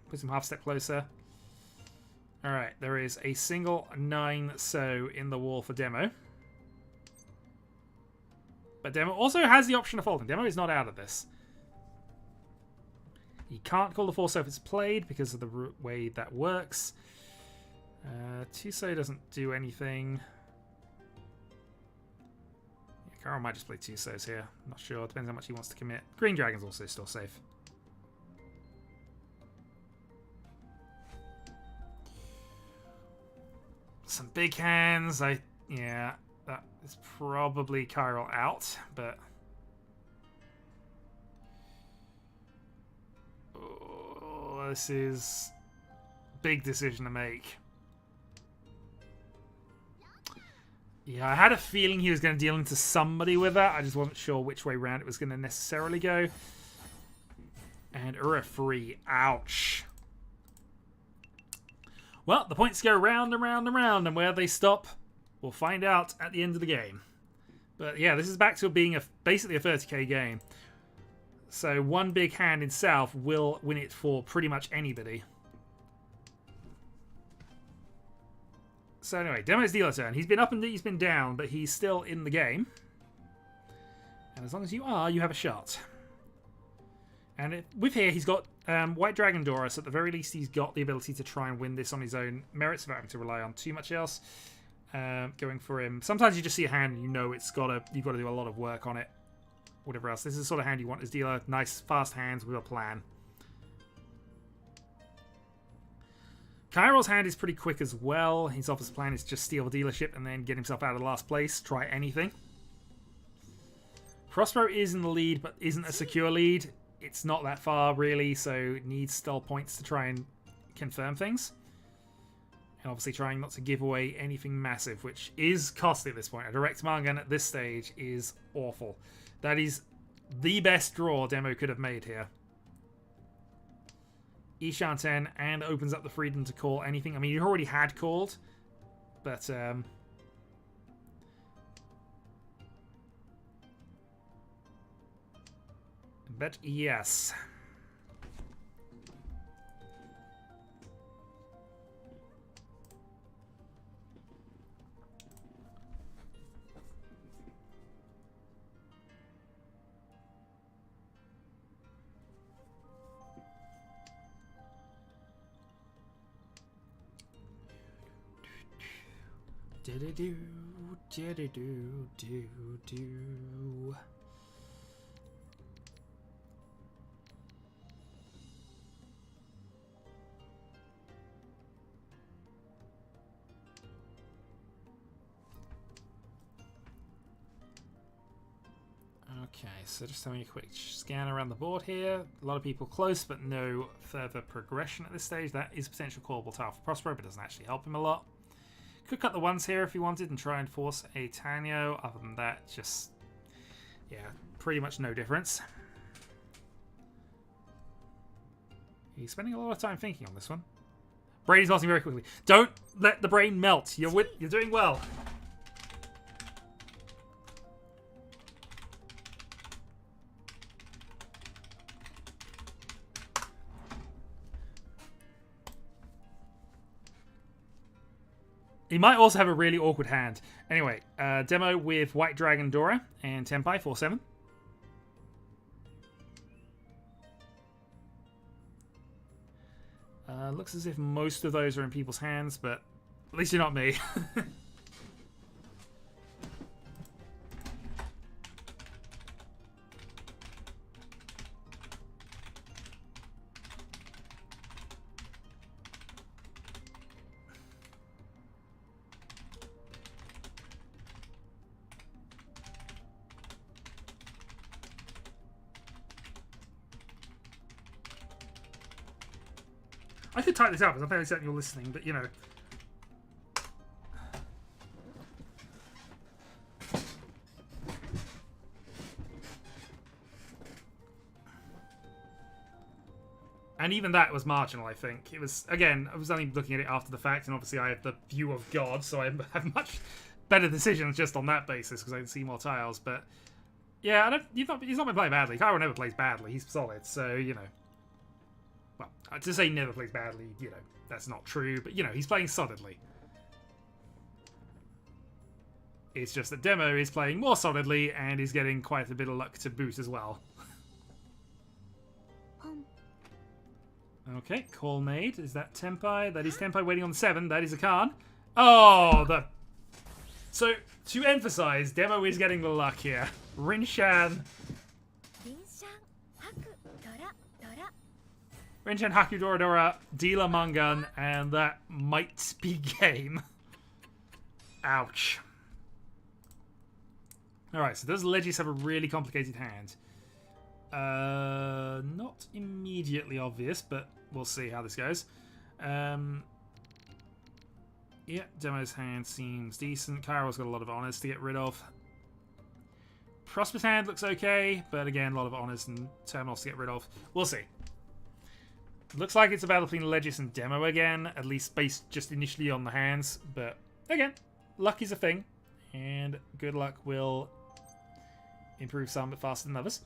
Put him half step closer. Alright, there is a single 9-so in the wall for Demo. But Demo also has the option of folding. Demo is not out of this. He can't call the 4-so if it's played because of the way that works. 2-so doesn't do anything. Yeah, Carl might just play 2-sos here. I'm not sure. Depends how much he wants to commit. Green Dragon's also still safe. Some big hands. Yeah, that is probably Chiral out, but oh, this is a big decision to make. Yeah, I had a feeling he was going to deal into somebody with that. I just wasn't sure which way round it was going to necessarily go. And Ura free. Ouch. Well, the points go round and round and round, and where they stop, we'll find out at the end of the game. But yeah, this is back to being basically a 30k game. So one big hand in South will win it for pretty much anybody. So anyway, Demo's dealer turn. He's been up and he's been down, but he's still in the game. And as long as you are, you have a shot. And with here, he's got White Dragon Dora, so at the very least, he's got the ability to try and win this on his own merits without having to rely on too much else. Going for him. Sometimes you just see a hand and you know you've got to do a lot of work on it. Whatever else. This is the sort of hand you want as dealer. Nice, fast hands with a plan. Kairo's hand is pretty quick as well. His obvious plan is just steal the dealership and then get himself out of last place. Try anything. Prospero is in the lead, but isn't a secure lead. It's not that far, really, so needs still points to try and confirm things. And obviously trying not to give away anything massive, which is costly at this point. A direct Mangan at this stage is awful. That is the best draw Demo could have made here. Ishan 10 and opens up the freedom to call anything. I mean, you already had called, but yes. Do-do-do, do-do-do, do-do. Okay, so just having a quick scan around the board here. A lot of people close, but no further progression at this stage. That is a potential callable tile for Prospero, but doesn't actually help him a lot. Could cut the ones here if he wanted and try and force a Tanyo. Other than that, just, yeah, pretty much no difference. He's spending a lot of time thinking on this one. Brain is melting very quickly. Don't let the brain melt. You're doing well. He might also have a really awkward hand. Anyway, demo with White Dragon Dora and Tenpai 4-7. Looks as if most of those are in people's hands, but at least you're not me. I could type this out because I'm fairly certain you're listening, but you know. And even that was marginal, I think. It was, again, I was only looking at it after the fact, and obviously I have the view of God, so I have much better decisions just on that basis because I can see more tiles. But yeah, he's not been playing badly. Cairo never plays badly. He's solid, so you know. Well, to say never plays badly, you know, that's not true. But, you know, he's playing solidly. It's just that Demo is playing more solidly and is getting quite a bit of luck to boot as well. Okay, call made. Is that Tenpai? That is Tenpai waiting on the 7. That is a Khan. Oh, the... So, to emphasize, Demo is getting the luck here. Rinshan... Rinshan, Haku, Dora Dora, Dealer Mangan, and that might be game. Ouch. Alright, so does Legis have a really complicated hand? Not immediately obvious, but we'll see how this goes. Yeah, Demo's hand seems decent. Kairo's got a lot of honors to get rid of. Prosper's hand looks okay, but again, a lot of honors and terminals to get rid of. We'll see. Looks like it's a battle between Legis and Demo again, at least based just initially on the hands. But again, luck is a thing, and good luck will improve some but faster than others.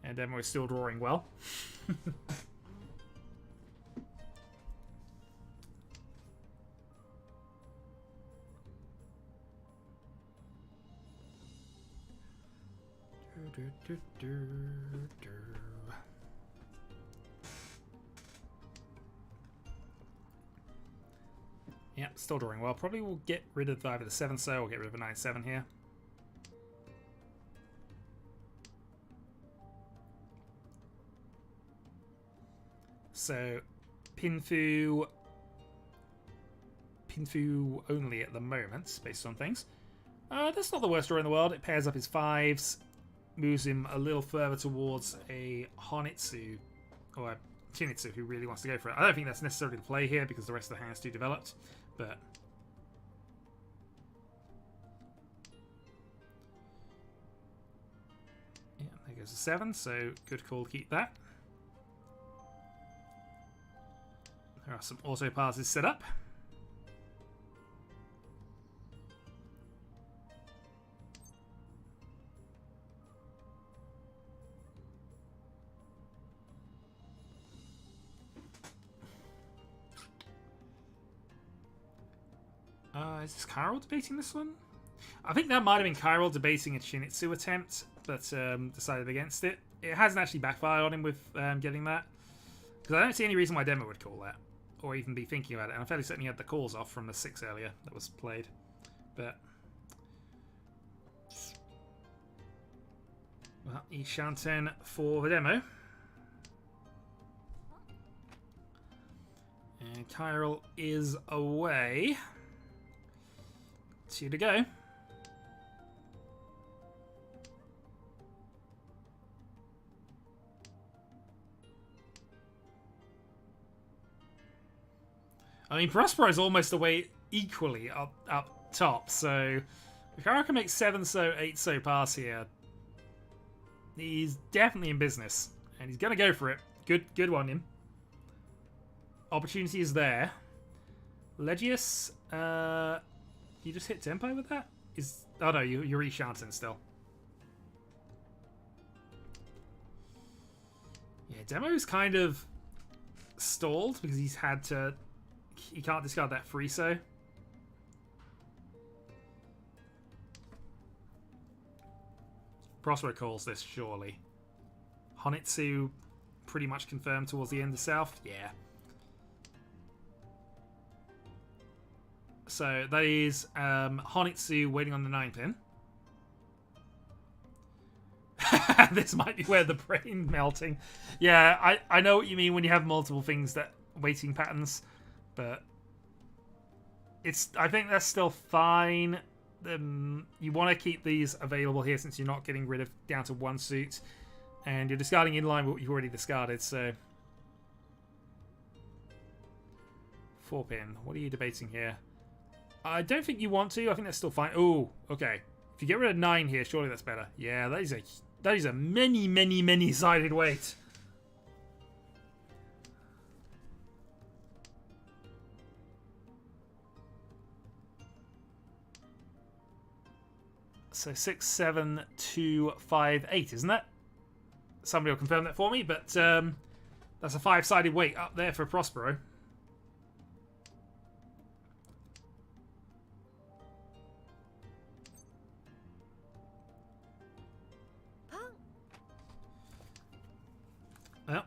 And Demo is still drawing well. Yeah, still drawing well. Probably will get rid of either the 7 so or get rid of a 9-7 here. So, Pinfu only at the moment, based on things. That's not the worst draw in the world. It pairs up his 5s, moves him a little further towards a Honitsu, or a Chinitsu, who really wants to go for it. I don't think that's necessarily the play here, because the rest of the hand's too developed, but... yeah, there goes a 7, so good call to keep that. There are some auto passes set up. Is this Kyril debating this one? I think that might have been Kyril debating a Chinitsu attempt, but decided against it. It hasn't actually backfired on him with getting that. Because I don't see any reason why Demo would call that. Or even be thinking about it. And I'm fairly certain he had the calls off from the 6 earlier that was played. But... well, Ishanten for the Demo. And Kyril is away. 2 to go. I mean, Prospero is almost away equally up top, so if Kara can make 7-so, 8-so pass here, he's definitely in business, and he's going to go for it. Good on him. Opportunity is there. Legius, you just hit tempo with that? Oh no, you're Ishanten still. Yeah, Demo's kind of stalled because he can't discard that free-so. Prospero calls this, surely. Honitsu pretty much confirmed towards the end of South? Yeah. So that is Honitsu waiting on the 9-pin. This might be where the brain melting. Yeah, I know what you mean when you have multiple things that waiting patterns, but I think that's still fine. You want to keep these available here since you're not getting rid of down to 1 suit, and you're discarding in line with what you've already discarded. So 4-pin. What are you debating here? I don't think you want to. I think that's still fine. Oh, okay. If you get rid of 9 here, surely that's better. Yeah, that is a many sided weight. So 6, 7, 2, 5, 8, isn't that? Somebody will confirm that for me, but that's a 5-sided weight up there for Prospero. Well,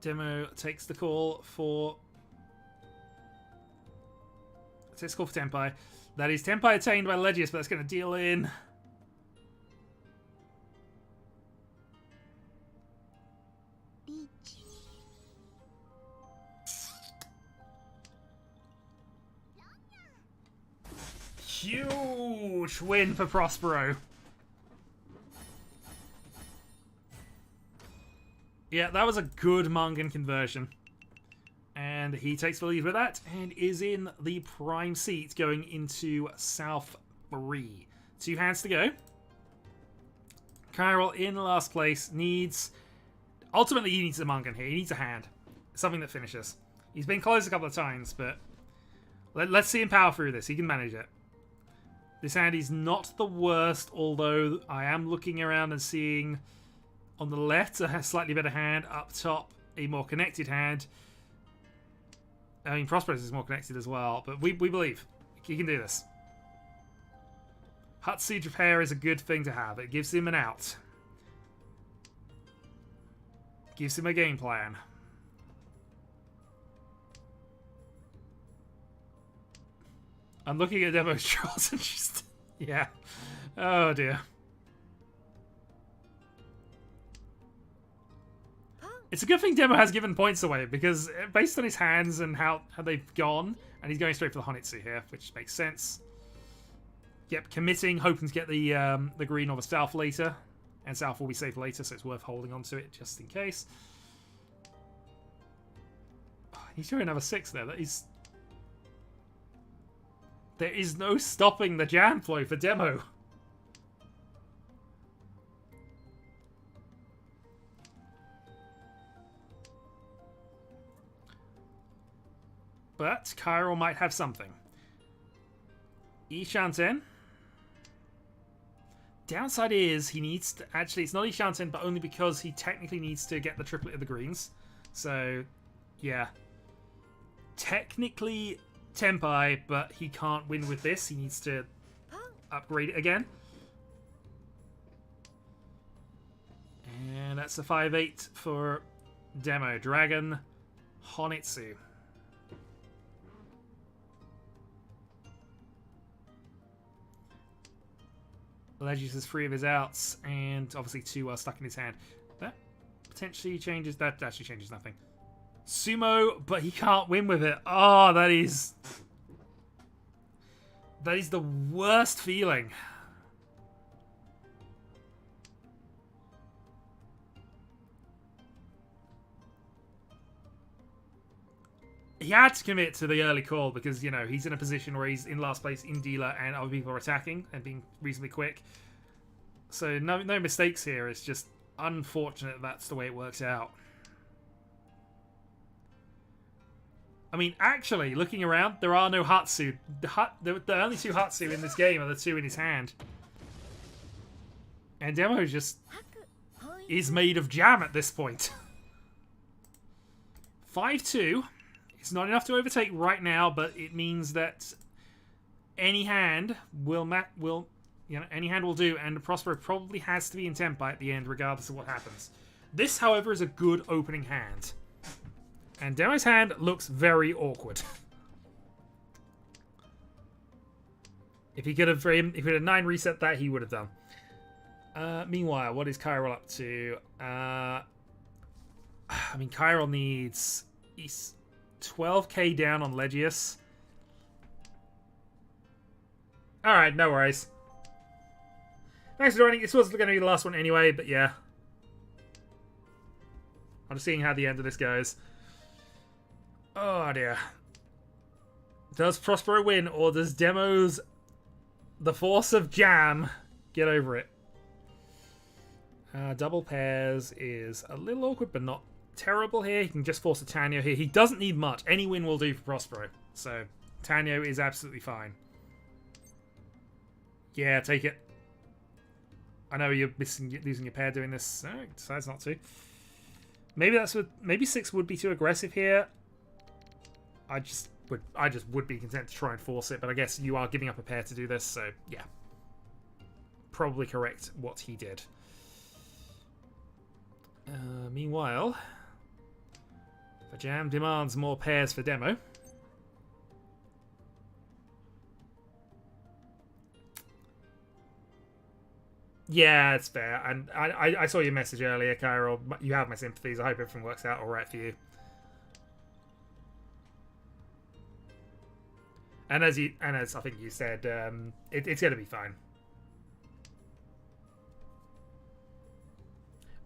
Demo takes the call for Tenpai. That is Tenpai attained by Legius, but that's going to deal in huge win for Prospero. Yeah, that was a good Mangan conversion. And he takes the lead with that and is in the prime seat going into South 3. 2 hands to go. Kyril in last place needs... ultimately, he needs a Mangan here. He needs a hand. Something that finishes. He's been close a couple of times, but let's see him power through this. He can manage it. This hand is not the worst, although I am looking around and seeing on the left a slightly better hand. Up top, a more connected hand. I mean, Prosperous is more connected as well, but we believe he can do this. Hut Siege Repair is a good thing to have. It gives him an out. Gives him a game plan. I'm looking at Demo's draws and just... yeah. Oh, dear. It's a good thing Demo has given points away, because based on his hands and how they've gone, and he's going straight for the Honitsu here, which makes sense. Yep, committing, hoping to get the green or the South later. And South will be safe later, so it's worth holding on to it just in case. Oh, he's showing another 6 there. There is no stopping the jam flow for Demo. But Chiral might have something. Ishanten. Downside is he needs to... Actually, it's not Ishanten, but only because he technically needs to get the triplet of the greens. So, yeah. Technically Tenpai, but he can't win with this. He needs to upgrade it again. And that's a 5-8 for Demo. Dragon, Honitsu. Ledge uses 3 of his outs, and obviously 2 are stuck in his hand. That potentially changes... That actually changes nothing. Sumo, but he can't win with it. Oh, that is... That is the worst feeling. He had to commit to the early call because, you know, he's in a position where he's in last place in dealer and other people are attacking and being reasonably quick. So no mistakes here. It's just unfortunate that's the way it works out. I mean, actually, looking around, there are no Hatsu. The only 2 Hatsu in this game are the 2 in his hand. And Demo just is made of jam at this point. 5-2. It's not enough to overtake right now, but it means that any hand will any hand will do, and Prospero probably has to be in Tenpai at the end, regardless of what happens. This, however, is a good opening hand, and Demo's hand looks very awkward. If he could have 9 reset that, he would have done. Meanwhile, what is Chiral up to? I mean, Chiral needs... He's 12k down on Legius. Alright, no worries. Thanks for joining. This was going to be the last one anyway, but yeah. I'm just seeing how the end of this goes. Oh dear. Does Prospero win, or does Demo's The Force of Jam get over it? Double pairs is a little awkward, but not terrible here. He can just force a Tanyo here. He doesn't need much. Any win will do for Prospero. So, Tanyo is absolutely fine. Yeah, take it. I know you're losing your pair doing this. Oh, he decides not to. Maybe 6 would be too aggressive here. I just would be content to try and force it, but I guess you are giving up a pair to do this, so yeah. Probably correct what he did. Meanwhile, the jam demands more pairs for Demo. Yeah, it's fair. And I saw your message earlier, Chiral. You have my sympathies. I hope everything works out all right for you. And as I think you said, it's going to be fine.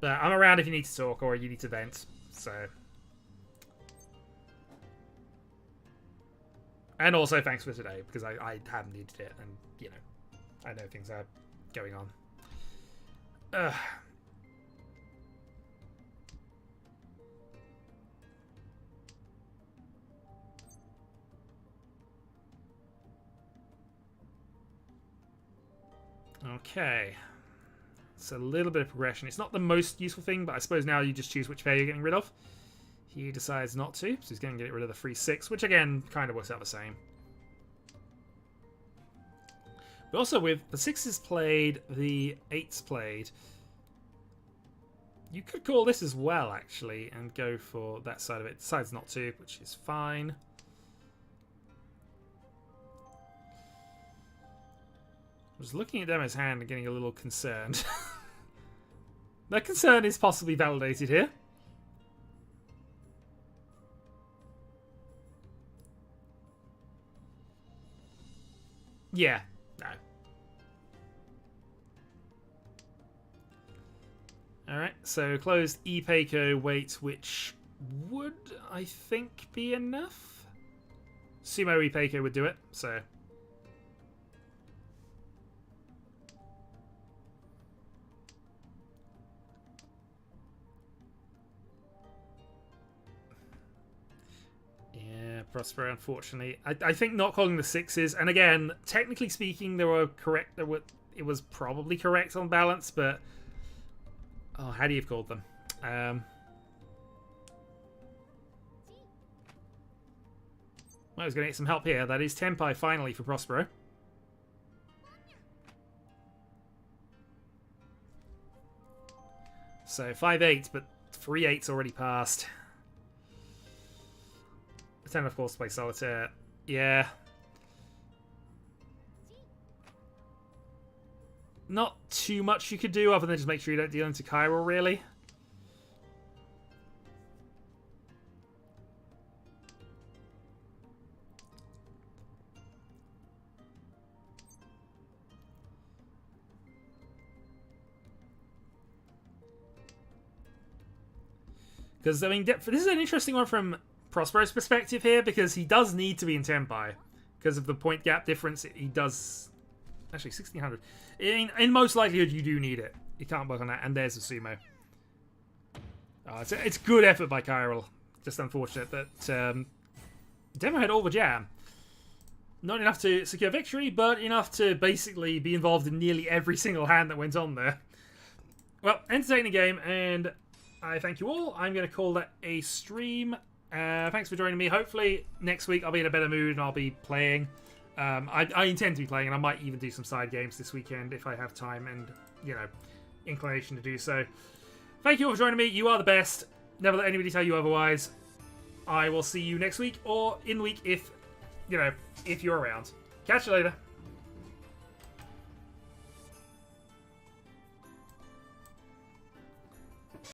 But I'm around if you need to talk or you need to vent. So, and also thanks for today because I haven't needed it, and you know I know things are going on. Okay. It's a little bit of progression. It's not the most useful thing, but I suppose now you just choose which pair you're getting rid of. He decides not to, so he's going to get rid of the 3-6, which again kind of works out the same. But also with the 6s played, the 8s played, you could call this as well, actually, and go for that side of it. Decides not to, which is fine. I was looking at Demo's hand and getting a little concerned. That concern is possibly validated here. Yeah, no. Alright, so closed Ipeco weight, which would, I think, be enough? Sumo Ipeco would do it, so... Yeah, Prospero, unfortunately. I think not calling the sixes, and again, technically speaking, they were correct. It was probably correct on balance, but oh, how do you have called them? Well, I was going to get some help here. That is Tenpai finally for Prospero. So 5-8, but 3-8's already passed. Ten, of course, play solitaire. Yeah. Not too much you could do other than just make sure you don't deal into Chiral, really. Because, I mean, this is an interesting one from Prospero's perspective here, because he does need to be in Tenpai. Because of the point gap difference, he does... Actually, 1600. In most likelihood, you do need it. You can't work on that, and there's a sumo. It's good effort by Chiral. Just unfortunate that Demo had all the jam. Not enough to secure victory, but enough to basically be involved in nearly every single hand that went on there. Well, entertaining game, and I thank you all. I'm going to call that a stream. Thanks for joining me. Hopefully next week I'll be in a better mood and I'll be playing. I intend to be playing, and I might even do some side games this weekend if I have time and, you know, inclination to do so. Thank you all for joining me. You are the best. Never let anybody tell you otherwise. I will see you next week or in week if, you know, if you're around. Catch you later.